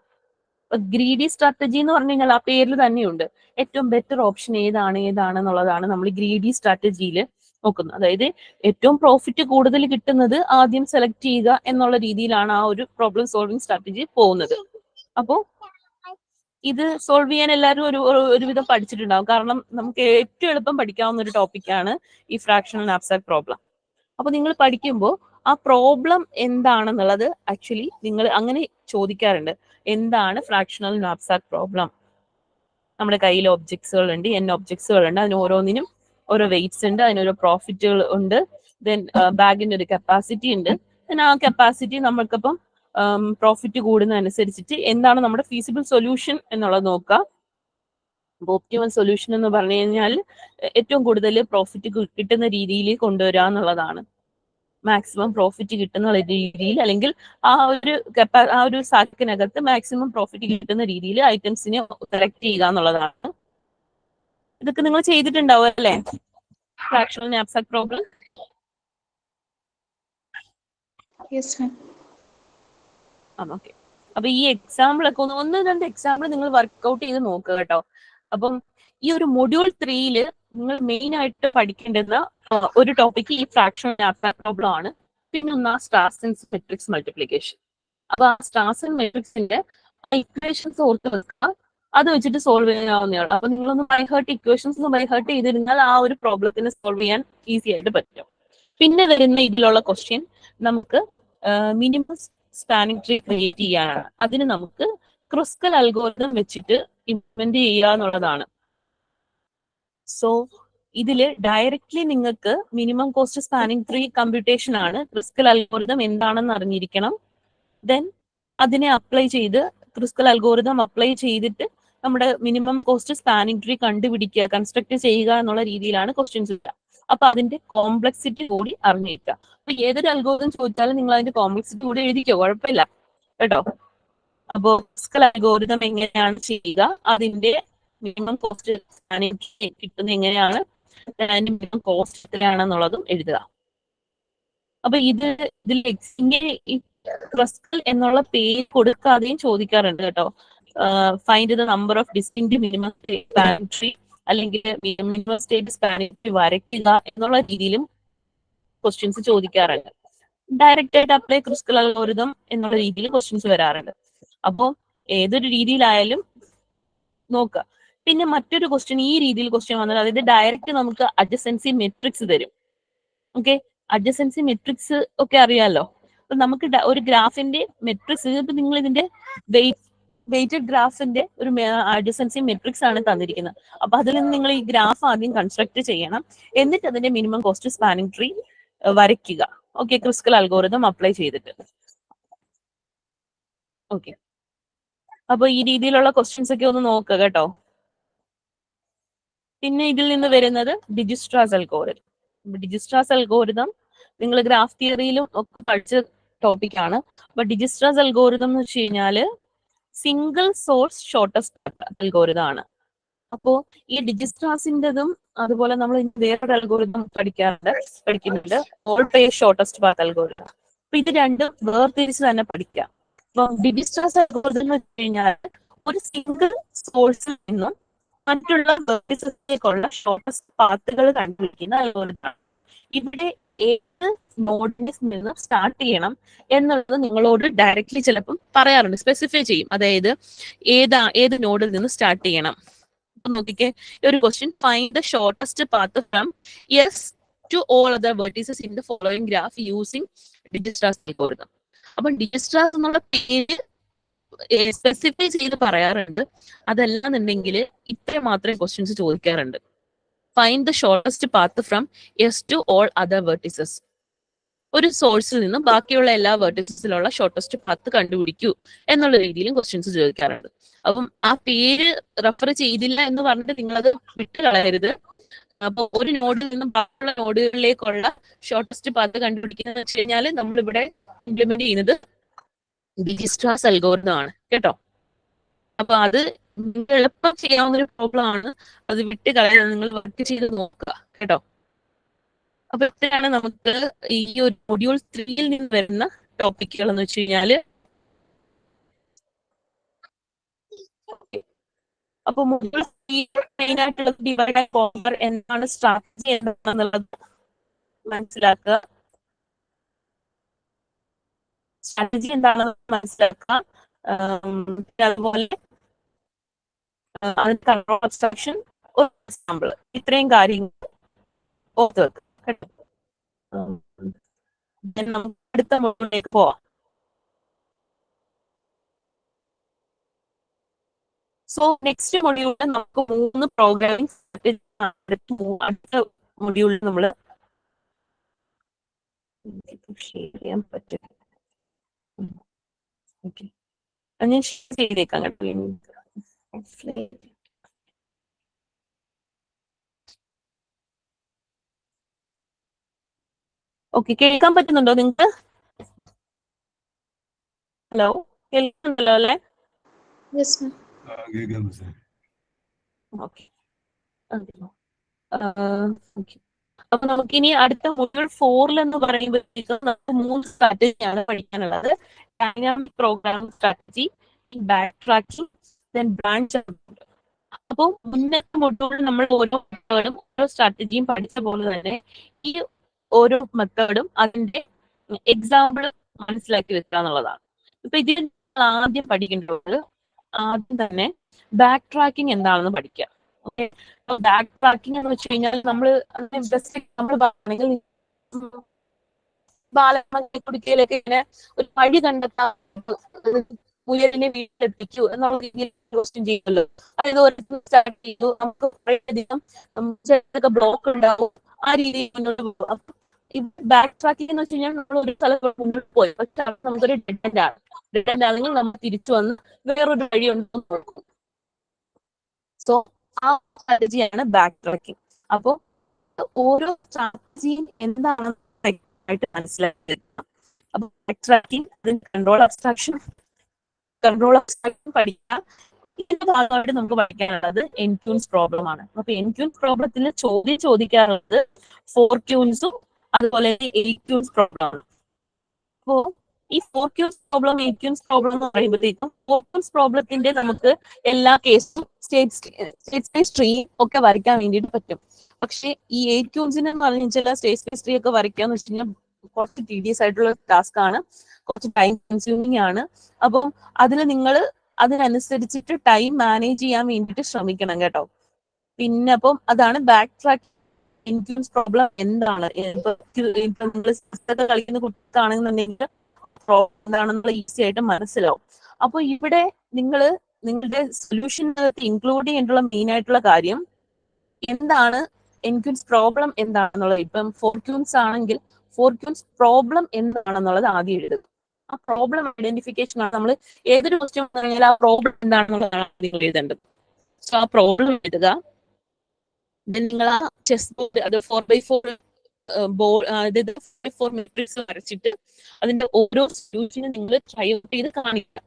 Greedy strategy എന്ന് പറഞ്ഞു കഴിഞ്ഞാൽ ആ പേരിൽ തന്നെയുണ്ട്. ഏറ്റവും ബെറ്റർ ഓപ്ഷൻ ഏതാണെന്നുള്ളതാണ് നമ്മൾ ഗ്രീഡി സ്ട്രാറ്റജിയിൽ നോക്കുന്നത്. അതായത് ഏറ്റവും പ്രോഫിറ്റ് കൂടുതൽ കിട്ടുന്നത് ആദ്യം സെലക്ട് ചെയ്യുക എന്നുള്ള രീതിയിലാണ് ആ ഒരു പ്രോബ്ലം സോൾവിങ് സ്ട്രാറ്റജി പോകുന്നത്. അപ്പോൾ ഇത് സോൾവ് ചെയ്യാൻ എല്ലാവരും ഒരുവിധം പഠിച്ചിട്ടുണ്ടാവും. കാരണം നമുക്ക് ഏറ്റവും എളുപ്പം പഠിക്കാവുന്ന ഒരു ടോപ്പിക്കാണ് ഈ ഫ്രാക്ഷണൽ നാപ്സാക്ക് പ്രോബ്ലം. അപ്പൊ നിങ്ങൾ പഠിക്കുമ്പോൾ ആ പ്രോബ്ലം എന്താണെന്നുള്ളത് ആക്ച്വലി നിങ്ങൾ അങ്ങനെ ചോദിക്കാറുണ്ട്. എന്താണ് ഫ്രാക്ഷണൽ നാപ്സാക്ക് പ്രോബ്ലം? നമ്മുടെ കയ്യിൽ ഒബ്ജക്ട്സുകൾ ഉണ്ട്, n ഒബ്ജക്ട്സുകൾ ഉണ്ട്, അതിന് ഓരോന്നിനും ഓരോ വെയിറ്റ്സ് ഉണ്ട്, അതിനോരോ പ്രോഫിറ്റുകൾ ഉണ്ട്. ദെൻ ബാഗിന്റെ ഒരു കപ്പാസിറ്റി ഉണ്ട്. ദെൻ ആ കപ്പാസിറ്റി നമ്മൾക്കിപ്പം പ്രോഫിറ്റ് കൂടുന്നതനുസരിച്ചിട്ട് എന്താണ് നമ്മുടെ ഫീസിബിൾ സൊല്യൂഷൻ എന്നുള്ളത് നോക്കുക. ഓപ്റ്റിമൽ സൊല്യൂഷൻ എന്ന് പറഞ്ഞു കഴിഞ്ഞാൽ ഏറ്റവും കൂടുതൽ പ്രോഫിറ്റ് കിട്ടുന്ന രീതിയിൽ കൊണ്ടുവരിക എന്നുള്ളതാണ്. മാക്സിമം പ്രോഫിറ്റ് കിട്ടുന്ന രീതിയിൽ, അല്ലെങ്കിൽ ആ ഒരു സാക്കിനകത്ത് മാക്സിമം പ്രോഫിറ്റ് കിട്ടുന്ന രീതിയിൽ ഐറ്റംസിനെ സെലക്ട് ചെയ്യുക എന്നുള്ളതാണ്. ഇതൊക്കെ നിങ്ങൾ ചെയ്തിട്ടുണ്ടാവും അല്ലേ, ഫ്രാക്ഷണൽ നാപ്സാക്ക് പ്രോബ്ലം? ഓക്കെ, അപ്പൊ ഈ എക്സാമ്പിൾ ഒക്കെ ഒന്ന് രണ്ട് എക്സാമ്പിൾ നിങ്ങൾ വർക്ക്ഔട്ട് ചെയ്ത് നോക്കുക കേട്ടോ. അപ്പം ഈ ഒരു മൊഡ്യൂൾ 3 നിങ്ങൾ മെയിൻ ആയിട്ട് പഠിക്കേണ്ടുന്ന ഒരു ടോപ്പിക് ഈ ഫ്രാക്ഷണൽ നാപ്സാക്ക് പ്രോബ്ലം ആണ്. പിന്നെ ഒന്ന് സ്ട്രാസൻ മെട്രിക്സ് മൾട്ടിപ്ലിക്കേഷൻ. അപ്പൊ ആ സ്ട്രാസൻ മെട്രിക്സിന്റെ ഇക്വേഷൻസ് ഓർത്ത് വെക്കുക, അത് വെച്ചിട്ട് സോൾവ് ചെയ്യാവുന്നതാണ്. അപ്പൊ നിങ്ങളൊന്ന് ബൈഹേർട്ട് ഇക്വേഷൻസ് ബൈഹേർട്ട് ചെയ്തിരുന്നാൽ ആ ഒരു പ്രോബ്ലത്തിന് സോൾവ് ചെയ്യാൻ ഈസി ആയിട്ട് പറ്റും. പിന്നെ വരുന്ന ഇതിലുള്ള ക്വസ്റ്റ്യൻ നമുക്ക് മിനിമം സ്പാനിങ് ട്രീ ക്രിയേറ്റ് ചെയ്യാനാണ്. അതിന് നമുക്ക് ക്രുസ്കൽ അൽഗോരിതം വെച്ചിട്ട് ഇംപ്ലിമെന്റ് ചെയ്യുക എന്നുള്ളതാണ്. സോ ഇതില് ഡയറക്ട്ലി നിങ്ങൾക്ക് minimum cost spanning tree computation ആണ്. ക്രുസ്കൽ അൽഗോരിതം എന്താണെന്ന് അറിഞ്ഞിരിക്കണം. ദെൻ അതിനെ അപ്ലൈ ചെയ്ത് ക്രിസ്കൽ അൽഗോരിതം അപ്ലൈ ചെയ്തിട്ട് നമ്മുടെ മിനിമം കോസ്റ്റ് സ്പാനിങ് ട്രീ കണ്ടുപിടിക്കുക, കൺസ്ട്രക്ട് ചെയ്യുക എന്നുള്ള രീതിയിലാണ് ക്വസ്റ്റ്യൻസ് കിട്ടുക. അപ്പൊ അതിന്റെ കോംപ്ലക്സിറ്റി കൂടി അറിഞ്ഞിരിക്കുക. അപ്പൊ ഏതൊരു അൽഗോരിതം ചോദിച്ചാലും നിങ്ങൾ അതിന്റെ കോംപ്ലക്സിറ്റി കൂടി എഴുതിക്കോ, കുഴപ്പമില്ല കേട്ടോ. അപ്പോ ക്രിസ്കൽ അൽഗോരിതം എങ്ങനെയാണ് ചെയ്യുക, അതിന്റെ മിനിമം കോസ്റ്റ് സ്പാനിങ് ട്രീ കിട്ടുന്നത് എങ്ങനെയാണ്, അതിന്റെ മിനിമം കോസ്റ്റ് എത്രയാണെന്നുള്ളതും എഴുതുക. അപ്പൊ ഇതിൽ ഇങ്ങനെ ഈ ക്രിസ്കൽ എന്നുള്ള പേര് കൊടുക്കാതെയും ചോദിക്കാറുണ്ട് കേട്ടോ. Find the number of distinct minimum spanning tree അല്ലെങ്കിൽ മിനിമം സ്റ്റേറ്റ് സ്പാനിങ് ട്രീ വരയ്ക്കുക എന്നുള്ള രീതിയിലും ക്വസ്റ്റ്യൻസ് ചോദിക്കാറുണ്ട്. ഡയറക്റ്റ് ആയിട്ട് അപ്ലൈ ക്രിസ്കൽ അൽഗോരിതം എന്നുള്ള രീതിയിൽ ക്വസ്റ്റ്യൻസ് വരാറുണ്ട്. അപ്പോൾ ഏതൊരു രീതിയിലായാലും നോക്കുക. പിന്നെ മറ്റൊരു ക്വസ്റ്റ്യൻ ഈ രീതിയിൽ ക്വസ്റ്റ്യൻ വന്നാൽ അതിന്റെ ഡയറക്റ്റ് നമുക്ക് അഡ്ജസൻസി മെട്രിക്സ് തരും. ഓക്കെ, അഡ്ജസൻസി മെട്രിക്സ് ഒക്കെ അറിയാലോ. അപ്പൊ നമുക്ക് ഒരു ഗ്രാഫിന്റെ മെട്രിക്സ്, ഇപ്പൊ നിങ്ങൾ ഇതിന്റെ വെയിറ്റഡ് ഗ്രാഫിന്റെ ഒരു അഡ്ജസൻസി മെട്രിക്സ് ആണ് തന്നിരിക്കുന്നത്. അപ്പൊ അതിൽ നിന്ന് നിങ്ങൾ ഈ ഗ്രാഫ് ആദ്യം കൺസ്ട്രക്ട് ചെയ്യണം, എന്നിട്ട് അതിന്റെ മിനിമം കോസ്റ്റ് സ്പാനിങ് ട്രീ വരയ്ക്കുക. ഓക്കെ, ക്രിസ്കൽ അൽഗോരിതം അപ്ലൈ ചെയ്തിട്ട്. ഓക്കെ, അപ്പൊ ഈ രീതിയിലുള്ള ക്വസ്റ്റ്യൻസ് ഒക്കെ ഒന്ന് നോക്കുക കേട്ടോ. പിന്നെ ഇതിൽ നിന്ന് വരുന്നത് ഡിജിസ്ട്രാസ് അൽഗോരിതം. ഡിജിസ്ട്രാസ് അൽഗോരിതം നിങ്ങൾ ഗ്രാഫ് തിയറിയിലും ഒക്കെ പഠിച്ച ടോപ്പിക്കാണ്. അപ്പൊ ഡിജിസ്ട്രാസ് അൽഗോരിതം എന്ന് വെച്ച് കഴിഞ്ഞാല് സിംഗിൾ സോഴ്സ് ഷോർട്ടസ്റ്റ് അൽഗോരിതം ആണ്. അപ്പോ ഈ ഡിജിസ്ട്രാസിൻ്റെതും അതുപോലെ നമ്മൾ വേറൊരു അൽഗോരിതം പഠിക്കുന്നുണ്ട്, all pair shortest path algorithm. അപ്പൊ ഇത് രണ്ടും വേർതിരിച്ച് തന്നെ പഠിക്കാം. അപ്പൊ ഡിജിസ്ട്രാസ് അൽഗോരിതം എന്ന് വെച്ച് കഴിഞ്ഞാൽ ഒരു സിംഗിൾ സോഴ്സിൽ നിന്നും മറ്റുള്ള വേർട്ടിസസിലേക്കുള്ള ഷോർട്ടസ്റ്റ് പാത്തുകൾ കണ്ടുപിടിക്കുന്ന അൽഗോരിതമാണ്. ഇവിടെ ഏത് നോഡിൽ നിന്ന് സ്റ്റാർട്ട് ചെയ്യണം എന്നുള്ളത് നിങ്ങളോട് ഡയറക്ട്ലി ചിലപ്പം പറയാറുണ്ട്, സ്പെസിഫൈ ചെയ്യും. അതായത് ഏത് നോഡിൽ നിന്ന് സ്റ്റാർട്ട് ചെയ്യണം. അപ്പൊ നോക്കിക്കേ, ഒരു question, find the shortest path from S to all other vertices in the following graph using Dijkstra's algorithm. അപ്പൊ ഡിജിസ്ട്രാസ് എന്നുള്ള പേര് സ്പെസിഫൈ ചെയ്ത് പറയാറുണ്ട്. അതല്ലാന്നുണ്ടെങ്കിൽ ഇത്ര മാത്രമേ ക്വസ്റ്റ്യൻസ് ചോദിക്കാറുണ്ട്. Find the shortest path from S to all other vertices. ഒരു സോഴ്സിൽ നിന്ന് ബാക്കിയുള്ള എല്ലാ വെർട്ടിസസിലുള്ള ഷോർട്ടസ്റ്റ് പാത്ത് കണ്ടുപിടിക്കൂ എന്നുള്ള രീതിയിലും ക്വസ്റ്റ്യൻസ് ചോദിക്കാറുണ്ട്. അപ്പം ആ പേര് റെഫർ ചെയ്തില്ല എന്ന് പറഞ്ഞിട്ട് നിങ്ങളത് വിട്ട് കളയരുത്. അപ്പൊ ഒരു നോഡിൽ നിന്ന് ബാക്കിയുള്ള നോഡുകളിലേക്കുള്ള ഷോർട്ടസ്റ്റ് പാത്ത് കണ്ടുപിടിക്കുന്നത് വെച്ച് കഴിഞ്ഞാൽ നമ്മളിവിടെ ഇംപ്ലിമെന്റ് ചെയ്യുന്നത് ഡിജിസ്ട്രാസ് അൽഗോരിതം ആണ് കേട്ടോ. അപ്പൊ അത് എളുപ്പം ചെയ്യാവുന്ന ഒരു പ്രോബ്ലം ആണ്, അത് വിട്ട് കളയാതെ നിങ്ങൾ വർക്ക് ചെയ്ത് നോക്കുക കേട്ടോ. അപ്പൊ ഇത്രയാണ് നമുക്ക് ഈ ഒരു മൊഡ്യൂൾ 3 നിന്ന് വരുന്ന ടോപ്പിക്കുകൾ എന്ന് വെച്ച് കഴിഞ്ഞാല്. അപ്പൊ മൊഡ്യൂൾ 3 മെയിൻ ആയിട്ടുള്ളത് ഡിവൈഡ് ആൻഡ് കോൺകർ, എന്താണ് സ്ട്രാറ്റജി എന്താണെന്നുള്ളത് മനസ്സിലാക്കുക. സ്ട്രാറ്റജി എന്താണെന്ന് മനസ്സിലാക്കുക. അതുപോലെ അതിന്റെ കൺട്രോൾ അബ്സ്ട്രാക്ഷൻ, ഒരു എക്സാമ്പിൾ, ഇത്രയും കാര്യങ്ങൾ ഓർത്ത് വെക്കുക കേട്ടോ. നമുക്ക് അടുത്ത മൊഡ്യൂളിലേക്ക് പോവാം. സോ നെക്സ്റ്റ് മൊഡ്യൂളിൽ നമുക്ക് 3 പ്രോഗ്രാമിംഗ് അടുത്ത മൊഡ്യൂളിൽ നമ്മൾ ചെയ്യാൻ പറ്റും. ഓക്കെ, ഞാൻ ചെയ്തേക്കാം കേട്ടോ. ഓക്കെ, കേൾക്കാൻ പറ്റുന്നുണ്ടോ നിങ്ങൾക്ക്? ഹലോ, കേൾക്കുന്നുണ്ടല്ലോ അല്ലേ? Yes ma'am. ഓക്കെ, അപ്പൊ നമുക്കിനി അടുത്ത മൊഡ്യൂൾ 4 എന്ന് പറയുമ്പോഴത്തേക്കും നമുക്ക് 3 സ്ട്രാറ്റജിയാണ് പഠിക്കാനുള്ളത്. Dynamic programming strategy, back tracking, then branch. അപ്പൊ മുന്നത്തെ മൊഡ്യൂളിൽ നമ്മൾ ഓരോ മെത്തേഡും ഓരോ സ്ട്രാറ്റജിയും പഠിച്ച പോലെ തന്നെ ഈ ഓരോ മെത്തേഡും അതിന്റെ എക്സാമ്പിൾ മനസ്സിലാക്കി വെക്കുക എന്നുള്ളതാണ്. ഇപ്പൊ ഇതിൽ ആദ്യം പഠിക്കേണ്ടത്, ആദ്യം തന്നെ ബാക്ക് ട്രാക്കിംഗ് എന്താണെന്ന് പഠിക്കുക. ഓക്കെ, ബാക്ക് ട്രാക്കിംഗ് എന്ന് വെച്ച് കഴിഞ്ഞാൽ നമ്മൾ ബെസ്റ്റ് എക്സാമ്പിൾ പറയുകയാണെങ്കിൽ ബാലകുടിക്കയിലൊക്കെ ഇങ്ങനെ ഒരു വഴി കണ്ടെത്താൻ മുയലിനെ വീട്ടിലെത്തിക്കൂ എന്നുള്ള രീതിയിൽ ക്വസ്റ്റ്യൻ ചെയ്യുമല്ലോ. അതായത് ഒരു സ്റ്റാർട്ട് ചെയ്തു, നമുക്ക് വളരെയധികം ചിലതൊക്കെ ബ്ലോക്ക് ഉണ്ടാവും, ആ രീതിയിൽ മുന്നോട്ട് പോകും. ഈ ബാക്ക് ട്രാക്കിംഗ് എന്ന് വെച്ച് കഴിഞ്ഞാൽ നമ്മൾ ഒരു സ്ഥലത്ത് മുന്നോട്ട് പോയി, പക്ഷെ നമുക്കൊരു ഡെഡ് ആണ്. ഡെഡ് ആണെങ്കിൽ നമ്മൾ തിരിച്ചു വന്ന് വേറൊരു വഴി ഉണ്ടെന്ന് നോക്കും. സോ ആ സ്ട്രാറ്റജിയാണ് ബാക്ക് ട്രാക്കിംഗ്. അപ്പോൾ ഓരോ സ്ട്രാറ്റജിയും എന്താണെന്ന് മനസ്സിലാക്കുക. അപ്പൊ ബാക്ക് ട്രാക്കിംഗ്, കൺട്രോൾ അബ്സ്ട്രാക്ഷൻ പഠിക്കാം. ഇതിന്റെ ഭാഗമായിട്ട് നമുക്ക് പഠിക്കാനുള്ളത് എൻക്യൂൻസ് പ്രോബ്ലം ആണ്. അപ്പൊ എൻക്യൂൻസ് പ്രോബ്ലത്തിൽ ചോദിക്കാറുള്ളത് 4 ക്യൂൻസും അതുപോലെ 8 ക്യൂൻസ് പ്രോബ്ലം ആണ്. അപ്പോ ഈ 4 ക്യൂൻസ് പ്രോബ്ലം 8 ക്യൂൻസ് പ്രോബ്ലം എന്ന് പറയുമ്പോഴത്തേക്കും 4 ക്യൂൻസ് പ്രോബ്ലത്തിന്റെ നമുക്ക് എല്ലാ കേസും സ്റ്റേറ്റ് സ്പേസ് ട്രീ ഒക്കെ വരയ്ക്കാൻ വേണ്ടിയിട്ട് പറ്റും. പക്ഷെ ഈ 8 ക്യൂൻസിന് പറഞ്ഞ ചില സ്റ്റേറ്റ് സ്പേസ് ട്രീ ഒക്കെ വരയ്ക്കാന്ന് വെച്ച് കഴിഞ്ഞാൽ കുറച്ച് tedious ആയിട്ടുള്ള ടാസ്ക് ആണ്, കുറച്ച് ടൈം കൺസ്യൂമിങ് ആണ്. അപ്പം അതിൽ നിങ്ങൾ അതിനനുസരിച്ചിട്ട് ടൈം മാനേജ് ചെയ്യാൻ വേണ്ടിയിട്ട് ശ്രമിക്കണം കേട്ടോ. പിന്നെ അപ്പം അതാണ് ബാക്ക് ട്രാക്ക് എൻക്യൂൻസ് പ്രോബ്ലം എന്താണ്. ഇപ്പൊ നിങ്ങൾ കളിക്കുന്ന കുട്ടിക്കാണെന്നുണ്ടെങ്കിൽ പ്രോബ്ലം എന്താണെന്നുള്ള ഈസി ആയിട്ട് മനസ്സിലാവും. അപ്പൊ ഇവിടെ നിങ്ങളുടെ സൊല്യൂഷനകത്ത് ഇൻക്ലൂഡ് ചെയ്യേണ്ടുള്ള മെയിൻ ആയിട്ടുള്ള കാര്യം എന്താണ്, എൻക്യൂൻസ് പ്രോബ്ലം എന്താണെന്നുള്ളത്. ഇപ്പം 4 ക്യൂൻസ് ആണെങ്കിൽ 4 ക്യൂൻസ് പ്രോബ്ലം എന്താണെന്നുള്ളത് ആദ്യം എഴുതുക. ആ പ്രോബ്ലം ഐഡന്റിഫിക്കേഷൻ ആണ്. നമ്മൾ ഏതൊരു ക്വസ്റ്റ്യൻ പറഞ്ഞാൽ ആ പ്രോബ്ലം എന്താണെന്നുള്ളതാണ് നിങ്ങൾ എഴുതേണ്ടത്. സോ ആ പ്രോബ്ലം എഴുതുക. നിങ്ങൾ ആ ചെസ് ബോർഡ് അത് 4x4 4 മെട്രിക്സ് വരച്ചിട്ട് അതിന്റെ ഓരോ സൊല്യൂഷനും നിങ്ങൾ ട്രൈ ഔട്ട് ചെയ്ത് കാണിക്കുക.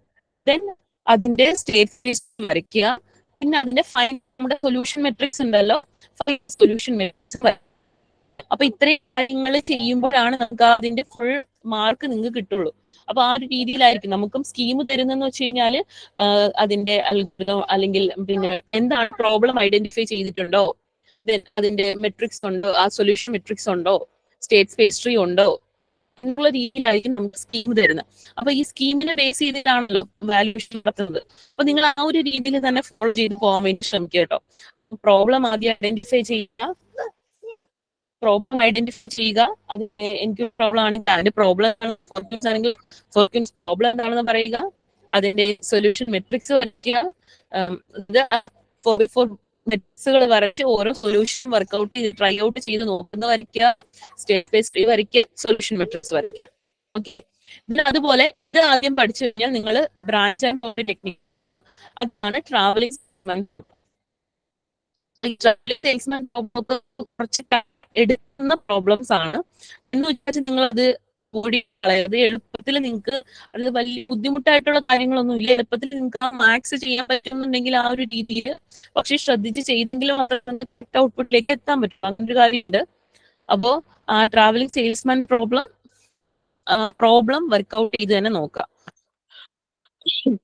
ദെൻ അതിന്റെ സ്റ്റേറ്റ് സ്പേസ് വരയ്ക്കുക. പിന്നെ അതിന്റെ നമ്മുടെ സൊല്യൂഷൻ മെട്രിക്സ് ഉണ്ടല്ലോ, 5 സൊല്യൂഷൻ മെട്രിക്സ്. അപ്പൊ ഇത്രയും കാര്യങ്ങൾ ചെയ്യുമ്പോഴാണ് നമുക്ക് അതിന്റെ ഫുൾ മാർക്ക് നിങ്ങൾക്ക് കിട്ടുള്ളൂ. അപ്പൊ ആ ഒരു രീതിയിലായിരിക്കും നമുക്കും സ്കീം തരുന്നതെന്ന് വെച്ച് കഴിഞ്ഞാല് അതിന്റെ അൽഗോരിതം അല്ലെങ്കിൽ പിന്നെ എന്താണ് പ്രോബ്ലം ഐഡന്റിഫൈ ചെയ്തിട്ടുണ്ടോ, അതിന്റെ മെട്രിക്സ് ഉണ്ടോ, ആ സൊല്യൂഷൻ മെട്രിക്സ് ഉണ്ടോ, സ്റ്റേറ്റ് സ്പേസ് ട്രീ ഉണ്ടോ എന്നുള്ള രീതിയിലായിരിക്കും നമുക്ക് സ്കീം തരുന്നത്. അപ്പൊ ഈ സ്കീമിനെ ബേസ് ചെയ്തിട്ടാണല്ലോ വാല്യൂഷൻ നടത്തുന്നത്. അപ്പൊ നിങ്ങൾ ആ ഒരു രീതിയിൽ തന്നെ ഫോളോ ചെയ്ത് പോകാൻ വേണ്ടി ശ്രമിക്കുക കേട്ടോ. പ്രോബ്ലം ആദ്യം ഐഡന്റിഫൈ ചെയ്യുക, അതിന്റെ എനിക്ക് പ്രോബ്ലം ആണെങ്കിൽ അതിന്റെ പ്രോബ്ലം ആണെങ്കിൽ പ്രോബ്ലം എന്താണെന്ന് പറയുക, അതിന്റെ സൊല്യൂഷൻ മെട്രിക്സ് വരയ്ക്കുക, മെട്രിക്സുകൾ വരച്ച് ഓരോ സൊല്യൂഷൻ വർക്ക്ഔട്ട് ചെയ്ത് ട്രൈ ഔട്ട് ചെയ്ത് നോക്കുന്ന വരയ്ക്കുക, സ്റ്റേറ്റ് സ്പേസ് ട്രീ വരയ്ക്കുക, സൊല്യൂഷൻ മെട്രിക്സ് വരയ്ക്കുക. ഓക്കെ, അതുപോലെ ഇത് ആദ്യം പഠിച്ചു കഴിഞ്ഞാൽ നിങ്ങൾ ബ്രാഞ്ച് ആൻഡ് ബൗണ്ടറി ടെക്നിക്, അതാണ് ട്രാവലിംഗ് സെയിൽസ്മാൻ കുറച്ച് എടുക്കുന്ന പ്രോബ്ലംസ് ആണ് എന്ന് വെച്ചാൽ നിങ്ങൾ അത് ഓടി കളയരുത്. എളുപ്പത്തിൽ നിങ്ങൾക്ക് അത് വലിയ ബുദ്ധിമുട്ടായിട്ടുള്ള കാര്യങ്ങളൊന്നും ഇല്ല. എളുപ്പത്തിൽ നിങ്ങൾക്ക് ആ മാത്സ് ചെയ്യാൻ പറ്റുന്നുണ്ടെങ്കിൽ ആ ഒരു രീതിയിൽ, പക്ഷെ ശ്രദ്ധിച്ച് ചെയ്തെങ്കിലും ഔട്ട്പുട്ടിലേക്ക് എത്താൻ പറ്റും. അങ്ങനെ ഒരു കാര്യമുണ്ട്. അപ്പോ ട്രാവലിംഗ് സെയിൽസ്മാൻ പ്രോബ്ലം വർക്ക്ഔട്ട് ചെയ്ത് തന്നെ നോക്കാം.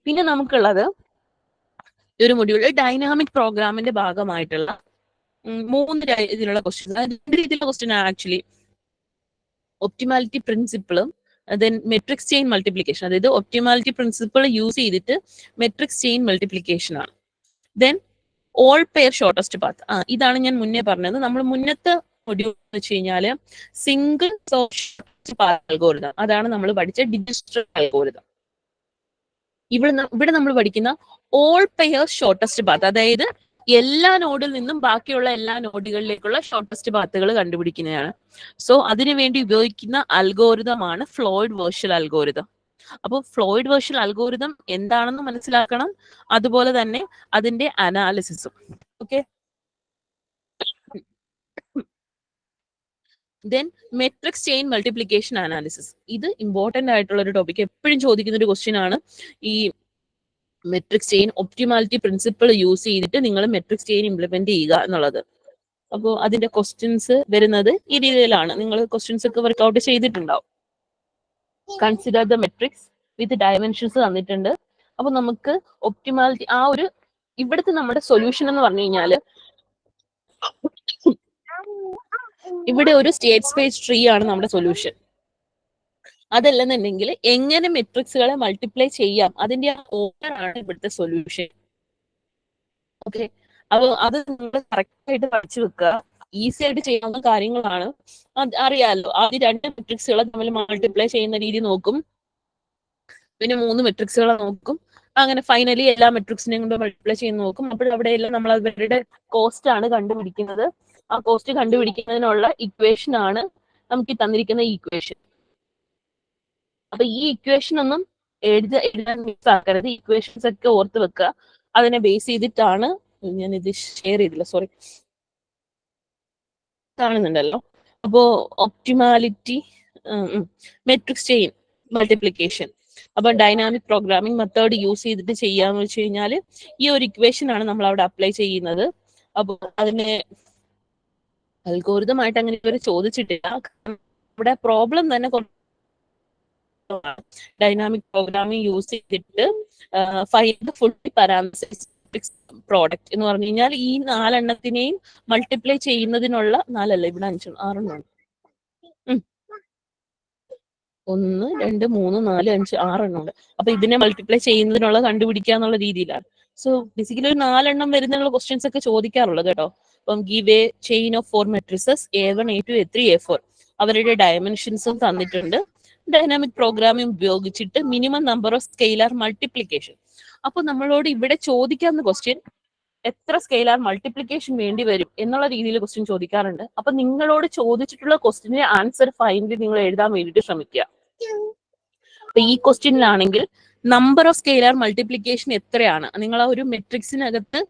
പിന്നെ നമുക്കുള്ളത് ഈ ഒരു മൊഡ്യൂളിൽ ഡൈനാമിക് പ്രോഗ്രാമിന്റെ ഭാഗമായിട്ടുള്ള 3 രീതിയിലുള്ള ക്വസ്റ്റ്യൻ, 2 രീതിയിലുള്ള ക്വസ്റ്റ്യൻ ആക്ച്വലി. ഒപ്റ്റിമാലിറ്റി പ്രിൻസിപ്പിളും ദെൻ മെട്രിക്സ് ചെയിൻ മൾട്ടിപ്ലിക്കേഷൻ. അതായത് ഒപ്റ്റിമാലിറ്റി പ്രിൻസിപ്പിൾ യൂസ് ചെയ്തിട്ട് മെട്രിക്സ് ചെയിൻ മൾട്ടിപ്ലിക്കേഷൻ ആണ്. Then all pair shortest path. ഇതാണ് ഞാൻ മുന്നേ പറഞ്ഞത്. നമ്മൾ മുന്നത്തെ മൊഡ്യൂൾ എന്ന് വെച്ച് കഴിഞ്ഞാല് സിംഗിൾ ഷോർട്ടസ്റ്റ് പാത്ത് അൽഗോരിതം, അതാണ് നമ്മൾ പഠിച്ച ഡിജിറ്റൽ അൽഗോരിതം. ഇവിടെ നമ്മൾ പഠിക്കുന്ന ഓൾ പെയർ ഷോർട്ടസ്റ്റ് പാത്ത്, അതായത് എല്ലാ നോഡിൽ നിന്നും ബാക്കിയുള്ള എല്ലാ നോഡുകളിലേക്കുള്ള ഷോർട്ടസ്റ്റ് പാത്തുകൾ കണ്ടുപിടിക്കുന്നതാണ്. സോ അതിനുവേണ്ടി ഉപയോഗിക്കുന്ന അൽഗോരിതമാണ് ഫ്ലോയ്ഡ് വെർച്വൽ അൽഗോരിതം. അപ്പോൾ ഫ്ലോയ്ഡ് വെർച്വൽ അൽഗോരിതം എന്താണെന്ന് മനസ്സിലാക്കണം, അതുപോലെ തന്നെ അതിന്റെ അനാലിസിസും. Okay, then matrix chain multiplication analysis. ഇത് ഇമ്പോർട്ടന്റ് ആയിട്ടുള്ള ഒരു ടോപ്പിക്, എപ്പോഴും ചോദിക്കുന്ന ഒരു ക്വസ്റ്റ്യൻ ആണ്. ഈ matrix chain optimality principle use ചെയ്തിട്ട് നിങ്ങൾ മെട്രിക്സ് ചെയിൻ ഇംപ്ലിമെന്റ് ചെയ്യുക എന്നുള്ളത്. അപ്പോൾ അതിന്റെ ക്വസ്റ്റ്യൻസ് വരുന്നത് ഈ രീതിയിലാണ്. നിങ്ങൾ ക്വസ്റ്റ്യൻസ് ഒക്കെ വർക്ക്ഔട്ട് ചെയ്തിട്ടുണ്ടാവും. Consider the matrix with dimensions തന്നിട്ടുണ്ട്. അപ്പൊ നമുക്ക് ഒപ്റ്റിമാലിറ്റി ആ ഒരു ഇവിടുത്തെ നമ്മുടെ സൊല്യൂഷൻ എന്ന് പറഞ്ഞു കഴിഞ്ഞാല് ഇവിടെ ഒരു സ്റ്റേറ്റ് സ്പേസ് ട്രീ ആണ് നമ്മുടെ സൊല്യൂഷൻ. അതല്ലെന്നുണ്ടെങ്കിൽ എങ്ങനെ മെട്രിക്സുകളെ മൾട്ടിപ്ലൈ ചെയ്യാം, അതിന്റെ ആ ഓർഡർ ആണ് ഇവിടുത്തെ സൊല്യൂഷൻ. ഓക്കെ, അപ്പൊ അത് നിങ്ങൾ കറക്റ്റ് ആയിട്ട് പഠിച്ചു വെക്കുക. ഈസി ആയിട്ട് ചെയ്യാവുന്ന കാര്യങ്ങളാണ്. അറിയാലോ, ആദ്യം 2 മെട്രിക്സുകളെ തമ്മിൽ മൾട്ടിപ്ലൈ ചെയ്യുന്ന രീതി നോക്കും, പിന്നെ 3 മെട്രിക്സുകളെ നോക്കും, അങ്ങനെ ഫൈനലി എല്ലാ മെട്രിക്സിനെയും കൊണ്ട് മൾട്ടിപ്ലൈ ചെയ്യുന്ന നോക്കും. അപ്പോഴവിടെയെല്ലാം നമ്മൾ അവരുടെ കോസ്റ്റ് ആണ് കണ്ടുപിടിക്കുന്നത്. ആ കോസ്റ്റ് കണ്ടുപിടിക്കുന്നതിനുള്ള ഇക്വേഷൻ ആണ് നമുക്ക് ഈ തന്നിരിക്കുന്ന ഇക്വേഷൻ. അപ്പൊ ഈ ഇക്വേഷൻ ഒന്നും എഴുതാൻ മിസ് ആക്കരുത്. ഇക്വേഷൻസ് ഒക്കെ ഓർത്ത് വെക്കുക. അതിനെ ബേസ് ചെയ്തിട്ടാണ് ഞാൻ ഇത് ഷെയർ ചെയ്തില്ല, സോറി, കാണുന്നുണ്ടല്ലോ. അപ്പോ ഒപ്റ്റിമാലിറ്റി, മെട്രിക്സ് ചെയിൻ മൾട്ടിപ്ലിക്കേഷൻ. അപ്പൊ ഡൈനാമിക് പ്രോഗ്രാമിംഗ് മെത്തേഡ് യൂസ് ചെയ്തിട്ട് ചെയ്യാന്ന് വെച്ച് കഴിഞ്ഞാൽ ഈ ഒരു ഇക്വേഷൻ ആണ് നമ്മൾ അവിടെ അപ്ലൈ ചെയ്യുന്നത്. അപ്പോൾ അതിനെ അൽഗോരിതമായിട്ട് അങ്ങനെ ഇവർ ചോദിച്ചിട്ടില്ല. ഇവിടെ പ്രോബ്ലം തന്നെ ഡൈനാമിക് പ്രോഗ്രാമിംഗ് യൂസ് ചെയ്തിട്ട് ഫൈൻഡ് ഫുൾ പാരാമീറ്റേഴ്സ് പ്രോഡക്റ്റ് എന്ന് പറഞ്ഞു കഴിഞ്ഞാൽ ഈ 4 എണ്ണത്തിനെയും മൾട്ടിപ്ലൈ ചെയ്യുന്നതിനുള്ള 4 അല്ല, ഇവിടെ 5 6 1 2 3 4 5 6 എണ്ണം ഉണ്ട്. അപ്പൊ ഇതിനെ മൾട്ടിപ്ലൈ ചെയ്യുന്നതിനുള്ള കണ്ടുപിടിക്കുക എന്നുള്ള രീതിയിലാണ്. സോ ബേസിക്കലി ഒരു 4 എണ്ണം വരുന്നുള്ള ക്വസ്റ്റ്യൻസ് ഒക്കെ ചോദിക്കാറുള്ളത് കേട്ടോ. അപ്പം give A chain of 4 matrices A1 A2 A3 A4. അവരുടെ ഡയമെൻഷൻസും തന്നിട്ടുണ്ട്. ഡൈനാമിക് പ്രോഗ്രാമിംഗ് ഉപയോഗിച്ചിട്ട് minimum number of scalar multiplication. അപ്പൊ നമ്മളോട് ഇവിടെ ചോദിക്കാവുന്ന ക്വസ്റ്റ്യൻ എത്ര സ്കെയിലാർ മൾട്ടിപ്ലിക്കേഷൻ വേണ്ടി വരും എന്നുള്ള രീതിയിൽ ക്വസ്റ്റ്യൻ ചോദിക്കാറുണ്ട്. അപ്പൊ നിങ്ങളോട് ചോദിച്ചിട്ടുള്ള ക്വസ്റ്റ്യന്റെ ആൻസർ ഫൈൻഡ് നിങ്ങൾ എഴുതാൻ വേണ്ടിയിട്ട് ശ്രമിക്കുക. അപ്പൊ ഈ ക്വസ്റ്റ്യനിലാണെങ്കിൽ നമ്പർ ഓഫ് സ്കെയിലാർ മൾട്ടിപ്ലിക്കേഷൻ എത്രയാണ്, നിങ്ങൾ ആ ഒരു മെട്രിക്സിനകത്ത്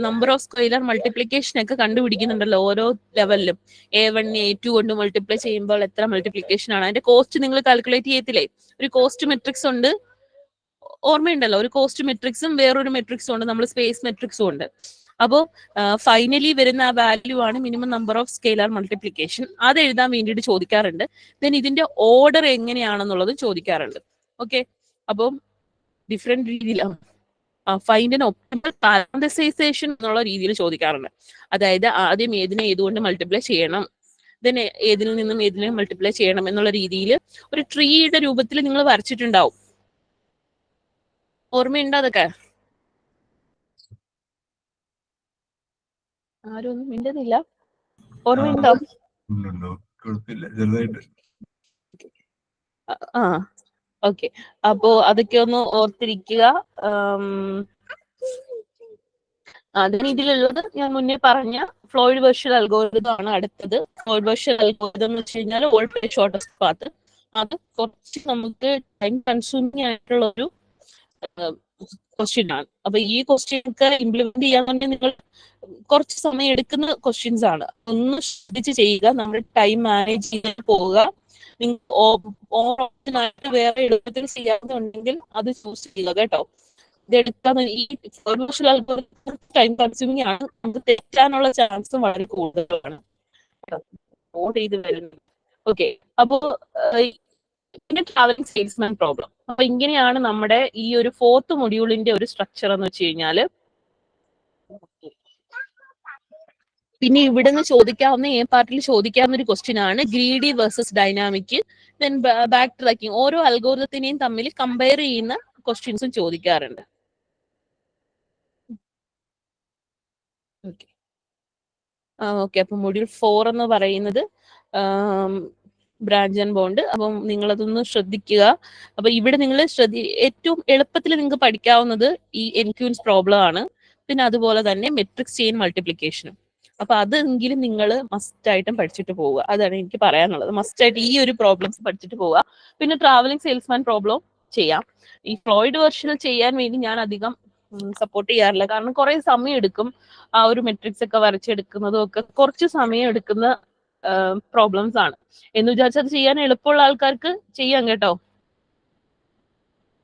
നമ്പർ ഓഫ് സ്കെയിലാർ മൾട്ടിപ്ലിക്കേഷൻ ഒക്കെ കണ്ടുപിടിക്കുന്നുണ്ടല്ലോ ഓരോ ലെവലിലും. A1 A2 കൊണ്ട് മൾട്ടിപ്ലൈ ചെയ്യുമ്പോൾ എത്ര മൾട്ടിപ്ലിക്കേഷൻ ആണ്, അതിന്റെ കോസ്റ്റ് നിങ്ങൾ കാൽക്കുലേറ്റ് ചെയ്യത്തില്ലേ? ഒരു കോസ്റ്റ് മെട്രിക്സ് ഉണ്ട്, ഓർമ്മയുണ്ടല്ലോ, ഒരു കോസ്റ്റ് മെട്രിക്സും വേറൊരു മെട്രിക്സും ഉണ്ട്, നമ്മൾ സ്പേസ് മെട്രിക്സും ഉണ്ട്. അപ്പോൾ ഫൈനലി വരുന്ന ആ വാല്യൂ ആണ് minimum number of scalar multiplication. അത് എഴുതാൻ വേണ്ടിയിട്ട് ചോദിക്കാറുണ്ട്. ദെൻ ഇതിന്റെ ഓർഡർ എങ്ങനെയാണെന്നുള്ളതും ചോദിക്കാറുണ്ട്. ഓക്കെ, അപ്പോൾ ഡിഫറെന്റ് രീതിയിലാണ് ഫൈൻഡ് ആൻ ഒപ്റ്റിമൽ പാരാന്തസൈസേഷൻ എന്നുള്ള രീതിയിൽ ചോദിക്കാറുണ്ട്. അതായത് ആദ്യം ഏതിനെ ഏതുകൊണ്ട് മൾട്ടിപ്ലൈ ചെയ്യണം, ദെൻ ഏതിൽ നിന്നും ഏതിനെ മൾട്ടിപ്ലൈ ചെയ്യണം എന്നുള്ള രീതിയിൽ ഒരു ട്രീയുടെ രൂപത്തിൽ നിങ്ങൾ വരച്ചിട്ടുണ്ടാവും. ഓർമ്മയുണ്ടോ അതൊക്കെ? ആരും ഒന്നും മിണ്ടുന്നില്ല. ഓർമ്മയുണ്ടോ? ആ ഓക്കെ, അപ്പോ അതൊക്കെ ഒന്ന് ഓർത്തിരിക്കുക. അതിന് ഇതിലുള്ളത് ഞാൻ മുന്നേ പറഞ്ഞ ഫ്ലോയിഡ് വെർച്വൽ അൽഗോരിതം ആണ് അടുത്തത്. ഫ്ലോയിഡ് വെർച്വൽ അൽഗോരിതം എന്ന് വെച്ച് കഴിഞ്ഞാൽ ഓൾ പ്ലേ ഷോർട്ടസ്റ്റ് പാത്ത്. അത് കുറച്ച് നമുക്ക് ടൈം കൺസ്യൂമിങ് ആയിട്ടുള്ള ഒരു ക്വസ്റ്റ്യൻ ആണ്. അപ്പൊ ഈ ക്വസ്റ്റ്യൻ ഒക്കെ ഇംപ്ലിമെന്റ് ചെയ്യാൻ വേണ്ടി നിങ്ങൾ കുറച്ച് സമയം എടുക്കുന്ന ക്വസ്റ്റ്യൻസ് ആണ്. ഒന്ന് ശ്രദ്ധിച്ച് ചെയ്യുക, നമ്മുടെ ടൈം മാനേജ് ചെയ്യാൻ പോവുക. നിങ്ങൾ ഓപ്ഷനായിട്ട് വേറെ എളുപ്പത്തിൽ ചെയ്യാന്നുണ്ടെങ്കിൽ അത് ചൂസ് ചെയ്യുക കേട്ടോ. ഇതെടുക്കാൻ ഈ ടൈം കൺസ്യൂമിങ് ആണ്, നമുക്ക് തെറ്റാനുള്ള ചാൻസും വളരെ കൂടുതലാണ്. നോട്ട് ചെയ്ത് വരുന്നത്. ഓക്കെ, അപ്പോ പിന്നെ ട്രാവലിംഗ് സെയിൽസ്മാൻ പ്രോബ്ലം. അപ്പൊ ഇങ്ങനെയാണ് നമ്മുടെ ഈ ഒരു 4th മൊഡ്യൂളിന്റെ ഒരു സ്ട്രക്ചർ എന്ന് വെച്ച് കഴിഞ്ഞാല്. പിന്നെ ഇവിടെ നിന്ന് ചോദിക്കാവുന്ന പാർട്ടിൽ ചോദിക്കാവുന്ന ഒരു ക്വസ്റ്റ്യൻ ആണ് greedy versus dynamic. Then back tracking, ഓരോ അൽഗോരിതത്തിനെയും തമ്മിൽ കമ്പയർ ചെയ്യുന്ന ക്വസ്റ്റ്യൻസും ചോദിക്കാറുണ്ട്. ഓക്കെ, അപ്പൊ മൊഡ്യൂൾ 4 എന്ന് പറയുന്നത് ബ്രാഞ്ച് ആൻഡ് ബോണ്ട്. അപ്പം നിങ്ങളതൊന്ന് ശ്രദ്ധിക്കുക. അപ്പൊ ഇവിടെ നിങ്ങൾ ഏറ്റവും എളുപ്പത്തിൽ നിങ്ങൾക്ക് പഠിക്കാവുന്നത് ഈ എൻക്യൂൻസ് പ്രോബ്ലം ആണ്. പിന്നെ അതുപോലെ തന്നെ മെട്രിക്സ് ചെയിൻ മൾട്ടിപ്ലിക്കേഷനും. അപ്പൊ അതെങ്കിലും നിങ്ങൾ മസ്റ്റ് ആയിട്ടും പഠിച്ചിട്ട് പോവുക. അതാണ് എനിക്ക് പറയാനുള്ളത്. മസ്റ്റ് ആയിട്ട് ഈ ഒരു പ്രോബ്ലംസ് പഠിച്ചിട്ട് പോവുക. പിന്നെ ട്രാവലിംഗ് സെയിൽസ്മാൻ പ്രോബ്ലം ചെയ്യാം. ഈ ഫ്ലോയിഡ് വെർഷനിൽ ചെയ്യാൻ വേണ്ടി ഞാൻ അധികം സപ്പോർട്ട് ചെയ്യാറില്ല. കാരണം കുറെ സമയം എടുക്കും. ആ ഒരു മെട്രിക്സ് ഒക്കെ വരച്ചെടുക്കുന്നതും ഒക്കെ കുറച്ച് സമയം എടുക്കുന്ന പ്രോബ്ലംസ് ആണ്. എന്ന് വിചാരിച്ചത് ചെയ്യാൻ എളുപ്പമുള്ള ആൾക്കാർക്ക് ചെയ്യാം കേട്ടോ.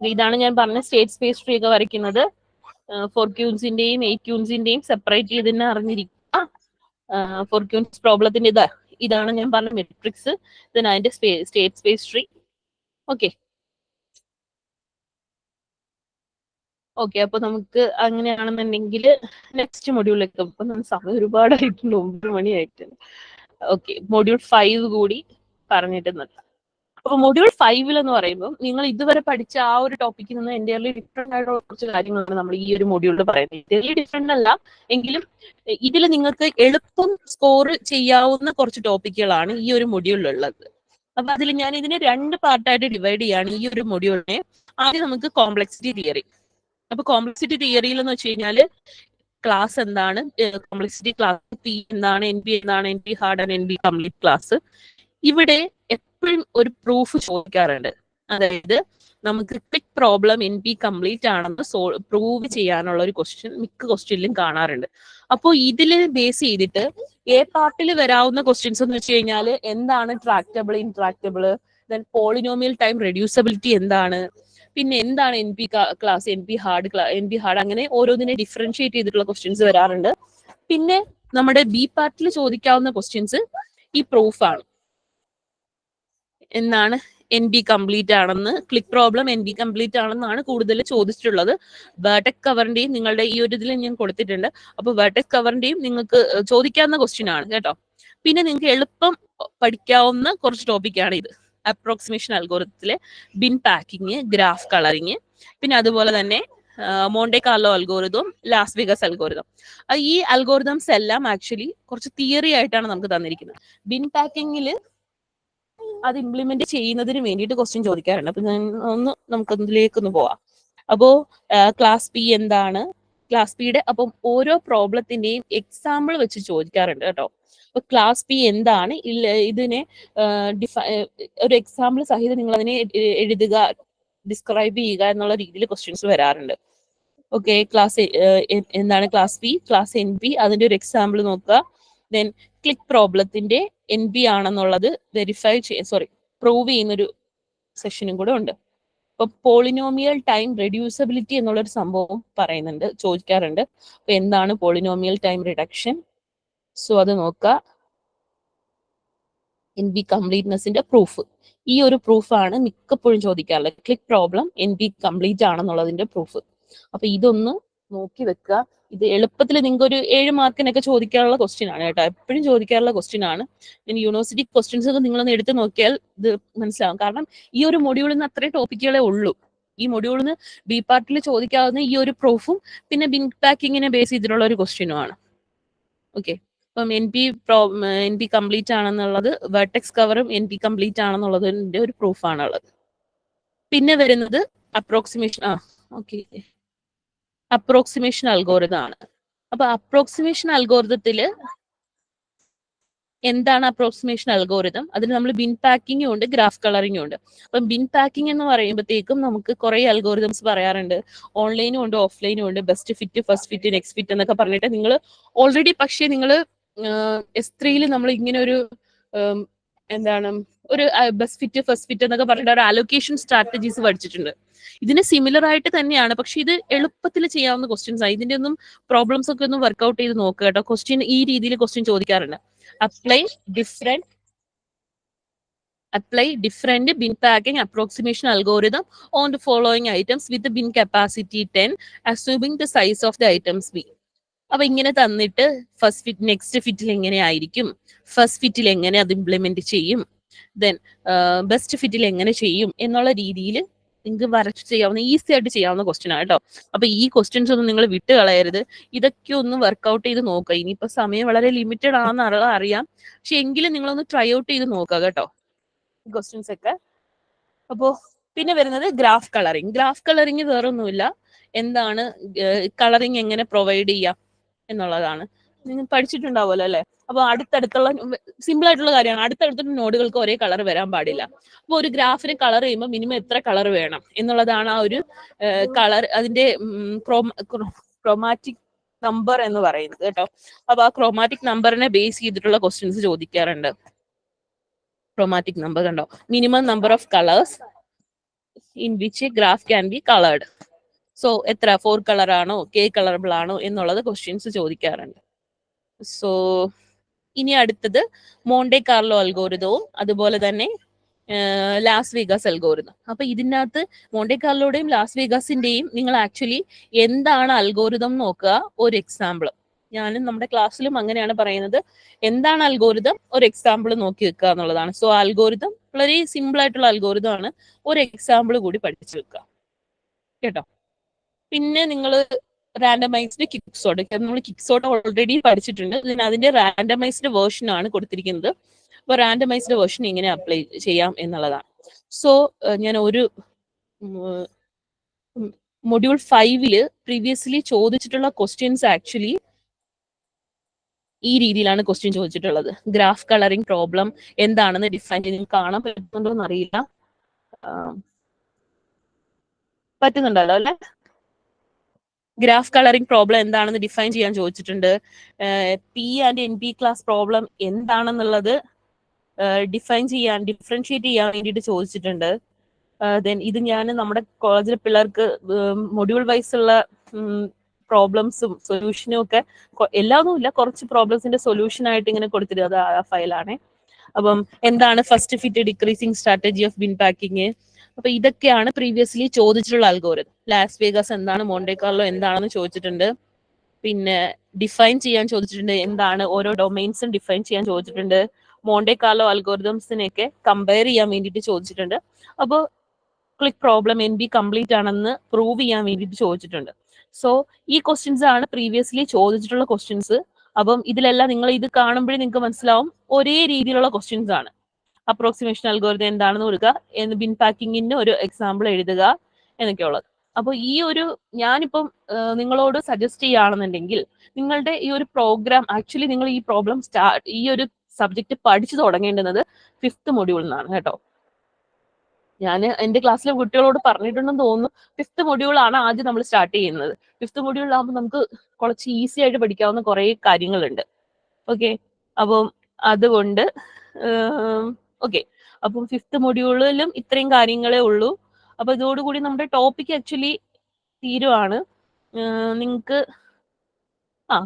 ഇതാണ് ഞാൻ പറഞ്ഞ സ്റ്റേറ്റ് സ്പേസ് ട്രീ ഒക്കെ വരയ്ക്കുന്നത്. 4 ക്യൂൻസിന്റെയും 8 ക്യൂൻസിന്റെയും സെപ്പറേറ്റ് ചെയ്തന്നെ അറിഞ്ഞിരിക്കുക. 4 ക്യൂൻസ് പ്രോബ്ലത്തിന്റെ ഇതാണ് ഞാൻ പറഞ്ഞ മെട്രിക്സ്. ഇതിന് അതിന്റെ state space tree. Okay okay, അപ്പൊ നമുക്ക് അങ്ങനെയാണെന്നുണ്ടെങ്കിൽ നെക്സ്റ്റ് മൊഡ്യൂളിലേക്ക്. ഇപ്പൊ സമയം ഒരുപാടായിട്ടുണ്ട്, 9 മണിയായിട്ടുണ്ട്. ഓക്കെ, മൊഡ്യൂൾ 5 കൂടി പറഞ്ഞിട്ട് നിർത്താം. അപ്പൊ മൊഡ്യൂൾ 5 എന്ന് പറയുമ്പോൾ നിങ്ങൾ ഇതുവരെ പഠിച്ച ആ ഒരു ടോപ്പിക്കിൽ നിന്ന് എൻ്റയർലി ഡിഫറെന്റ് ആയിട്ടുള്ള കുറച്ച് കാര്യങ്ങളാണ് നമ്മൾ ഈ ഒരു മൊഡ്യൂളിൽ പറയുന്നത്. എൻ്റയർലി ഡിഫറെന്റ് അല്ല എങ്കിലും ഇതിൽ നിങ്ങൾക്ക് എളുപ്പം സ്കോർ ചെയ്യാവുന്ന കുറച്ച് ടോപ്പിക്കുകളാണ് ഈ ഒരു മൊഡ്യൂളിലുള്ളത്. അപ്പൊ അതിൽ ഞാൻ ഇതിനെ 2 പാർട്ടായിട്ട് ഡിവൈഡ് ചെയ്യാണ് ഈ ഒരു മൊഡ്യൂളിനെ. ആദ്യം നമുക്ക് കോംപ്ലക്സിറ്റി തിയറി. അപ്പൊ കോംപ്ലക്സിറ്റി തിയറിയിൽ എന്ന് വെച്ച് കഴിഞ്ഞാല് ക്ലാസ് എന്താണ്, കോംപ്ലക്സിറ്റി ക്ലാസ്, പി എന്താണ്, എൻ പി എന്താണ്, N P hard and N P complete class, ഇവിടെ എപ്പോഴും ഒരു പ്രൂഫ് ചോദിക്കാറുണ്ട്. അതായത് നമുക്ക് ക്ലിക്ക് പ്രോബ്ലം NP കംപ്ലീറ്റ് ആണെന്ന് പ്രൂവ് ചെയ്യാനുള്ള ഒരു ക്വസ്റ്റ്യൻ മിക്ക ക്വസ്റ്റ്യനിലും കാണാറുണ്ട്. അപ്പോൾ ഇതിൽ ബേസ് ചെയ്തിട്ട് പാർട്ടിൽ വരാവുന്ന ക്വസ്റ്റ്യൻസ് എന്ന് വെച്ച് കഴിഞ്ഞാൽ എന്താണ് tractable, intractable, then polynomial time reducibility എന്താണ്, പിന്നെ എന്താണ് NP ക്ലാസ്, NP ഹാർഡ്, അങ്ങനെ ഓരോന്നിനെ ഡിഫറൻഷിയേറ്റ് ചെയ്തിട്ടുള്ള ക്വസ്റ്റ്യൻസ് വരാറുണ്ട്. പിന്നെ നമ്മുടെ ബി പാർട്ടിൽ ചോദിക്കാവുന്ന ക്വസ്റ്റ്യൻസ് ഈ പ്രൂഫാണ്. എന്നാണ് NP കംപ്ലീറ്റ് ആണെന്ന്, ക്ലിക്ക് പ്രോബ്ലം NP കംപ്ലീറ്റ് ആണെന്നാണ് കൂടുതൽ ചോദിച്ചിട്ടുള്ളത്. വേർട്ടെക്സ് കവറിന്റെയും നിങ്ങളുടെ ഈ ഒരു ഇതിൽ ഞാൻ കൊടുത്തിട്ടുണ്ട്. അപ്പോൾ വേർട്ടെക്സ് കവറിന്റെയും നിങ്ങൾക്ക് ചോദിക്കാവുന്ന ക്വസ്റ്റ്യൻ ആണ് കേട്ടോ. പിന്നെ നിങ്ങൾക്ക് എളുപ്പം പഠിക്കാവുന്ന കുറച്ച് ടോപ്പിക്കാണ് ഇത്. അപ്രോക്സിമേഷൻ അൽഗോരിതത്തിലെ ബിൻ പാക്കിങ്, ഗ്രാഫ് കളറിങ്, പിന്നെ അതുപോലെ തന്നെ Monte Carlo algorithm, Las Vegas algorithm. ഈ അൽഗോരിതംസ് എല്ലാം ആക്ച്വലി കുറച്ച് തിയറി ആയിട്ടാണ് നമുക്ക് തന്നിരിക്കുന്നത്. ബിൻ പാക്കിങ്ങിൽ അത് ഇംപ്ലിമെന്റ് ചെയ്യുന്നതിന് വേണ്ടിയിട്ട് ക്വസ്റ്റ്യൻ ചോദിക്കാറുണ്ട്. അപ്പൊ നമുക്കതിലേക്കൊന്ന് പോവാം. അപ്പോ ക്ലാസ് പി എന്താണ്, ക്ലാസ് പിയുടെ അപ്പം ഓരോ പ്രോബ്ലത്തിന്റെയും എക്സാമ്പിൾ വെച്ച് ചോദിക്കാറുണ്ട് കേട്ടോ. അപ്പൊ ക്ലാസ് പി എന്താണ്, ഇതിനെ ഒരു എക്സാമ്പിൾ സഹിതം നിങ്ങൾ അതിനെ എഴുതുക, ഡിസ്ക്രൈബ് ചെയ്യുക എന്നുള്ള രീതിയിൽ ക്വസ്റ്റ്യൻസ് വരാറുണ്ട്. ഓക്കെ, ക്ലാസ് എന്താണ് ക്ലാസ് പി, ക്ലാസ് NP, അതിന്റെ ഒരു എക്സാമ്പിൾ നോക്കുക. ദെൻ ക്ലിക്ക് പ്രോബ്ലത്തിന്റെ NP ആണെന്നുള്ളത് പ്രൂവ് ചെയ്യുന്നൊരു സെഷനും കൂടെ ഉണ്ട്. അപ്പൊ പോളിനോമിയൽ ടൈം റെഡ്യൂസബിലിറ്റി എന്നുള്ളൊരു സംഭവം പറയുന്നുണ്ട്, ചോദിക്കാറുണ്ട്. അപ്പൊ എന്താണ് പോളിനോമിയൽ ടൈം റിഡക്ഷൻ? സോ അത് നോക്കുക. NP കംപ്ലീറ്റ്നെസിന്റെ പ്രൂഫ്, ഈ ഒരു പ്രൂഫാണ് മിക്കപ്പോഴും ചോദിക്കാറുള്ളത്. ക്ലിക്ക് പ്രോബ്ലം NP കംപ്ലീറ്റ് ആണെന്നുള്ളതിന്റെ പ്രൂഫ്. അപ്പൊ ഇതൊന്ന് നോക്കി വെക്കുക. ഇത് എളുപ്പത്തിൽ നിങ്ങൾക്ക് ഒരു 7 മാർക്കിനൊക്കെ ചോദിക്കാനുള്ള ക്വസ്റ്റ്യൻ ആണ് കേട്ടോ, എപ്പോഴും ചോദിക്കാറുള്ള ക്വസ്റ്റ്യൻ ആണ്. യൂണിവേഴ്സിറ്റി ക്വസ്റ്റ്യൻസ് ഒക്കെ നിങ്ങളൊന്ന് എടുത്ത് നോക്കിയാൽ ഇത് മനസ്സിലാവും. കാരണം ഈ ഒരു മൊഡ്യൂളിൽ നിന്ന് അത്രയും ടോപ്പിക്കുകളെ ഉള്ളൂ. ഈ മൊഡ്യൂളിൽ നിന്ന് ബി പാർട്ടിൽ ചോദിക്കാവുന്ന ഈ ഒരു പ്രൂഫും പിന്നെ ബിൻ പാക്കിങ്ങിനെ ബേസ് ചെയ്തിട്ടുള്ള ഒരു ക്വസ്റ്റ്യനുമാണ്. ഓക്കെ, അപ്പം NP കംപ്ലീറ്റ് ആണെന്നുള്ളത്, വേർട്ടെക്സ് കവറും NP കംപ്ലീറ്റ് ആണെന്നുള്ളതിന്റെ ഒരു പ്രൂഫാണുള്ളത്. പിന്നെ വരുന്നത് അപ്രോക്സിമേഷൻ അൽഗോരിതം ആണ്. അപ്പൊ അപ്രോക്സിമേഷൻ അൽഗോരിതത്തില് എന്താണ് അപ്രോക്സിമേഷൻ അൽഗോരിതം? അതിന് നമ്മൾ ബിൻ പാക്കിങ്ങും ഉണ്ട്, ഗ്രാഫ് കളറിങ്ങും ഉണ്ട്. അപ്പം ബിൻ പാക്കിംഗ് എന്ന് പറയുമ്പോഴത്തേക്കും നമുക്ക് കുറെ അൽഗോരിതംസ് പറയാറുണ്ട്. ഓൺലൈനും ഉണ്ട്, ഓഫ്ലൈനും ഉണ്ട്. Best fit, first fit, next fit എന്നൊക്കെ പറഞ്ഞിട്ട് നിങ്ങൾ ഓൾറെഡി പക്ഷേ നിങ്ങൾ S3 നമ്മൾ ഇങ്ങനെ ഒരു ഒരു ബെസ്റ്റ് ഫിറ്റ്, ഫസ്റ്റ് ഫിറ്റ് എന്നൊക്കെ പറഞ്ഞിട്ട് ഒരു അലോക്കേഷൻ സ്ട്രാറ്റജീസ് പഠിച്ചിട്ടുണ്ട്. ഇതിന് സിമിലർ ആയിട്ട് തന്നെയാണ്, പക്ഷെ ഇത് എളുപ്പത്തിൽ ചെയ്യാവുന്ന ക്വസ്റ്റ്യൻസ് ആണ്. ഇതിന്റെ ഒന്നും പ്രോബ്ലംസ് ഒക്കെ ഒന്ന് വർക്ക്ഔട്ട് ചെയ്ത് നോക്കുക കേട്ടോ. ക്വസ്റ്റ്യൻ ഈ രീതിയിൽ ക്വസ്റ്റ്യൻ ചോദിക്കാറുണ്ട്. Apply different bin packing approximation algorithm on the following items with the bin capacity 10 assuming the size of the items B. അപ്പൊ ഇങ്ങനെ തന്നിട്ട് ഫസ്റ്റ് ഫിറ്റ്, നെക്സ്റ്റ് ഫിറ്റിൽ എങ്ങനെ ആയിരിക്കും, ഫസ്റ്റ് ഫിറ്റിൽ എങ്ങനെ അത് ഇംപ്ലിമെന്റ് ചെയ്യും, ദെൻ ബെസ്റ്റ് ഫിറ്റിൽ എങ്ങനെ ചെയ്യും എന്നുള്ള രീതിയിൽ നിങ്ങൾക്ക് വരച്ച് ചെയ്യാവുന്ന, ഈസി ആയിട്ട് ചെയ്യാവുന്ന ക്വസ്റ്റ്യൻ ആണ് കേട്ടോ. അപ്പൊ ഈ ക്വസ്റ്റ്യൻസ് ഒന്നും നിങ്ങൾ വിട്ട് കളയരുത്. ഇതൊക്കെ ഒന്ന് വർക്ക്ഔട്ട് ചെയ്ത് നോക്കുക. ഇനിയിപ്പോ സമയം വളരെ ലിമിറ്റഡ് ആണെന്ന് അറിയാം, പക്ഷെ എങ്കിലും നിങ്ങളൊന്ന് ട്രൈ ഔട്ട് ചെയ്ത് നോക്കുക കേട്ടോ ക്വസ്റ്റ്യൻസ് ഒക്കെ. അപ്പോ പിന്നെ വരുന്നത് ഗ്രാഫ് കളറിങ്. ഗ്രാഫ് കളറിങ് വേറൊന്നുമില്ല, എന്താണ് കളറിങ് എങ്ങനെ പ്രൊവൈഡ് ചെയ്യാം എന്നുള്ളതാണ്. നിങ്ങൾ പഠിച്ചിട്ടുണ്ടാവുമല്ലോ അല്ലെ. അപ്പൊ അടുത്തടുത്തുള്ള സിമ്പിൾ ആയിട്ടുള്ള കാര്യമാണ്. അടുത്തടുത്തുള്ള നോഡുകൾക്ക് ഒരേ കളർ വരാൻ പാടില്ല. അപ്പൊ ഒരു ഗ്രാഫിന് കളർ ചെയ്യുമ്പോൾ മിനിമം എത്ര കളർ വേണം എന്നുള്ളതാണ് ആ ഒരു കളർ, അതിന്റെ ക്രോമാറ്റിക് നമ്പർ എന്ന് പറയുന്നത് കേട്ടോ. അപ്പൊ ആ ക്രോമാറ്റിക് നമ്പറിനെ ബേസ് ചെയ്തിട്ടുള്ള ക്വസ്റ്റ്യൻസ് ചോദിക്കാറുണ്ട്. ക്രോമാറ്റിക് നമ്പർ കണ്ടോ, minimum number of colours in which graph can be coloured. So എത്ര, 4 കളർ ആണോ, K കളറബിൾ ആണോ എന്നുള്ളത് ക്വസ്റ്റ്യൻസ് ചോദിക്കാറുണ്ട്. സോ ഇനി അടുത്തത് മോണ്ടെ കാർലോ അൽഗോരിതവും അതുപോലെ തന്നെ ലാസ് വേഗാസ് അൽഗോരിതം. അപ്പൊ ഇതിനകത്ത് മോണ്ടെ കാർലോയുടെയും ലാസ് വേഗാസിന്റെയും നിങ്ങൾ ആക്ച്വലി എന്താണ് അൽഗോരിതം നോക്കുക, ഒരു എക്സാമ്പിൾ. ഞാനും നമ്മുടെ ക്ലാസ്സിലും അങ്ങനെയാണ് പറയുന്നത്. എന്താണ് അൽഗോരിതം, ഒരു എക്സാമ്പിൾ നോക്കി വെക്കുക എന്നുള്ളതാണ്. സോ അൽഗോരിതം വളരെ സിമ്പിൾ ആയിട്ടുള്ള അൽഗോരിതം ആണ്, ഒരു എക്സാമ്പിൾ കൂടി പഠിച്ചു വെക്കുക കേട്ടോ. പിന്നെ നിങ്ങൾ റാൻഡമൈസ്ഡ് കിക്സോട്ട്, നമ്മൾ കിക്സോട്ട് ഓൾറെഡി പഠിച്ചിട്ടുണ്ട്. അതിന്റെ റാൻഡമൈസ്ഡ് വേർഷൻ ആണ് കൊടുത്തിരിക്കുന്നത്. അപ്പൊ റാൻഡമൈസ്ഡ് വേർഷൻ എങ്ങനെ അപ്ലൈ ചെയ്യാം എന്നുള്ളതാണ്. സോ ഞാൻ ഒരു മൊഡ്യൂൾ 5 പ്രീവിയസ്ലി ചോദിച്ചിട്ടുള്ള ക്വസ്റ്റ്യൻസ് ആക്ച്വലി ഈ രീതിയിലാണ് ക്വസ്റ്റ്യൻ ചോദിച്ചിട്ടുള്ളത്. ഗ്രാഫ് കളറിംഗ് പ്രോബ്ലം എന്താണെന്ന് ഡിഫൈൻ ചെയ്ത് നിങ്ങൾക്ക് കാണാൻ പറ്റുന്നുണ്ടോ എന്ന് അറിയില്ല. പറ്റുന്നുണ്ടല്ലോ അല്ലെ? ഗ്രാഫ് കളറിംഗ് പ്രോബ്ലം എന്താണെന്ന് ഡിഫൈൻ ചെയ്യാൻ ചോദിച്ചിട്ടുണ്ട്. P and N P class problem എന്താണെന്നുള്ളത് ഡിഫറൻഷിയേറ്റ് ചെയ്യാൻ വേണ്ടിയിട്ട് ചോദിച്ചിട്ടുണ്ട്. ദെൻ ഇത് ഞാൻ നമ്മുടെ കോളേജിലെ പിള്ളേർക്ക് മൊഡ്യൂൾ വൈസ് ഉള്ള പ്രോബ്ലംസും സൊല്യൂഷനും ഒക്കെ എല്ലാമൊന്നും ഇല്ല, കുറച്ച് പ്രോബ്ലംസിന്റെ സൊല്യൂഷൻ ആയിട്ട് ഇങ്ങനെ കൊടുത്തിരുന്നത് ആ ഫയലാണ്. അപ്പം എന്താണ് first fit decreasing strategy of bin packing, അപ്പൊ ഇതൊക്കെയാണ് പ്രീവിയസ്ലി ചോദിച്ചിട്ടുള്ള അൽഗോരിതം. ലാസ് വേഗസ് എന്താണ്, മോണ്ടെ കാർലോ എന്താണെന്ന് ചോദിച്ചിട്ടുണ്ട്. പിന്നെ ഡിഫൈൻ ചെയ്യാൻ ചോദിച്ചിട്ടുണ്ട്, എന്താണ് ഓരോ ഡൊമൈൻസും ഡിഫൈൻ ചെയ്യാൻ ചോദിച്ചിട്ടുണ്ട്. മോണ്ടെ കാർലോ അൽഗോരിതംസിനെയൊക്കെ കമ്പയർ ചെയ്യാൻ വേണ്ടിയിട്ട് ചോദിച്ചിട്ടുണ്ട്. അപ്പോൾ click problem N B complete ആണെന്ന് പ്രൂവ് ചെയ്യാൻ വേണ്ടിയിട്ട് ചോദിച്ചിട്ടുണ്ട്. സോ ഈ ക്വസ്റ്റ്യൻസ് ആണ് പ്രീവിയസ്ലി ചോദിച്ചിട്ടുള്ള ക്വസ്റ്റ്യൻസ്. അപ്പം ഇതിലെല്ലാം നിങ്ങൾ ഇത് കാണുമ്പോഴേ നിങ്ങൾക്ക് മനസ്സിലാവും ഒരേ രീതിയിലുള്ള ക്വസ്റ്റ്യൻസ് ആണ്. അപ്രോക്സിമേഷൻ അൽഗോരിതം എന്താണെന്ന് കൊടുക്കുക, ബിൻ പാക്കിങ്ങിന് ഒരു എക്സാമ്പിൾ എഴുതുക എന്നൊക്കെയുള്ളത്. അപ്പോൾ ഈ ഒരു ഞാനിപ്പം നിങ്ങളോട് സജസ്റ്റ് ചെയ്യുകയാണെന്നുണ്ടെങ്കിൽ നിങ്ങളുടെ ഈ ഒരു പ്രോഗ്രാം ആക്ച്വലി നിങ്ങൾ ഈ പ്രോബ്ലം ഈ ഒരു സബ്ജക്ട് പഠിച്ചു തുടങ്ങേണ്ടുന്നത് 5th മൊഡ്യൂളിൽ നിന്നാണ് കേട്ടോ. ഞാൻ എൻ്റെ ക്ലാസ്സിലെ കുട്ടികളോട് പറഞ്ഞിട്ടുണ്ടെന്ന് തോന്നുന്നു 5th മൊഡ്യൂളാണ് ആദ്യം നമ്മൾ സ്റ്റാർട്ട് ചെയ്യുന്നത്. 5th മൊഡ്യൂളിലാകുമ്പോൾ നമുക്ക് കുറച്ച് ഈസി ആയിട്ട് പഠിക്കാവുന്ന കുറേ കാര്യങ്ങളുണ്ട്. ഓക്കെ, അപ്പം അതുകൊണ്ട് ഓക്കെ, അപ്പം 5th മൊഡ്യൂളിലും ഇത്രയും കാര്യങ്ങളേ ഉള്ളൂ. അപ്പൊ ഇതോടുകൂടി നമ്മുടെ ടോപ്പിക് ആക്ച്വലി തീരുവാണ്. നിങ്ങൾക്ക്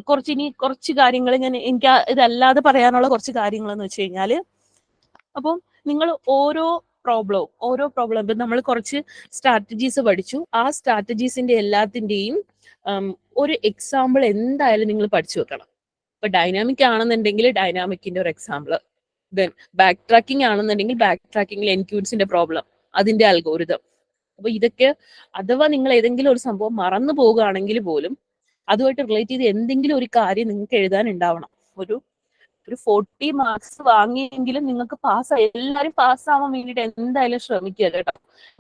കുറച്ച് കാര്യങ്ങൾ എനിക്ക് ഇതല്ലാതെ പറയാനുള്ള കുറച്ച് കാര്യങ്ങൾ എന്ന് വെച്ച് കഴിഞ്ഞാല്, അപ്പം നിങ്ങൾ ഓരോ പ്രോബ്ലം ഇപ്പം നമ്മൾ കുറച്ച് സ്ട്രാറ്റജീസ് പഠിച്ചു. ആ സ്ട്രാറ്റജീസിന്റെ എല്ലാത്തിന്റെയും ഒരു എക്സാമ്പിൾ എന്തായാലും നിങ്ങൾ പഠിച്ചു വെക്കണം. ഇപ്പൊ ഡൈനാമിക് ആണെന്നുണ്ടെങ്കിൽ ഡൈനാമിക്കിന്റെ ഒരു എക്സാമ്പിൾ, ദെൻ ബാക്ക് ട്രാക്കിംഗ് ആണെന്നുണ്ടെങ്കിൽ ബാക്ക് ട്രാക്കിംഗിൽ എൻക്യൂഡ്സിന്റെ പ്രോബ്ലം, അതിന്റെ അൽഗോരിതം. അപ്പൊ ഇതൊക്കെ അഥവാ നിങ്ങൾ ഏതെങ്കിലും ഒരു സംഭവം മറന്നു പോവുകയാണെങ്കിൽ പോലും അതുമായിട്ട് റിലേറ്റ് ചെയ്ത് എന്തെങ്കിലും ഒരു കാര്യം നിങ്ങൾക്ക് എഴുതാൻ ഉണ്ടാവണം. ഒരു 40 മാർക്സ് വാങ്ങിയെങ്കിലും നിങ്ങൾക്ക് എല്ലാവരും പാസ്സാവാൻ വേണ്ടിയിട്ട് എന്തായാലും ശ്രമിക്കുക കേട്ടോ.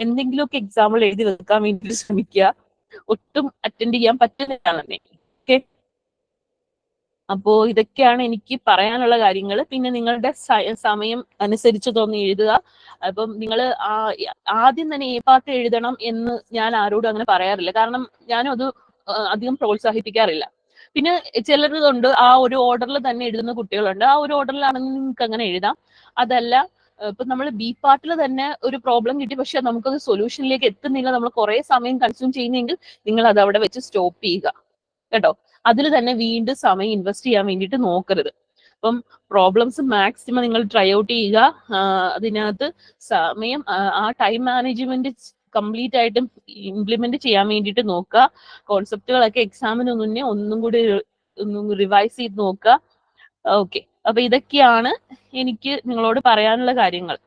എന്തെങ്കിലുമൊക്കെ എക്സാമ്പിൾ എഴുതി വെക്കാൻ വേണ്ടിയിട്ട് ശ്രമിക്കുക. ഒട്ടും അറ്റൻഡ് ചെയ്യാൻ പറ്റുന്നതാണെന്നേ. ഓക്കെ, അപ്പോ ഇതൊക്കെയാണ് എനിക്ക് പറയാനുള്ള കാര്യങ്ങൾ. പിന്നെ നിങ്ങളുടെ സമയം അനുസരിച്ച് തോന്നി എഴുതുക. അപ്പം നിങ്ങൾ ആദ്യം തന്നെ എ പാർട്ട് എഴുതണം എന്ന് ഞാൻ ആരോടും അങ്ങനെ പറയാറില്ല, കാരണം ഞാനും അത് അധികം പ്രോത്സാഹിപ്പിക്കാറില്ല. പിന്നെ ചിലരുണ്ട് ആ ഒരു ഓർഡറിൽ തന്നെ എഴുതുന്ന കുട്ടികളുണ്ട്. ആ ഒരു ഓർഡറിലാണെങ്കിൽ നിങ്ങൾക്ക് അങ്ങനെ എഴുതാം. അതല്ല, ഇപ്പൊ നമ്മൾ ബി പാർട്ടിൽ തന്നെ ഒരു പ്രോബ്ലം കിട്ടി, പക്ഷെ നമുക്കത് സൊല്യൂഷനിലേക്ക് എത്തുന്നില്ല, നമ്മൾ കുറെ സമയം കൺസ്യൂം ചെയ്യുന്നെങ്കിൽ നിങ്ങൾ അത് അവിടെ വെച്ച് സ്റ്റോപ്പ് ചെയ്യുക കേട്ടോ. അതിൽ തന്നെ വീണ്ടും സമയം ഇൻവെസ്റ്റ് ചെയ്യാൻ വേണ്ടിയിട്ട് നോക്കരുത്. അപ്പം പ്രോബ്ലംസ് മാക്സിമം നിങ്ങൾ ട്രൈ ഔട്ട് ചെയ്യുക. അതിനകത്ത് സമയം ആ ടൈം മാനേജ്മെന്റ് കംപ്ലീറ്റ് ആയിട്ടും ഇംപ്ലിമെന്റ് ചെയ്യാൻ വേണ്ടിയിട്ട് നോക്കുക. കോൺസെപ്റ്റുകളൊക്കെ എക്സാമിന് മുന്നേ ഒന്നും കൂടി റിവൈസ് ചെയ്ത് നോക്കുക. ഓക്കെ, അപ്പൊ ഇതൊക്കെയാണ് എനിക്ക് നിങ്ങളോട് പറയാനുള്ള കാര്യങ്ങൾ.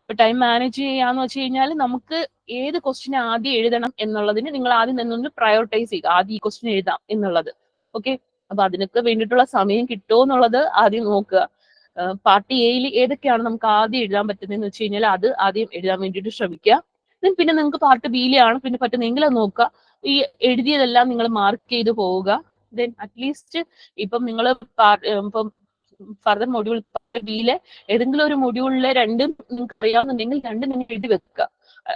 ഇപ്പൊ ടൈം മാനേജ് ചെയ്യാന്ന് വെച്ച് കഴിഞ്ഞാൽ നമുക്ക് ഏത് ക്വസ്റ്റ്യൻ ആദ്യം എഴുതണം എന്നുള്ളതിന് നിങ്ങൾ ആദ്യം നിന്നൊന്ന് പ്രയോറിറ്റൈസ് ചെയ്യുക. ആദ്യം ഈ ക്വസ്റ്റ്യൻ എഴുതാം എന്നുള്ളത്. ഓക്കെ, അപ്പൊ അതിനൊക്കെ വേണ്ടിയിട്ടുള്ള സമയം കിട്ടുമോ എന്നുള്ളത് ആദ്യം നോക്കുക. പാർട്ട് എയിൽ ഏതൊക്കെയാണ് നമുക്ക് ആദ്യം എഴുതാൻ പറ്റുന്നതെന്ന് വെച്ച് കഴിഞ്ഞാൽ അത് ആദ്യം എഴുതാൻ വേണ്ടിയിട്ട് ശ്രമിക്കുക. പിന്നെ നിങ്ങൾക്ക് പാർട്ട് ബിയിലാണ് പിന്നെ പറ്റുന്നെങ്കിൽ അത് നോക്കുക. ഈ എഴുതിയതെല്ലാം നിങ്ങൾ മാർക്ക് ചെയ്ത് പോവുക. ദെൻ അറ്റ്ലീസ്റ്റ് ഇപ്പം നിങ്ങൾ ഇപ്പം ഫർദർ മൊഡ്യൂൾ പാർട്ട് ബിയിലെ ഏതെങ്കിലും ഒരു മൊഡ്യൂളിലെ രണ്ടും നിങ്ങൾക്ക് അറിയാവുന്നുണ്ടെങ്കിൽ രണ്ടും നിങ്ങൾ എഴുതി വെക്കുക.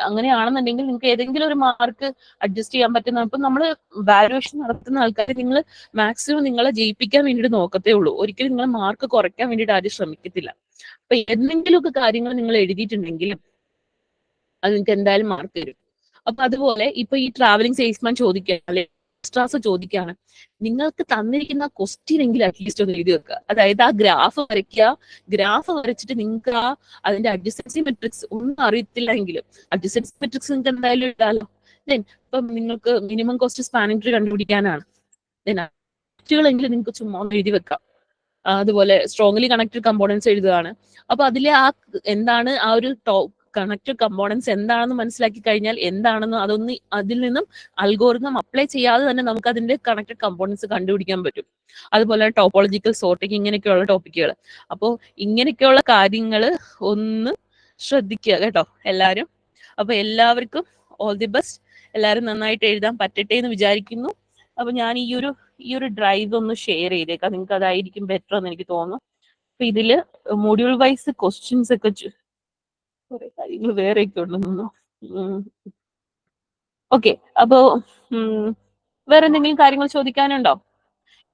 അങ്ങനെയാണെന്നുണ്ടെങ്കിൽ നിങ്ങൾക്ക് ഏതെങ്കിലും ഒരു മാർക്ക് അഡ്ജസ്റ്റ് ചെയ്യാൻ പറ്റുന്ന, ഇപ്പം നമ്മൾ വാല്യുവേഷൻ നടത്തുന്ന ആൾക്കാർ നിങ്ങൾ മാക്സിമം നിങ്ങളെ ജയിപ്പിക്കാൻ വേണ്ടിയിട്ട് നോക്കത്തേ ഉള്ളൂ. ഒരിക്കലും നിങ്ങൾ മാർക്ക് കുറയ്ക്കാൻ വേണ്ടിയിട്ട് ആരും ശ്രമിക്കത്തില്ല. അപ്പൊ എന്തെങ്കിലുമൊക്കെ കാര്യങ്ങൾ നിങ്ങൾ എഴുതിയിട്ടുണ്ടെങ്കിലും അത് നിങ്ങൾക്ക് എന്തായാലും മാർക്ക് തരും. അപ്പൊ അതുപോലെ ഇപ്പൊ ഈ ട്രാവലിംഗ് സെയിൽസ്മാൻ ചോദിക്കുകയാണ്, അല്ലെ എക്സ്ട്രാസ് ചോദിക്കുകയാണ്, നിങ്ങൾക്ക് തന്നിരിക്കുന്ന ക്വസ്റ്റ്യൻ എങ്കിലും അറ്റ്ലീസ്റ്റ് ഒന്ന് എഴുതി വെക്കുക. അതായത് ആ ഗ്രാഫ് വരയ്ക്കുക. ഗ്രാഫ് വരച്ചിട്ട് നിങ്ങൾക്ക് അതിന്റെ അഡ്ജസൻസി മെട്രിക്സ് ഒന്നും അറിയത്തില്ലെങ്കിലും അഡ്ജസൻസി മെട്രിക്സ് നിങ്ങൾക്ക് എന്തായാലും ഇടാലോ. ദെൻ ഇപ്പം നിങ്ങൾക്ക് മിനിമം കോസ്റ്റ് സ്പാനിംഗ് ട്രീ കണ്ടുപിടിക്കാനാണ്, ദെൻ കളെങ്കിലും നിങ്ങൾക്ക് ചുമ്മാ ഒന്ന് എഴുതി വെക്കാം. അതുപോലെ സ്ട്രോങ്ലി കണക്റ്റഡ് കമ്പോണൻസ് എഴുതുകയാണ്. അപ്പൊ അതിലെ എന്താണ് ആ ഒരു കണക്റ്റഡ് കമ്പോണൻസ് എന്താണെന്ന് മനസ്സിലാക്കി കഴിഞ്ഞാൽ എന്താണെന്ന് അതൊന്ന് അതിൽ നിന്നും അൽഗോരിതം അപ്ലൈ ചെയ്യാതെ തന്നെ നമുക്ക് അതിന്റെ കണക്റ്റഡ് കമ്പോണൻസ് കണ്ടുപിടിക്കാൻ പറ്റും. അതുപോലെ ടോപ്പോളജിക്കൽ സോർട്ടിങ്, ഇങ്ങനെയൊക്കെയുള്ള ടോപ്പിക്കുകൾ. അപ്പോൾ ഇങ്ങനെയൊക്കെയുള്ള കാര്യങ്ങൾ ഒന്ന് ശ്രദ്ധിക്കുക കേട്ടോ എല്ലാവരും. അപ്പൊ എല്ലാവർക്കും ഓൾ ദി ബെസ്റ്റ്. എല്ലാവരും നന്നായിട്ട് എഴുതാൻ പറ്റട്ടെ എന്ന് വിചാരിക്കുന്നു. അപ്പൊ ഞാൻ ഈ ഒരു ഡ്രൈവ് ഒന്ന് ഷെയർ ചെയ്തേക്കാം, നിങ്ങൾക്ക് അതായിരിക്കും ബെറ്റർ എന്ന് എനിക്ക് തോന്നുന്നു. അപ്പൊ ഇതില് മൊഡ്യൂൾ വൈസ് ക്വസ്റ്റ്യൻസ് ഒക്കെ കുറെ കാര്യങ്ങൾ വേറെയൊക്കെ ഉണ്ടെന്നു. ഓക്കെ, അപ്പോ വേറെ എന്തെങ്കിലും കാര്യങ്ങൾ ചോദിക്കാനുണ്ടോ?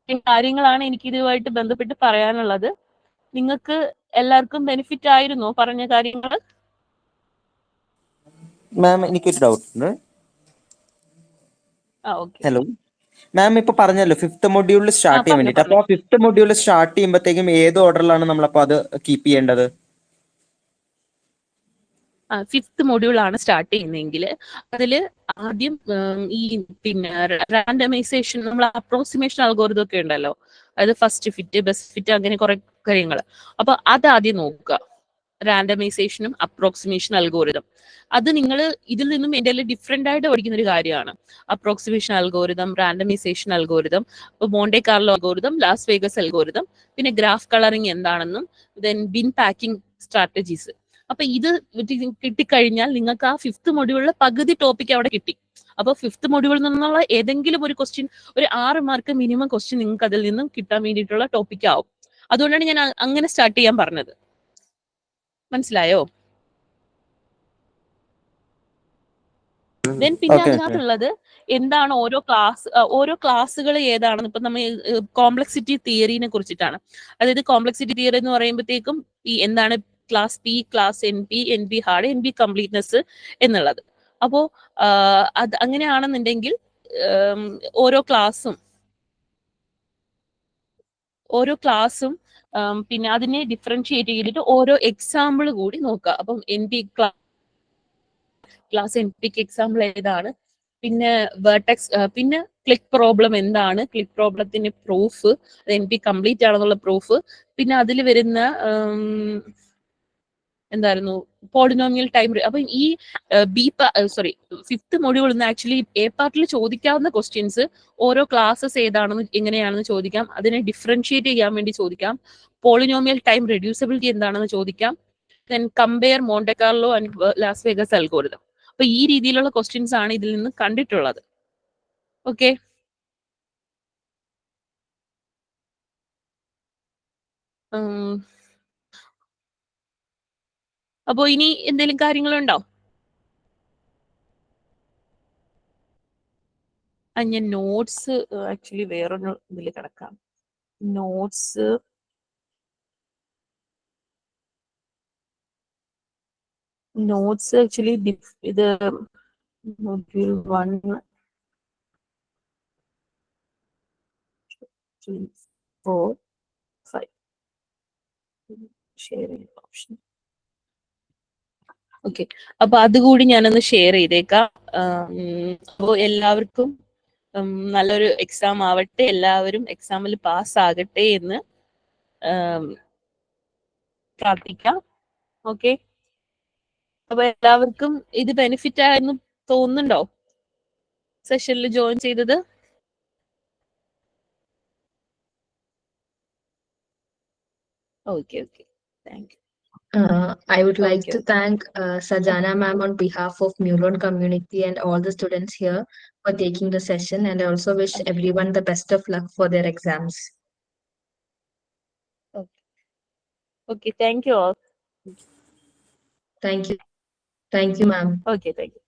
ഈ കാര്യങ്ങളാണ് എനിക്ക് ഇതുമായിട്ട് ബന്ധപ്പെട്ട് പറയാനുള്ളത്. നിങ്ങൾക്ക് എല്ലാവർക്കും ബെനിഫിറ്റ് ആയിരുന്നോ പറഞ്ഞ കാര്യങ്ങൾ? മാം എനിക്കൊരു ഡൗട്ട് ഉണ്ട്. ഓക്കെ. ഹലോ മാം, ഇപ്പൊ പറഞ്ഞല്ലോ 5th മൊഡ്യൂളിൽ സ്റ്റാർട്ട് ചെയ്യാൻ വേണ്ടിട്ട്. അപ്പൊ ആ 5th മൊഡ്യൂൾ സ്റ്റാർട്ട് ചെയ്യുമ്പോഴത്തേക്കും ഏത് ഓർഡറിലാണ് നമ്മളപ്പോ അത് കീപ്പ് ചെയ്യേണ്ടത്? 5th മൊഡ്യൂൾ ആണ് സ്റ്റാർട്ട് ചെയ്യുന്നതെങ്കിൽ അതിൽ ആദ്യം ഈ പിന്നെ റാൻഡമൈസേഷൻ, നമ്മൾ അപ്രോക്സിമേഷൻ അൽഗോരിതം ഒക്കെ ഉണ്ടല്ലോ, അതായത് ഫസ്റ്റ് ഫിറ്റ്, ബെസ്റ്റ് ഫിറ്റ്, അങ്ങനെ കുറെ കാര്യങ്ങൾ. അപ്പൊ അതാദ്യം നോക്കുക, റാൻഡമൈസേഷനും അപ്രോക്സിമേഷൻ അൽഗോരിതം. അത് നിങ്ങൾ ഇതിൽ നിന്നും എൻ്റെ ഡിഫറെന്റ് ആയിട്ട് പഠിക്കുന്ന ഒരു കാര്യമാണ്. Approximation algorithm, randomization algorithm, Monte Carlo algorithm, Las Vegas algorithm, പിന്നെ ഗ്രാഫ് കളറിംഗ് എന്താണെന്നും, ദെൻ ബിൻ പാക്കിംഗ് സ്ട്രാറ്റജീസ്. അപ്പൊ ഇത് കിട്ടിക്കഴിഞ്ഞാൽ നിങ്ങൾക്ക് ആ 5th മൊഡ്യൂളിലെ പകുതി ടോപ്പിക് അവിടെ കിട്ടി. അപ്പോൾ 5th മൊഡ്യൂളിൽ നിന്നുള്ള ഏതെങ്കിലും ഒരു ക്വസ്റ്റ്യൻ, ഒരു 6 മാർക്ക് മിനിമം ക്വസ്റ്റ്യൻ നിങ്ങൾക്ക് അതിൽ നിന്നും കിട്ടാൻ വേണ്ടിയിട്ടുള്ള ടോപ്പിക് ആവും. അതുകൊണ്ടാണ് ഞാൻ അങ്ങനെ സ്റ്റാർട്ട് ചെയ്യാൻ പറഞ്ഞത്. മനസ്സിലായോ? ദെൻ പിന്നെ അതിനകത്തുള്ളത് എന്താണ് ഓരോ ക്ലാസ്സുകൾ ഏതാണെന്ന്. ഇപ്പൊ നമ്മൾ കോംപ്ലക്സിറ്റി തിയറിനെ കുറിച്ചിട്ടാണ്. അതായത് കോംപ്ലക്സിറ്റി തിയറി എന്ന് പറയുമ്പോഴത്തേക്കും ഈ എന്താണ് class P, class N P hard, N P completeness എന്നുള്ളത്. അപ്പോ അത് അങ്ങനെയാണെന്നുണ്ടെങ്കിൽ ഓരോ ക്ലാസ്സും പിന്നെ അതിനെ ഡിഫറൻഷിയേറ്റ് ചെയ്തിട്ട് ഓരോ എക്സാമ്പിൾ കൂടി നോക്കുക. അപ്പം എൻ പി ക്ലാസ് എൻ പിക്ക് എക്സാമ്പിൾ ഏതാണ്, പിന്നെ വെർട്ടെക്സ്, പിന്നെ ക്ലിക്ക് പ്രോബ്ലം എന്താണ്, ക്ലിക്ക് പ്രോബ്ലത്തിന്റെ പ്രൂഫ്, എൻ പി കംപ്ലീറ്റ് ആണെന്നുള്ള പ്രൂഫ്, പിന്നെ അതിൽ വരുന്ന എന്തായിരുന്നു പോളിനോമിയൽ ടൈം. അപ്പൊ ഈ 5th മൊഡ്യൂളിൽ നിന്ന് ആക്ച്വലി എ പാർട്ടിൽ ചോദിക്കാവുന്ന ക്വസ്റ്റ്യൻസ് ഓരോ ക്ലാസ്സസ് ഏതാണെന്ന് എങ്ങനെയാണെന്ന് ചോദിക്കാം, അതിനെ ഡിഫറൻഷിയേറ്റ് ചെയ്യാൻ വേണ്ടി ചോദിക്കാം, പോളിനോമിയൽ ടൈം റെഡ്യൂസിബിലിറ്റി എന്താണെന്ന് ചോദിക്കാം, then compare Monte Carlo and Las Vegas algorithm. അപ്പൊ ഈ രീതിയിലുള്ള ക്വസ്റ്റ്യൻസ് ആണ് ഇതിൽ നിന്ന് കണ്ടിട്ടുള്ളത്. ഓക്കെ, അപ്പോ ഇനി എന്തെങ്കിലും കാര്യങ്ങളുണ്ടോ? ഞാൻ നോട്ട്സ് ആക്ച്വലി വേറൊരു ഇതിൽ കിടക്കാം. നോട്ട്സ് ആക്ച്വലി ഇത് മൊഡ്യൂൾ 1 3 4 5 ഷെയറിംഗ് ഓപ്ഷൻ. ഓക്കെ, അപ്പൊ അതുകൂടി ഞാനൊന്ന് ഷെയർ ചെയ്തേക്കാം. അപ്പോൾ എല്ലാവർക്കും നല്ലൊരു എക്സാം ആവട്ടെ, എല്ലാവരും എക്സാമിൽ പാസ് ആകട്ടെ എന്ന് പ്രാർത്ഥിക്കാം. ഓക്കെ, അപ്പൊ എല്ലാവർക്കും ഇത് ബെനിഫിറ്റ് ആയെന്ന് തോന്നുന്നുണ്ടോ സെഷനിൽ ജോയിൻ ചെയ്തത്? Okay, thank you. I would like to thank Sajana ma'am on behalf of Muron community and all the students here for taking the session, and I also wish everyone the best of luck for their exams. Okay, thank you all. Thank you, ma'am. Okay, thank you.